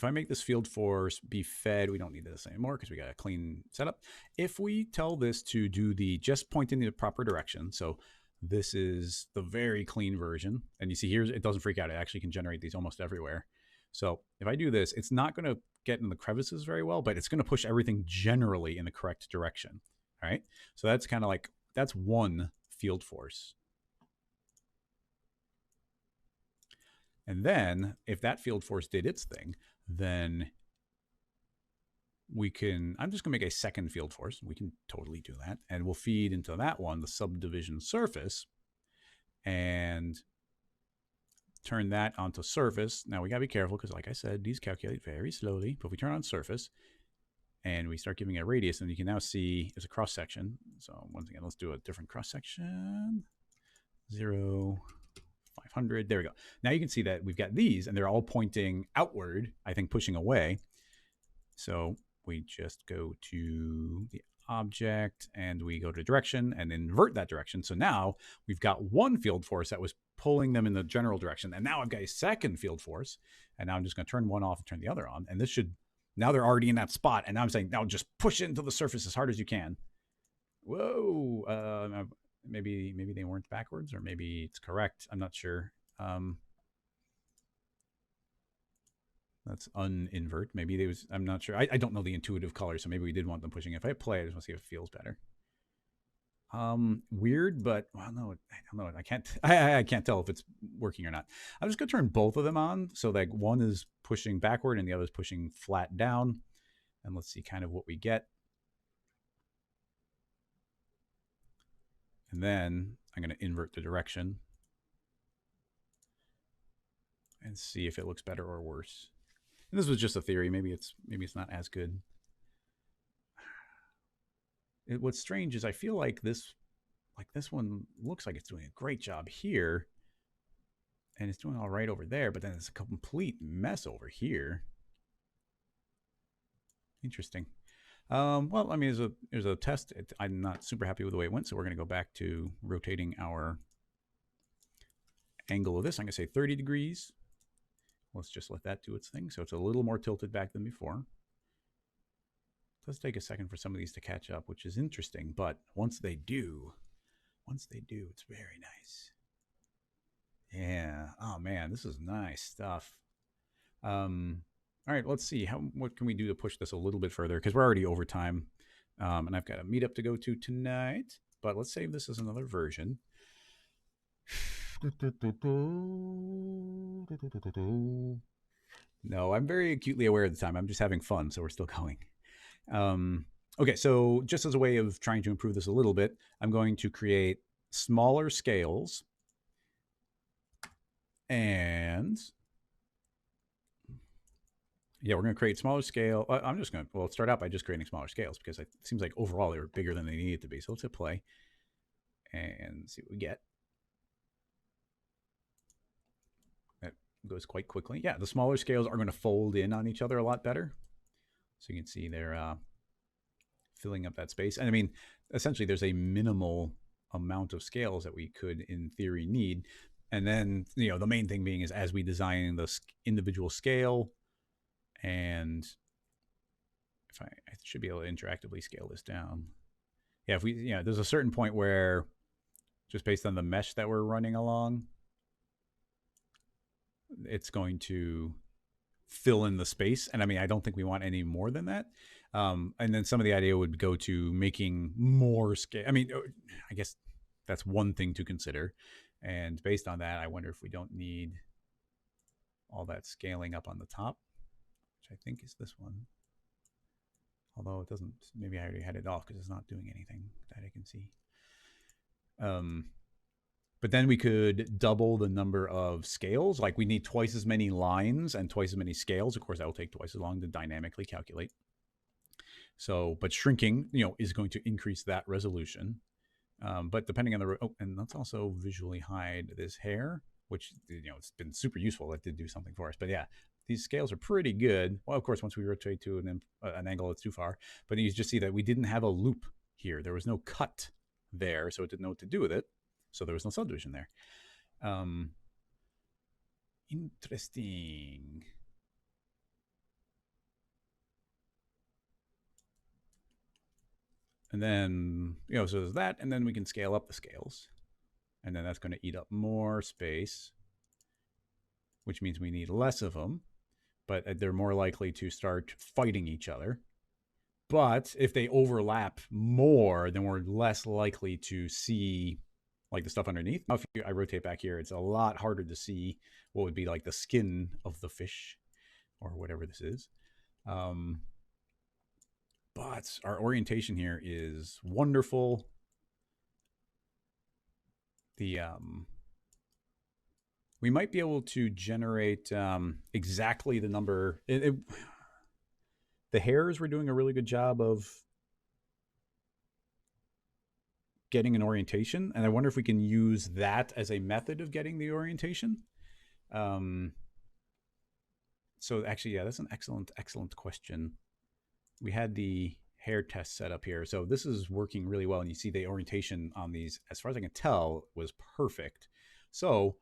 Speaker 2: I make this field force be fed, we don't need this anymore because we got a clean setup. If we tell this to do the just point in the proper direction, so this is the very clean version, and you see here it doesn't freak out. It actually can generate these almost everywhere. So if I do this, it's not going to get in the crevices very well, but it's going to push everything generally in the correct direction. All right. So that's kind of like, that's one field force. And then if that field force did its thing, then we can, I'm just going to make a second field force. We can totally do that. And we'll feed into that one the subdivision surface and turn that onto surface. Now we got to be careful because, like I said, these calculate very slowly. But if we turn on surface and we start giving it a radius, and you can now see there's a cross section. So once again, let's do a different cross section. 0, 500. There we go. Now you can see that we've got these, and they're all pointing outward, I think pushing away. So we just go to the object and we go to direction and invert that direction. So now we've got one field force that was pulling them in the general direction. And now I've got a second field force, and now I'm just going to turn one off and turn the other on. And this should, now they're already in that spot. And now I'm saying, now just push it into the surface as hard as you can. Whoa. Maybe they weren't backwards, or maybe it's correct. I'm not sure. Let's uninvert. Maybe they was, I'm not sure. I don't know the intuitive color, so maybe we did want them pushing. If I play, I just want to see if it feels better. Weird, but well, no, I don't know. I can't tell if it's working or not. I'm just gonna turn both of them on. So like one is pushing backward and the other is pushing flat down. And let's see kind of what we get. And then I'm gonna invert the direction and see if it looks better or worse. And this was just a theory. Maybe it's not as good. What's strange is I feel like this one looks like it's doing a great job here, and it's doing all right over there, but then it's a complete mess over here. Interesting. Well, I mean, there's a test. I'm not super happy with the way it went, so we're going to go back to rotating our angle of this. I'm going to say 30 degrees. Let's just let that do its thing. So it's a little more tilted back than before. It does take a second for some of these to catch up, which is interesting. But once they do, it's very nice. Yeah. Oh man, this is nice stuff. All right, let's see. What can we do to push this a little bit further? Because we're already over time. And I've got a meetup to go to tonight. But let's save this as another version. No, I'm very acutely aware of the time. I'm just having fun, so we're still going. Okay, so just as a way of trying to improve this a little bit, I'm going to create smaller scales. And yeah, we're going to create smaller scale. I'm just going to, well, start out by just creating smaller scales because it seems like overall they were bigger than they needed to be. So let's hit play and see what we get. That goes quite quickly. Yeah, the smaller scales are going to fold in on each other a lot better. So you can see they're filling up that space. And I mean, essentially there's a minimal amount of scales that we could in theory need. And then, you know, the main thing being is as we design the individual scale, and if I should be able to interactively scale this down. Yeah, if we, you know, there's a certain point where just based on the mesh that we're running along, it's going to fill in the space. And I mean, I don't think we want any more than that. And then some of the idea would go to making more scale. I mean, I guess that's one thing to consider. And based on that, I wonder if we don't need all that scaling up on the top, which I think is this one. Although it doesn't, maybe I already had it off because it's not doing anything that I can see. But then we could double the number of scales. Like we need twice as many lines and twice as many scales. Of course, that will take twice as long to dynamically calculate. So, but shrinking, you know, is going to increase that resolution. But depending on the, and let's also visually hide this hair, which, you know, it's been super useful. That did do something for us. But yeah, these scales are pretty good. Well, of course, once we rotate to an angle that's too far, but you just see that we didn't have a loop here. There was no cut there, so it didn't know what to do with it. So there was no subdivision there. Interesting. And then, you know, so there's that, and then we can scale up the scales. And then that's going to eat up more space, which means we need less of them, but they're more likely to start fighting each other. But if they overlap more, then we're less likely to see like the stuff underneath. Now, if I rotate back here, it's a lot harder to see what would be like the skin of the fish or whatever this is. But our orientation here is wonderful. The we might be able to generate exactly the number. The hairs were doing a really good job of getting an orientation, and I wonder if we can use that as a method of getting the orientation. So actually, yeah, that's an excellent question. We had the hair test set up here. So this is working really well. And you see the orientation on these, as far as I can tell, was perfect. So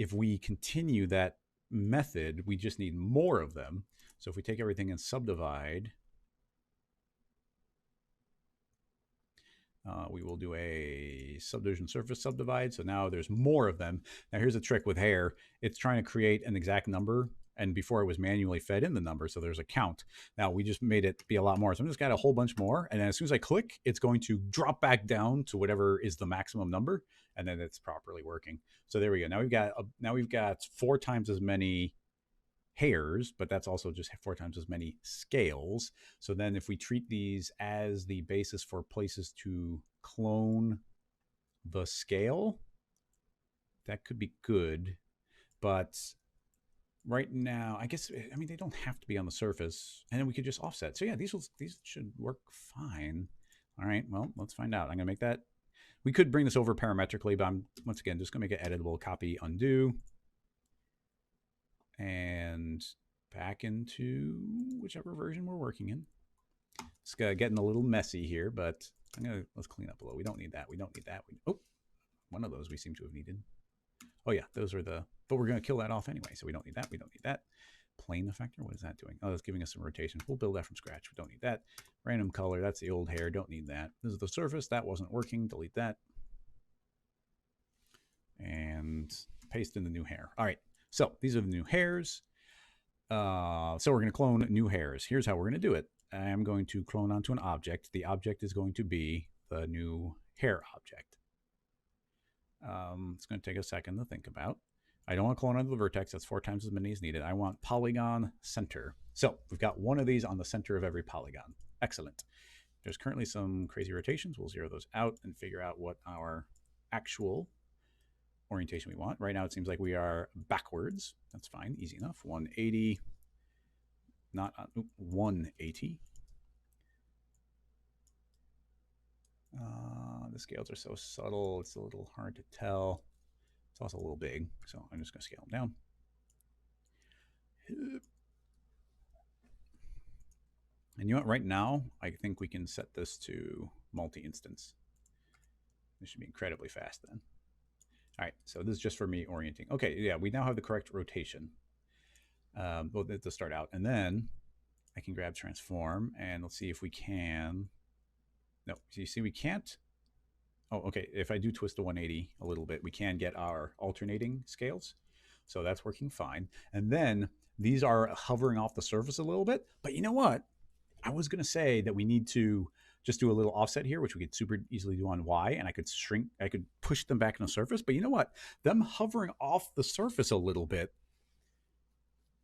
Speaker 2: if we continue that method, we just need more of them. So if we take everything and subdivide, we will do a subdivision surface subdivide. So now there's more of them. Now here's a trick with hair. It's trying to create an exact number. And before it was manually fed in the number. So there's a count. Now we just made it be a lot more. So I'm just got a whole bunch more. And then as soon as I click, it's going to drop back down to whatever is the maximum number. And then it's properly working. So there we go. Now we've got 4 times as many hairs, but that's also just 4 times as many scales. So then if we treat these as the basis for places to clone the scale, that could be good. But right now, I guess, I mean, they don't have to be on the surface, and then we could just offset. So yeah, these should work fine. All right, well, let's find out. I'm gonna make that. We could bring this over parametrically, but I'm, once again, just gonna make it editable, copy, undo, and back into whichever version we're working in. It's getting a little messy here, but let's clean up a little. We don't need that. We don't need that. Oh, one of those we seem to have needed. Oh yeah, those are the, but we're going to kill that off anyway, so we don't need that. We don't need that. Plane effector, what is that doing? Oh, that's giving us some rotation. We'll build that from scratch. We don't need that. Random color, that's the old hair. Don't need that. This is the surface. That wasn't working. Delete that. And paste in the new hair. All right, so these are the new hairs. So we're going to clone new hairs. Here's how we're going to do it. I am going to clone onto an object. The object is going to be the new hair object. It's going to take a second to think about. I don't want to clone onto the vertex. That's 4 times as many as needed. I want polygon center. So we've got one of these on the center of every polygon. Excellent. There's currently some crazy rotations. We'll zero those out and figure out what our actual orientation we want. Right now it seems like we are backwards. That's fine. Easy enough. 180. Not 180. The scales are so subtle, it's a little hard to tell. It's also a little big, so I'm just going to scale them down. And you know what, right now, I think we can set this to multi-instance. This should be incredibly fast then. All right, so this is just for me orienting. Okay, yeah, we now have the correct rotation. Well, to start out, and then I can grab transform, and let's see if we can. No, so you see we can't. Oh, okay. If I do twist to 180 a little bit, we can get our alternating scales. So that's working fine. And then these are hovering off the surface a little bit. But you know what? I was going to say that we need to just do a little offset here, which we could super easily do on Y. And I could push them back on the surface. But you know what? Them hovering off the surface a little bit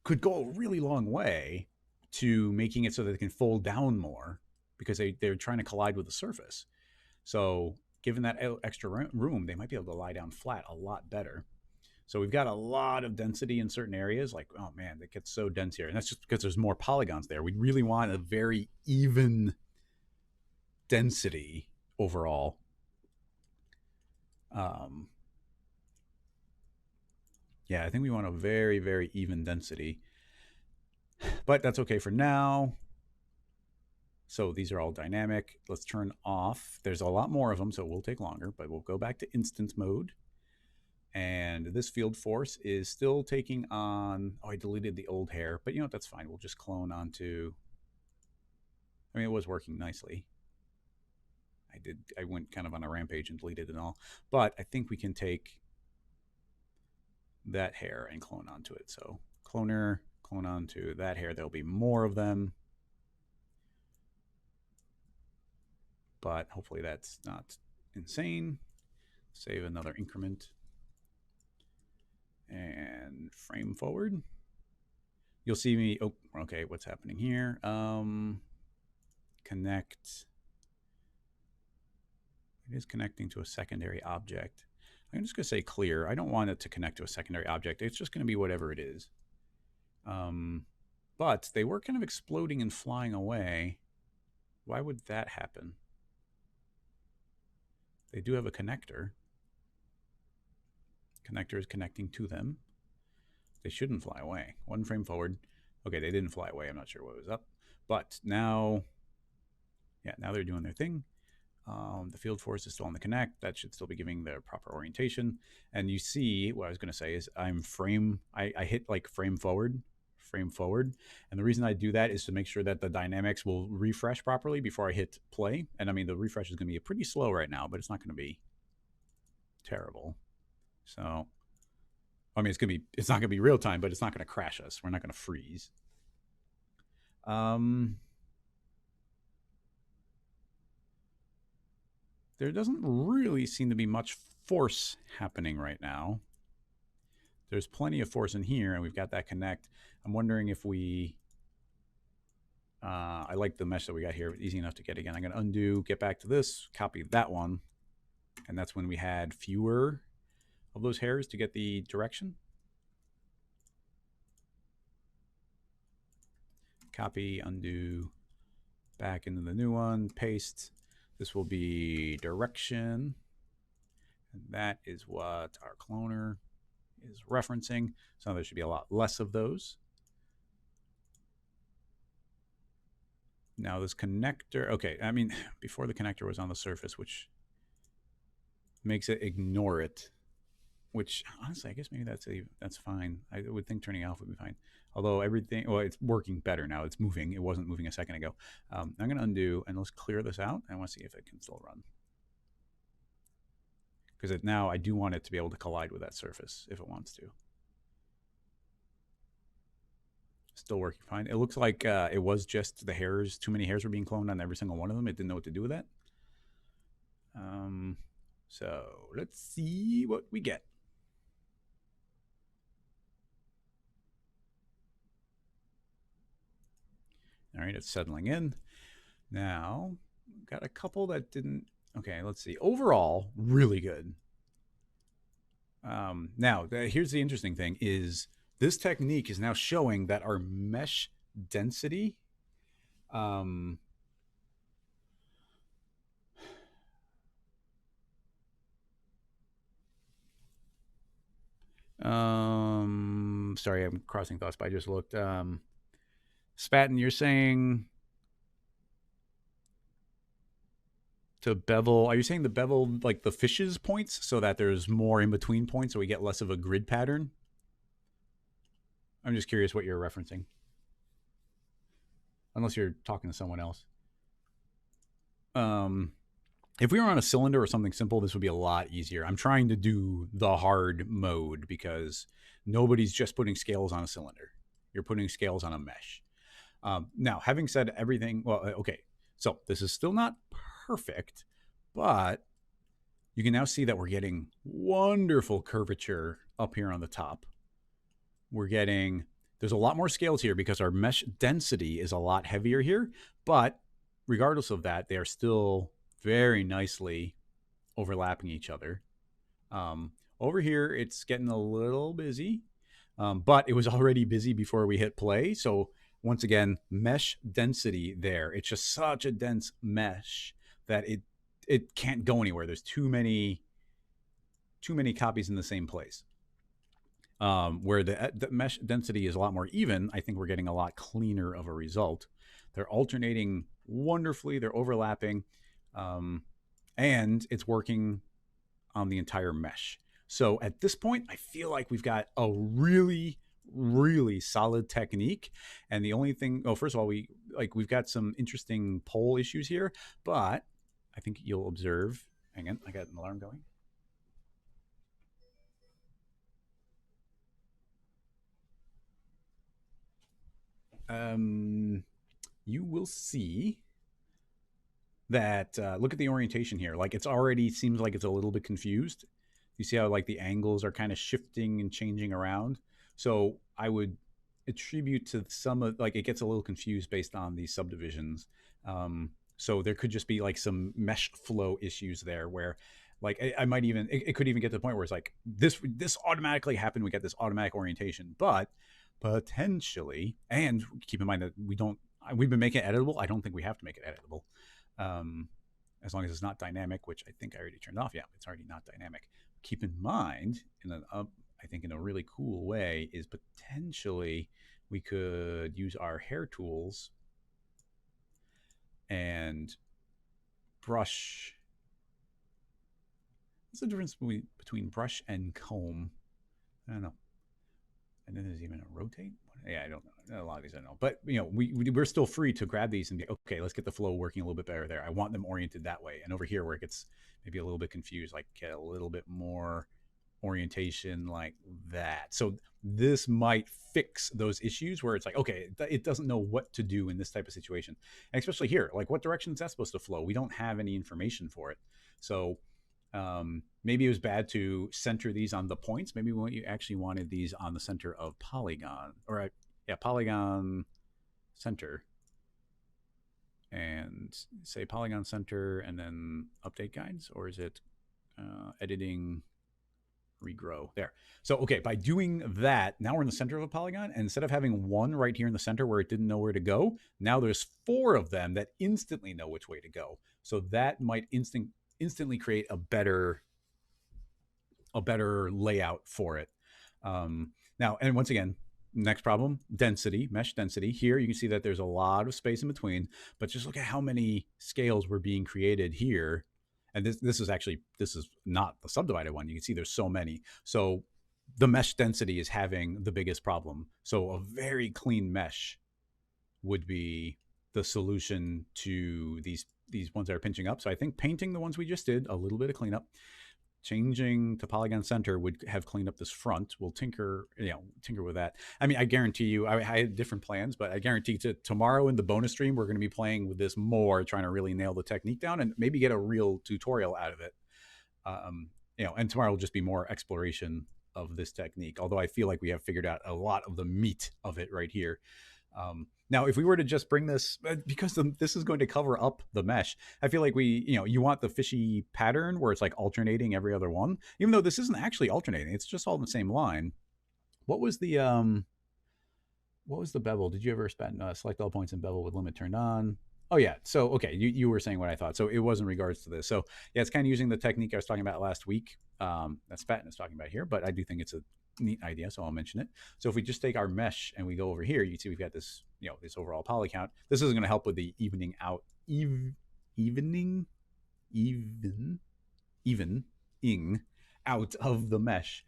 Speaker 2: could go a really long way to making it so that they can fold down more, because they're trying to collide with the surface. So given that extra room, they might be able to lie down flat a lot better. So we've got a lot of density in certain areas. Like, oh man, it gets so dense here. And that's just because there's more polygons there. We really want a very even density overall. Yeah, I think we want a very, very even density. But that's okay for now. So these are all dynamic. Let's turn off. There's a lot more of them, so it will take longer, but we'll go back to instance mode. And this field force is still taking on, oh, I deleted the old hair, but you know what, that's fine. We'll just clone onto, I mean, it was working nicely. I went kind of on a rampage and deleted it all, but I think we can take that hair and clone onto it. So cloner, clone onto that hair. There'll be more of them. But hopefully that's not insane. Save another increment. And frame forward. You'll see me, oh, okay, what's happening here? Connect. It is connecting to a secondary object. I'm just gonna say clear. I don't want it to connect to a secondary object. It's just gonna be whatever it is. But they were kind of exploding and flying away. Why would that happen? They do have a connector. Connector is connecting to them. They shouldn't fly away. 1 frame forward. Okay, they didn't fly away. I'm not sure what was up. But now, yeah, now they're doing their thing. The field force is still on the connect. That should still be giving the proper orientation. And you see what I was going to say is I hit like frame forward. And the reason I do that is to make sure that the dynamics will refresh properly before I hit play. And I mean, the refresh is going to be pretty slow right now, but it's not going to be terrible. So, I mean, it's not going to be real time, but it's not going to crash us. We're not going to freeze. There doesn't really seem to be much force happening right now. There's plenty of force in here, and we've got that connect. I'm wondering if we... I like the mesh that we got here. Easy enough to get again. I'm going to undo, get back to this, copy that one. And that's when we had fewer of those hairs to get the direction. Copy, undo, back into the new one, paste. This will be direction. And that is what our cloner is referencing. So there should be a lot less of those. Now this connector, okay, I mean, before the connector was on the surface, which makes it ignore it, which honestly, I guess maybe that's fine. I would think turning off would be fine. Although everything, well, it's working better now. It's moving. It wasn't moving a second ago. I'm going to undo and let's clear this out. I want to see if it can still run. Because now I do want it to be able to collide with that surface if it wants to. Still working fine. It looks like it was just the hairs. Too many hairs were being cloned on every single one of them. It didn't know what to do with that. So let's see what we get. All right, it's settling in. Now, got a couple that didn't. Okay, let's see. Overall, really good. Now, here's the interesting thing is this technique is now showing that our mesh density sorry, I'm crossing thoughts, but I just looked. Spatten, you're saying to bevel, are you saying the bevel like the fish's points so that there's more in between points so we get less of a grid pattern? I'm just curious what you're referencing. Unless you're talking to someone else. If we were on a cylinder or something simple, this would be a lot easier. I'm trying to do the hard mode because nobody's just putting scales on a cylinder. You're putting scales on a mesh. Now, having said everything, well, okay, so this is still not perfect, but you can now see that we're getting wonderful curvature up here on the top. There's a lot more scales here because our mesh density is a lot heavier here, but regardless of that, they are still very nicely overlapping each other. Over here, it's getting a little busy, but it was already busy before we hit play. So once again, mesh density there. It's just such a dense mesh that it can't go anywhere. There's too many copies in the same place. Where the mesh density is a lot more even, I think we're getting a lot cleaner of a result. They're alternating wonderfully. They're overlapping. And it's working on the entire mesh. So at this point, I feel like we've got a really, really solid technique. And the only thing, first of all, we've got some interesting pole issues here, but I think you'll observe. Hang on, I got an alarm going. You will see that look at the orientation here. Like it's already seems like it's a little bit confused. You see how like the angles are kind of shifting and changing around. So I would attribute to some of like it gets a little confused based on these subdivisions. So there could just be like some mesh flow issues there where like I might even it could even get to the point where it's like this automatically happened. We get this automatic orientation, but potentially, and keep in mind that we've been making it editable. I don't think we have to make it editable. As long as it's not dynamic, which I think I already turned off. Yeah, it's already not dynamic. Keep in mind, I think in a really cool way, is potentially we could use our hair tools and brush What's the difference between brush and comb? I don't know. And then there's even a rotate. Yeah, I don't know. A lot of these I don't know. But, we're still free to grab these and be, okay, let's get the flow working a little bit better there. I want them oriented that way. And over here where it gets maybe a little bit confused, like get a little bit more orientation like that. So this might fix those issues where it's like, okay, it doesn't know what to do in this type of situation. And especially here, like what direction is that supposed to flow? We don't have any information for it. So maybe it was bad to center these on the points. Maybe you actually wanted these on the center of polygon, or polygon center, and say polygon center and then update guides, or is it editing regrow there? So okay, by doing that, now we're in the center of a polygon, and instead of having one right here in the center where it didn't know where to go, now there's 4 of them that instantly know which way to go. So that might instantly create a better layout for it. Now, and once again, next problem, density, mesh density. Here you can see that there's a lot of space in between, but just look at how many scales were being created here. And this is not the subdivided one. You can see there's so many. So the mesh density is having the biggest problem. So a very clean mesh would be the solution to these ones that are pinching up. So I think painting the ones we just did, a little bit of cleanup, changing to polygon center would have cleaned up this front. We'll tinker with that. I mean, I guarantee you, I had different plans, but I guarantee tomorrow in the bonus stream, we're going to be playing with this more, trying to really nail the technique down and maybe get a real tutorial out of it. And tomorrow will just be more exploration of this technique. Although I feel like we have figured out a lot of the meat of it right here. Now, if we were to just bring this, because this is going to cover up the mesh, I feel like you want the fishy pattern where it's like alternating every other one, even though this isn't actually alternating. It's just all in the same line. What was the bevel? Did you ever select all points in bevel with limit turned on? Oh yeah. So, okay. You were saying what I thought. So it was in regards to this. So yeah, it's kind of using the technique I was talking about last week. That Spaten is talking about here, but I do think it's a neat idea, so I'll mention it. So if we just take our mesh and we go over here, you see we've got this, this overall poly count. This is going to help with the evening out of the mesh,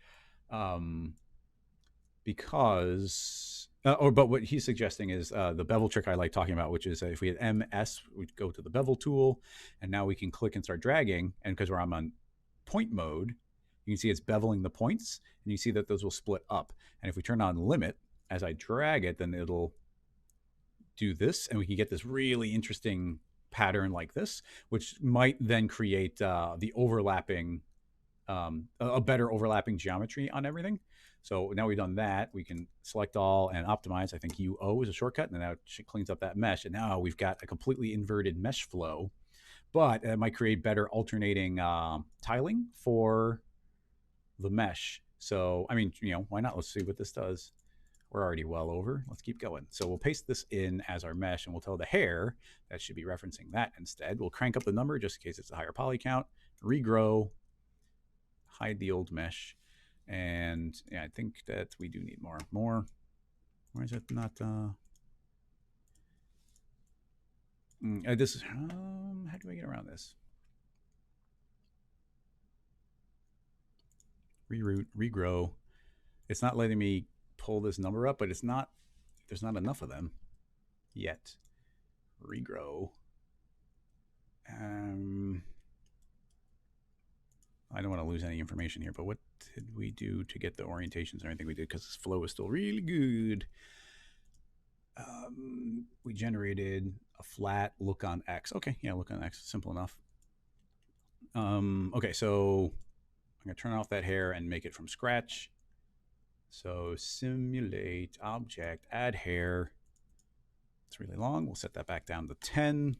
Speaker 2: because but what he's suggesting is the bevel trick I like talking about, which is if we had MS, we'd go to the bevel tool, and now we can click and start dragging, and because I'm on point mode, you can see it's beveling the points, and you see that those will split up. And if we turn on limit, as I drag it, then it'll do this, and we can get this really interesting pattern like this, which might then create the overlapping, a better overlapping geometry on everything. So now we've done that, we can select all and optimize. I think UO is a shortcut, and now it cleans up that mesh. And now we've got a completely inverted mesh flow, but it might create better alternating tiling for the mesh. So, I mean, why not? Let's see what this does. We're already well over. Let's keep going. So we'll paste this in as our mesh, and we'll tell the hair that should be referencing that instead. We'll crank up the number just in case it's a higher poly count, regrow, hide the old mesh. And yeah, I think that we do need more. Why is it not? This is how do I get around this? Reroute, regrow. It's not letting me pull this number up, but there's not enough of them yet. Regrow. I don't want to lose any information here, but what did we do to get the orientations and everything we did? Because this flow is still really good. We generated a flat look on X. Okay, yeah, look on X, simple enough. Okay, so I'm gonna turn off that hair and make it from scratch. So simulate object, add hair. It's really long. We'll set that back down to 10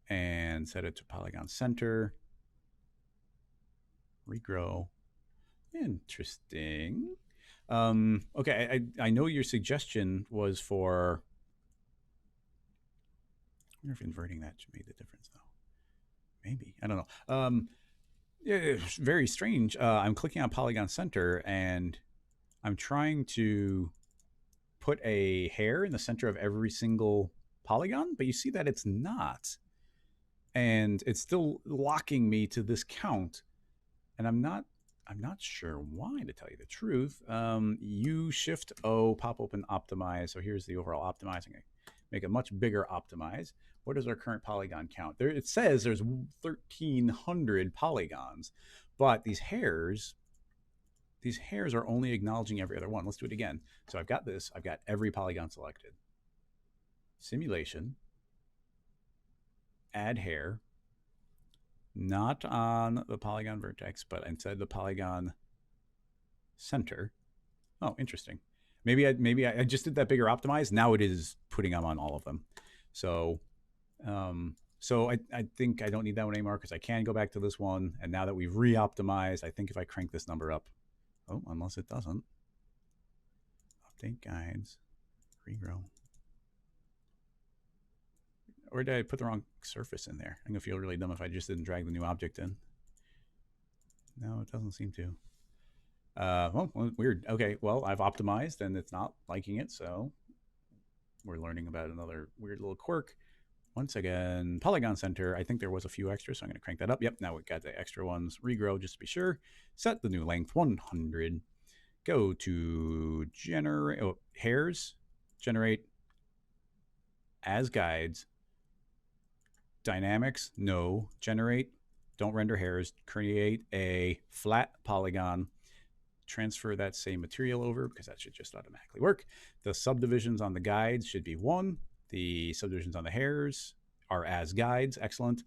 Speaker 2: and set it to polygon center. Regrow. Interesting. Okay, I know your suggestion was for, I wonder if inverting that made the difference though. Maybe, I don't know. Yeah, it's very strange. I'm clicking on polygon center and I'm trying to put a hair in the center of every single polygon, but you see that it's not. And it's still locking me to this count and I'm not sure why, to tell you the truth. U Shift O, pop open optimize. So here's the overall optimizing. Make a much bigger optimize. What is our current polygon count? There, it says there's 1,300 polygons, but these hairs are only acknowledging every other one. Let's do it again. So I've got this. I've got every polygon selected. Simulation. Add hair. Not on the polygon vertex, but inside the polygon center. Oh, interesting. Maybe I just did that bigger optimize. Now it is putting them on all of them. So I think I don't need that one anymore because I can go back to this one. And now that we've re-optimized, I think if I crank this number up, oh, unless it doesn't, update guides, regrow. Or did I put the wrong surface in there? I'm gonna feel really dumb if I just didn't drag the new object in. No, it doesn't seem to. Well, weird. Okay, well, I've optimized and it's not liking it, so we're learning about another weird little quirk. Once again, polygon center. I think there was a few extras, so I'm going to crank that up. Yep, now we've got the extra ones. Regrow just to be sure. Set the new length 100. Go to generate hairs. Generate as guides. Dynamics, no. Generate, don't render hairs. Create a flat polygon. Transfer that same material over because that should just automatically work. The subdivisions on the guides should be 1. The subdivisions on the hairs are as guides. Excellent.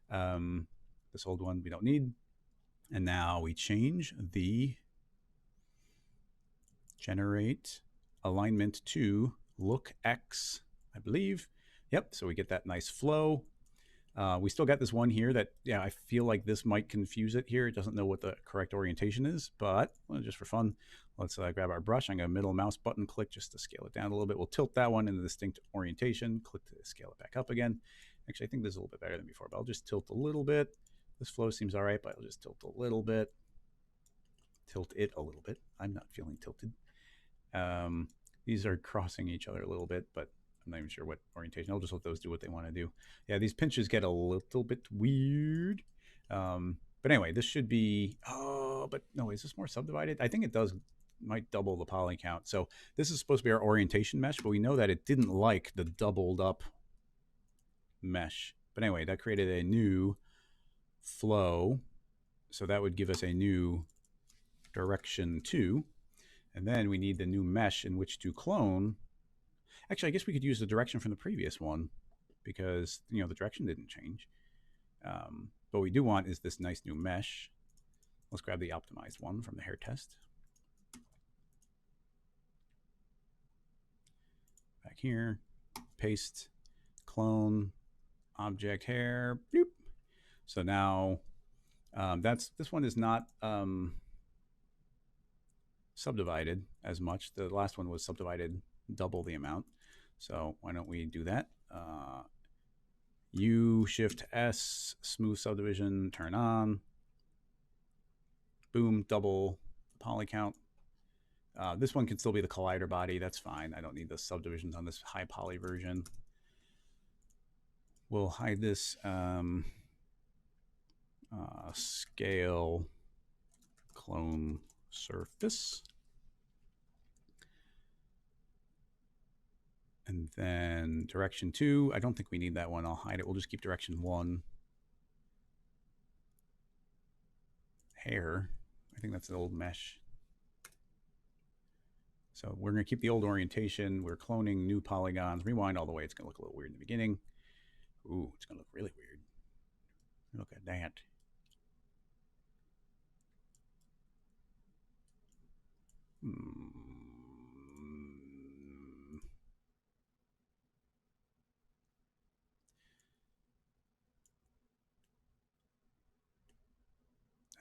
Speaker 2: This old one we don't need. And now we change the generate alignment to look X, I believe. Yep, so we get that nice flow. We still got this one here that, yeah, I feel like this might confuse it here. It doesn't know what the correct orientation is, but well, just for fun, let's grab our brush. I'm going to middle mouse button click just to scale it down a little bit. We'll tilt that one in the distinct orientation. Click to scale it back up again. Actually, I think this is a little bit better than before, but I'll just tilt a little bit. This flow seems all right, but I'll just tilt a little bit. Tilt it a little bit. I'm not feeling tilted. These are crossing each other a little bit, but I'm not even sure what orientation. I'll just let those do what they want to do. Yeah, these pinches get a little bit weird. But anyway, this should be, oh, but no, is this more subdivided? I think it does, might double the poly count. So this is supposed to be our orientation mesh, but we know that it didn't like the doubled up mesh. But anyway, that created a new flow. So that would give us a new direction 2. And then we need the new mesh in which to clone. Actually, I guess we could use the direction from the previous one because, you know, the direction didn't change. What we do want is this nice new mesh. Let's grab the optimized one from the hair test. Back here, paste, clone, object hair, bloop. So now this one is not subdivided as much. The last one was subdivided double the amount. So why don't we do that? U Shift S, smooth subdivision, turn on. Boom, double poly count. This one can still be the collider body. That's fine. I don't need the subdivisions on this high poly version. We'll hide this scale clone surface. And then direction 2, I don't think we need that one. I'll hide it. We'll just keep direction 1. Hair, I think that's the old mesh. So we're going to keep the old orientation. We're cloning new polygons. Rewind all the way. It's going to look a little weird in the beginning. Ooh, it's going to look really weird. Look at that.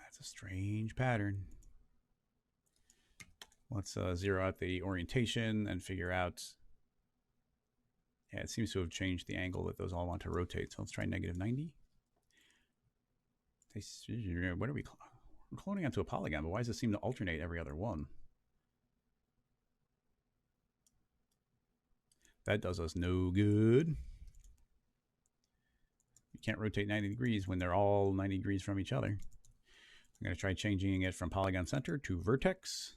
Speaker 2: That's a strange pattern. Let's zero out the orientation and figure out. Yeah, it seems to have changed the angle that those all want to rotate. So let's try -90. What are we? We're cloning onto a polygon, but why does it seem to alternate every other one? That does us no good. You can't rotate 90 degrees when they're all 90 degrees from each other. I'm going to try changing it from polygon center to vertex.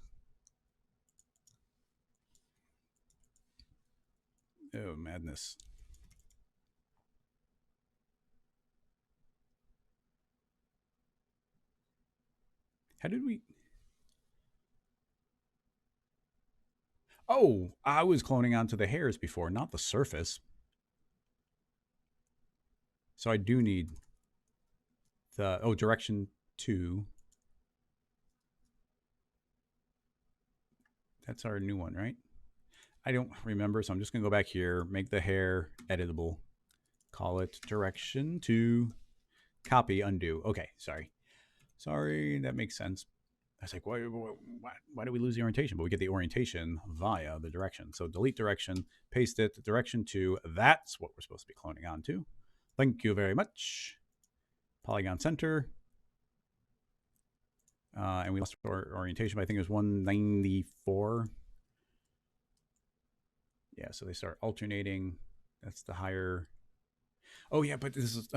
Speaker 2: Oh, madness. How did we... Oh, I was cloning onto the hairs before, not the surface. So I do need the... Oh, direction 2. That's our new one, right? I don't remember, so I'm just going to go back here, make the hair editable. Call it direction 2. Copy, undo. Okay, sorry. Sorry, that makes sense. I was like, why do we lose the orientation? But we get the orientation via the direction. So delete direction, paste it, direction 2. That's what we're supposed to be cloning onto. Thank you very much. Polygon center. And we lost our orientation, but I think it was 194. Yeah, so they start alternating. That's the higher. Oh, yeah, but this is...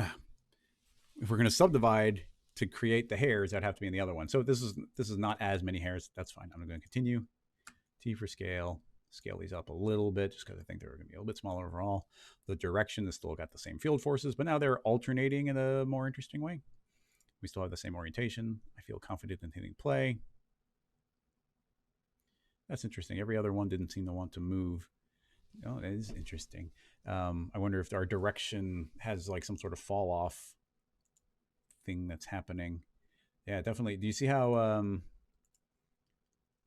Speaker 2: if we're going to subdivide to create the hairs, that'd have to be in the other one. So this is not as many hairs. That's fine. I'm going to continue. T for scale. Scale these up a little bit just because I think they're going to be a little bit smaller overall. The direction has still got the same field forces, but now they're alternating in a more interesting way. We still have the same orientation. I feel confident in hitting play. That's interesting. Every other one didn't seem to want to move. Oh, that is interesting. I wonder if our direction has like some sort of fall off thing that's happening. Yeah, definitely. Do you see how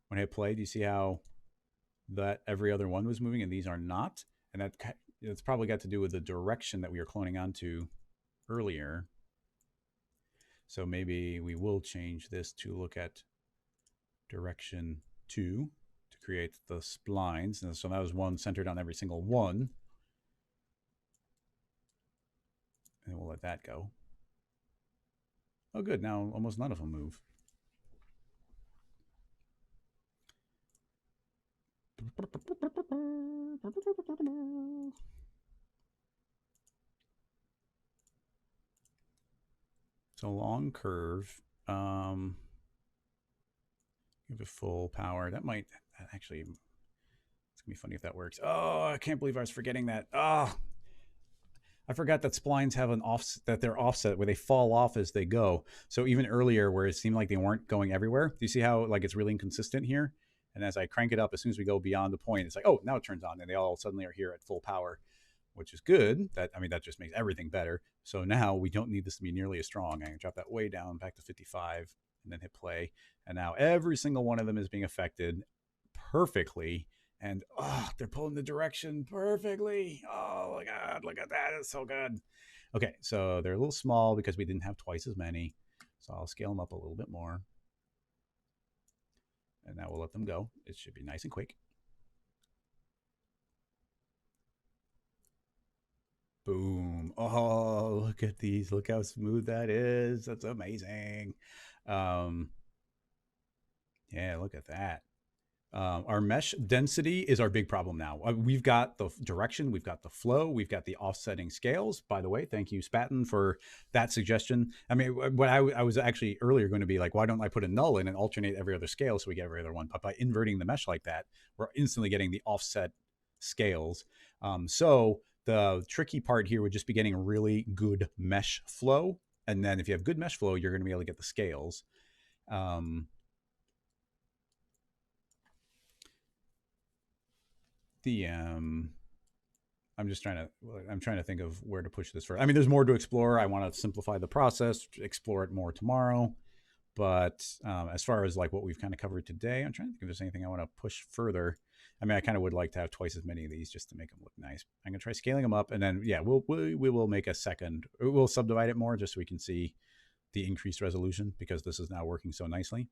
Speaker 2: when I hit play, do you see how that every other one was moving and these are not? And that's probably got to do with the direction that we were cloning onto earlier. So maybe we will change this to look at direction 2 to create the splines. And so that was one centered on every single one. And we'll let that go. Oh, good. Now almost none of them move. So long curve. Give it full power. That might actually... It's going to be funny if that works. Oh, I can't believe I was forgetting that. Oh, I forgot that splines have an offset, that they're offset where they fall off as they go. So even earlier where it seemed like they weren't going everywhere, do you see how like it's really inconsistent here? And as I crank it up, as soon as we go beyond the point, it's like, oh, now it turns on and they all suddenly are here at full power, which is good. That just makes everything better. So now we don't need this to be nearly as strong. I can drop that way down back to 55 and then hit play. And now every single one of them is being affected perfectly. And oh, they're pulling the direction perfectly. Oh my God, look at that. It's so good. Okay, so they're a little small because we didn't have twice as many. So I'll scale them up a little bit more. And now we'll let them go. It should be nice and quick. Boom. Oh, look at these. Look how smooth that is. That's amazing. Yeah, look at that. Our mesh density is our big problem now. We've got the direction, we've got the flow, we've got the offsetting scales. By the way, thank you, Spaten, for that suggestion. I mean, what I was actually earlier going to be like, why don't I put a null in and alternate every other scale so we get every other one? But by inverting the mesh like that, we're instantly getting the offset scales. So the tricky part here would just be getting really good mesh flow. And then if you have good mesh flow, you're going to be able to get the scales. I'm trying to think of where to push this first. I mean, there's more to explore. I want to simplify the process, explore it more tomorrow. But as far as like what we've kind of covered today, I'm trying to think if there's anything I want to push further. I mean, I kind of would like to have twice as many of these just to make them look nice. I'm gonna try scaling them up, and then yeah, we will make a second. We'll subdivide it more just so we can see the increased resolution because this is now working so nicely.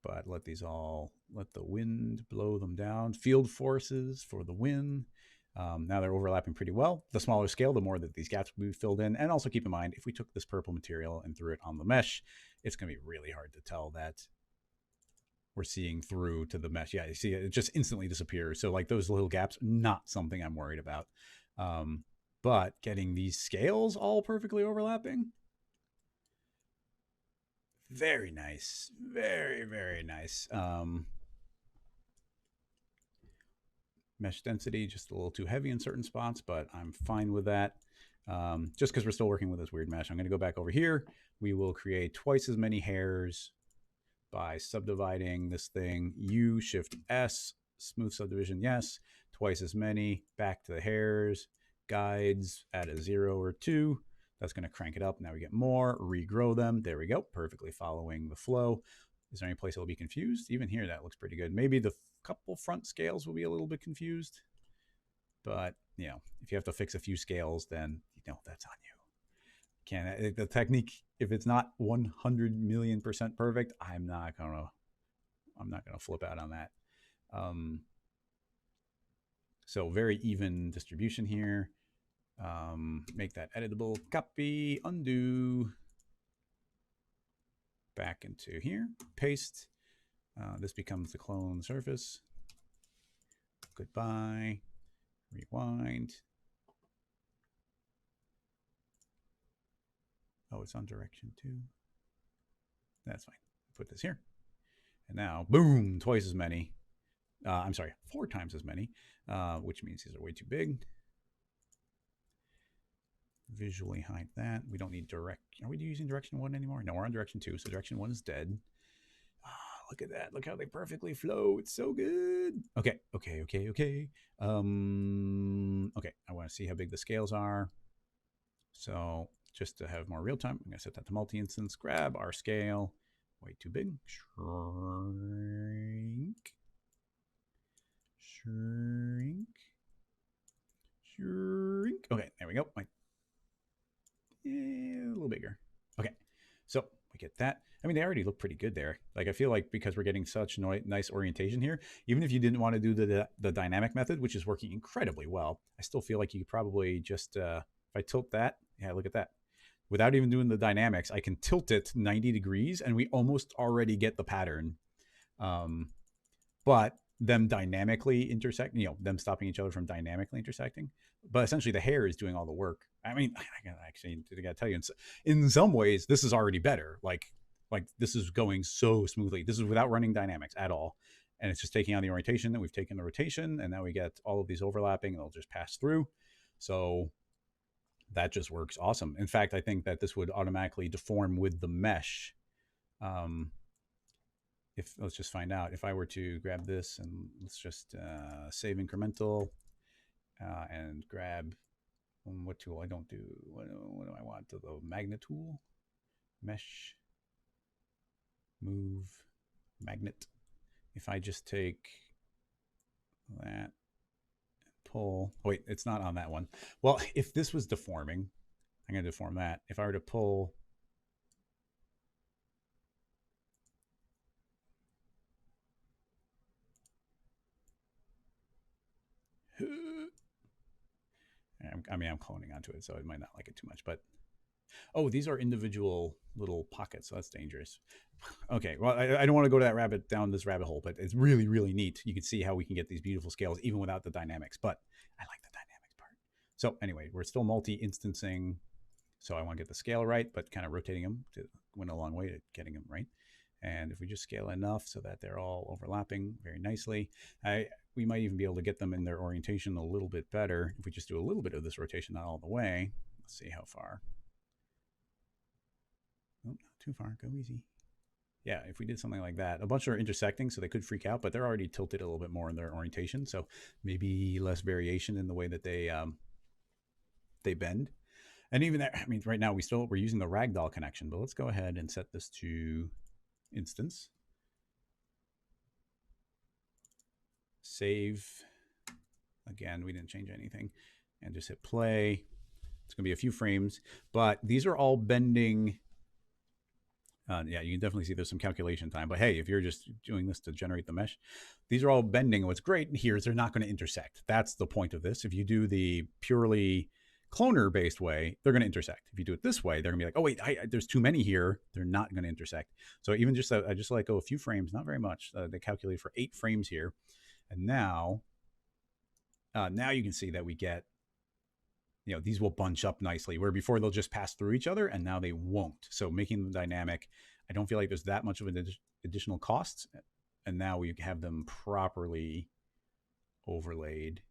Speaker 2: But let the wind blow them down. Field forces for the wind. Now they're overlapping pretty well. The smaller scale, the more that these gaps will be filled in. And also keep in mind, if we took this purple material and threw it on the mesh, it's going to be really hard to tell that we're seeing through to the mesh. Yeah, you see it just instantly disappears. So like those little gaps, not something I'm worried about. But getting these scales all perfectly overlapping, Very nice. Very nice. Mesh density, just a little too heavy in certain spots, but I'm fine with that. Just because we're still working with this weird mesh. I'm going to go back over here. We will create twice as many hairs by subdividing this thing. U, Shift S, smooth subdivision, yes. Twice as many, back to the hairs. Guides, add a 0 or 2. That's going to crank it up. Now we get more, regrow them. There we go, perfectly following the flow. Is there any place it'll be confused? Even here, that looks pretty good. Maybe the couple front scales will be a little bit confused. But, you know, if you have to fix a few scales, then, you know, that's on you. The technique, if it's not 100 million% perfect, I'm not gonna flip out on that. So very even distribution here. Make that editable. Copy, undo, back into here, paste. This becomes the clone surface. Goodbye. Rewind. Oh, it's on direction 2. That's fine. Put this here. And now, boom, twice as many. I'm sorry, 4 times as many, which means these are way too big. Visually hide that. We don't need direct. Are we using direction 1 anymore? No, we're on direction 2, so direction 1 is dead. Look at that. Look how they perfectly flow. It's so good. Okay. Okay, I want to see how big the scales are. So just to have more real time, I'm going to set that to multi-instance. Grab our scale. Way too big. Shrink. Okay, there we go. A little bigger. Okay, so we get that. I mean, they already look pretty good there. Like, I feel like because we're getting such nice orientation here, even if you didn't want to do the dynamic method, which is working incredibly well, I still feel like you could probably just, if I tilt that, yeah, look at that. Without even doing the dynamics, I can tilt it 90 degrees and we almost already get the pattern. But them dynamically intersect, you know, them stopping each other from dynamically intersecting. But essentially the hair is doing all the work. I mean, I gotta tell you, in some ways, this is already better. Like this is going so smoothly. This is without running dynamics at all. And it's just taking on the orientation, and we've taken the rotation, and now we get all of these overlapping, and they'll just pass through. So that just works awesome. In fact, I think that this would automatically deform with the mesh. Let's just find out. If I were to grab this and let's just save incremental and grab what tool? I don't do. What do I want? The magnet tool, mesh, move, magnet. If I just take that, pull. Oh, wait, it's not on that one. Well, if this was deforming, I'm going to deform that. If I were to pull. I mean, I'm cloning onto it, so I might not like it too much, but oh, these are individual little pockets, so that's dangerous. Okay, well, I don't want to go down this rabbit hole, but it's really, really neat. You can see how we can get these beautiful scales even without the dynamics, but I like the dynamics part. So anyway, we're still multi-instancing, so I want to get the scale right, but kind of rotating them went a long way to getting them right. And if we just scale enough so that they're all overlapping very nicely, we might even be able to get them in their orientation a little bit better if we just do a little bit of this rotation, not all the way. Let's see how far. Oh, not too far. Go easy. Yeah, if we did something like that, a bunch are intersecting, so they could freak out, but they're already tilted a little bit more in their orientation, so maybe less variation in the way that they bend. And even that, I mean, right now we're using the ragdoll connection, but let's go ahead and set this to instance. Save. Again, we didn't change anything. And just hit play. It's going to be a few frames, but these are all bending. Yeah, you can definitely see there's some calculation time. But hey, if you're just doing this to generate the mesh, these are all bending. And what's great here is they're not going to intersect. That's the point of this. If you do the purely cloner-based way, they're going to intersect. If you do it this way, they're going to be like, oh, wait, there's too many here. They're not going to intersect. So even just, I just let go a few frames, not very much. They calculate for 8 frames here. And now you can see that we get, you know, these will bunch up nicely, where before they'll just pass through each other, and now they won't. So making them dynamic I don't feel like there's that much of an additional cost. And now we have them properly overlaid.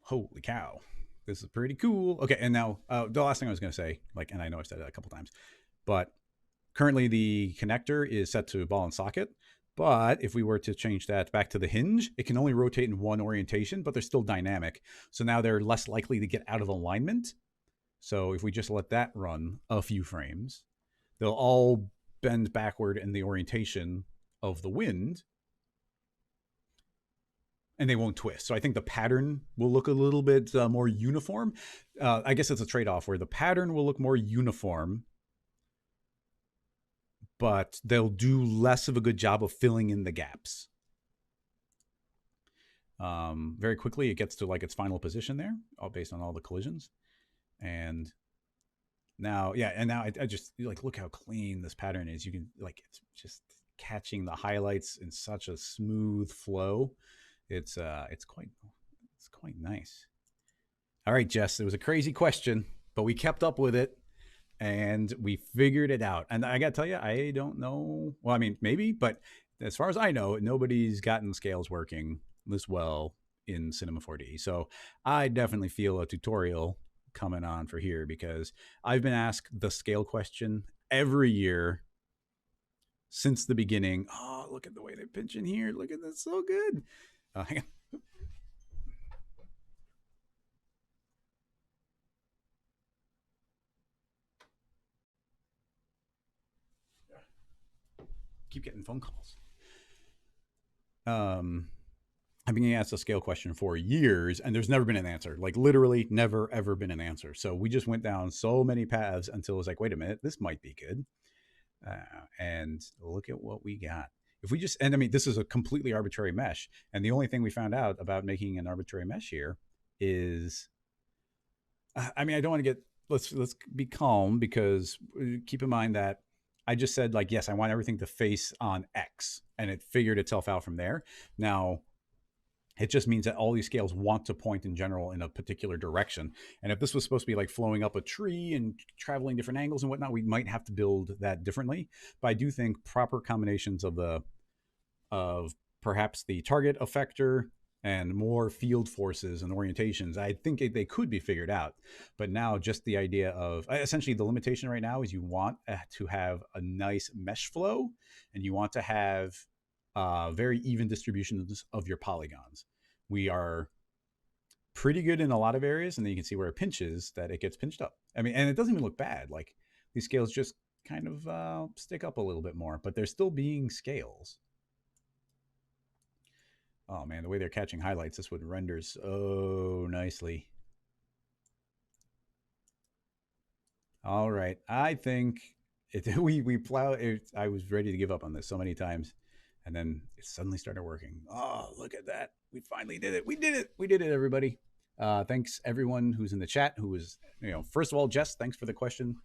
Speaker 2: Holy cow. This is pretty cool. Okay, and now the last thing I was going to say, like, and I know I've said it a couple times, but currently the connector is set to ball and socket. But if we were to change that back to the hinge, it can only rotate in one orientation, but they're still dynamic. So now they're less likely to get out of alignment. So if we just let that run a few frames, they'll all bend backward in the orientation of the wind, and they won't twist. So I think the pattern will look a little bit more uniform. I guess it's a trade-off where the pattern will look more uniform, but they'll do less of a good job of filling in the gaps. Very quickly, it gets to like its final position there, all based on all the collisions. And now, yeah, and now I just like look how clean this pattern is. You can like it's just catching the highlights in such a smooth flow. It's quite nice. All right, Jess, it was a crazy question, but we kept up with it and we figured it out. And I got to tell you, I don't know. Well, I mean, maybe, but as far as I know, nobody's gotten scales working this well in Cinema 4D. So I definitely feel a tutorial coming on for here because I've been asked the scale question every year since the beginning. Oh, look at the way they pinch in here. Look at that. So good. Hang on. Keep getting phone calls. I've been asked a scale question for years, and there's never been an answer. Like literally, never ever been an answer. So we just went down so many paths until it was like, wait a minute, this might be good. And look at what we got. If we just, and I mean, this is a completely arbitrary mesh, and the only thing we found out about making an arbitrary mesh here is, I mean, I don't want to get let's be calm because keep in mind that I just said like, yes, I want everything to face on X, and it figured itself out from there. Now, it just means that all these scales want to point in general in a particular direction. And if this was supposed to be like flowing up a tree and traveling different angles and whatnot, we might have to build that differently. But I do think proper combinations of perhaps the target effector and more field forces and orientations, I think they could be figured out. But now just the idea of essentially the limitation right now is you want to have a nice mesh flow and you want to have very even distributions of your polygons. We are pretty good in a lot of areas, and then you can see where it pinches that it gets pinched up. I mean, and it doesn't even look bad. Like these scales just kind of stick up a little bit more, but they're still being scales. Oh man, the way they're catching highlights, this would render so nicely. All right, I think we plow. I was ready to give up on this so many times, and then it suddenly started working. Oh, look at that! We finally did it. We did it. We did it, everybody. Thanks everyone who's in the chat. Who was, first of all, Jess, thanks for the question.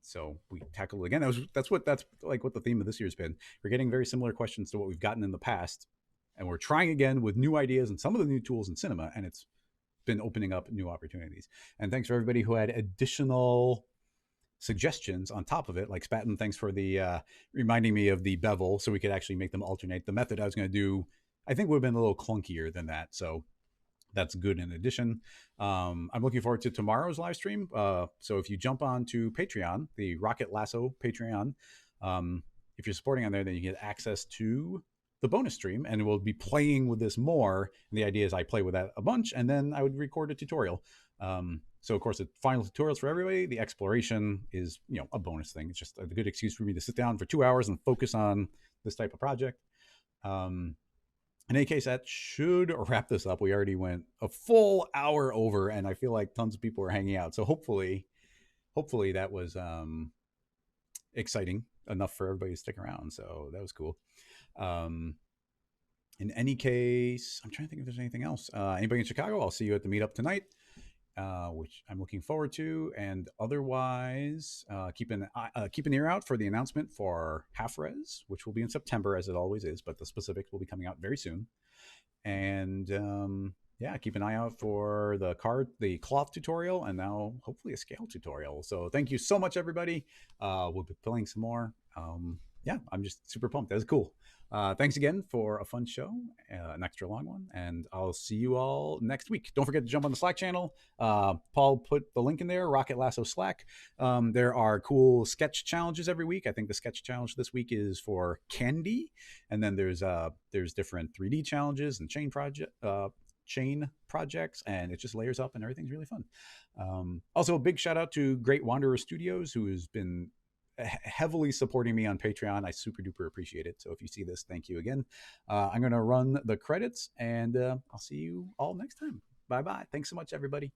Speaker 2: So we tackled it again. That's like what the theme of this year's been. We're getting very similar questions to what we've gotten in the past, and we're trying again with new ideas and some of the new tools in cinema, and it's been opening up new opportunities. And thanks for everybody who had additional suggestions on top of it, like Spatten, thanks for the reminding me of the bevel so we could actually make them alternate. The method I was going to do, I think would have been a little clunkier than that. So that's good in addition. I'm looking forward to tomorrow's live stream. So if you jump on to Patreon, the Rocket Lasso Patreon, if you're supporting on there, then you get access to the bonus stream, and we'll be playing with this more. And the idea is I play with that a bunch, and then I would record a tutorial. So of course, the final tutorials for everybody. The exploration is, a bonus thing. It's just a good excuse for me to sit down for 2 hours and focus on this type of project. In any case, that should wrap this up. We already went a full hour over, and I feel like tons of people are hanging out. So hopefully that was exciting enough for everybody to stick around. So that was cool. In any case, I'm trying to think if there's anything else. Anybody in Chicago, I'll see you at the meetup tonight. which I'm looking forward to. And otherwise, keep an ear out for the announcement for Half Res, which will be in September, as it always is, but the specifics will be coming out very soon. And yeah, keep an eye out for the cloth tutorial, and now hopefully a scale tutorial. So thank you so much, everybody. We'll be playing some more. Yeah, I'm just super pumped. That was cool. Thanks again for a fun show, an extra long one, and I'll see you all next week. Don't forget to jump on the Slack channel. Paul put the link in there, Rocket Lasso Slack. There are cool sketch challenges every week. I think the sketch challenge this week is for candy, and then there's different 3D challenges and chain projects, and it just layers up, and everything's really fun. Also, a big shout out to Great Wanderer Studios, who has been heavily supporting me on Patreon. I super duper appreciate it. So if you see this, thank you again. I'm going to run the credits, and I'll see you all next time. Bye bye. Thanks so much, everybody.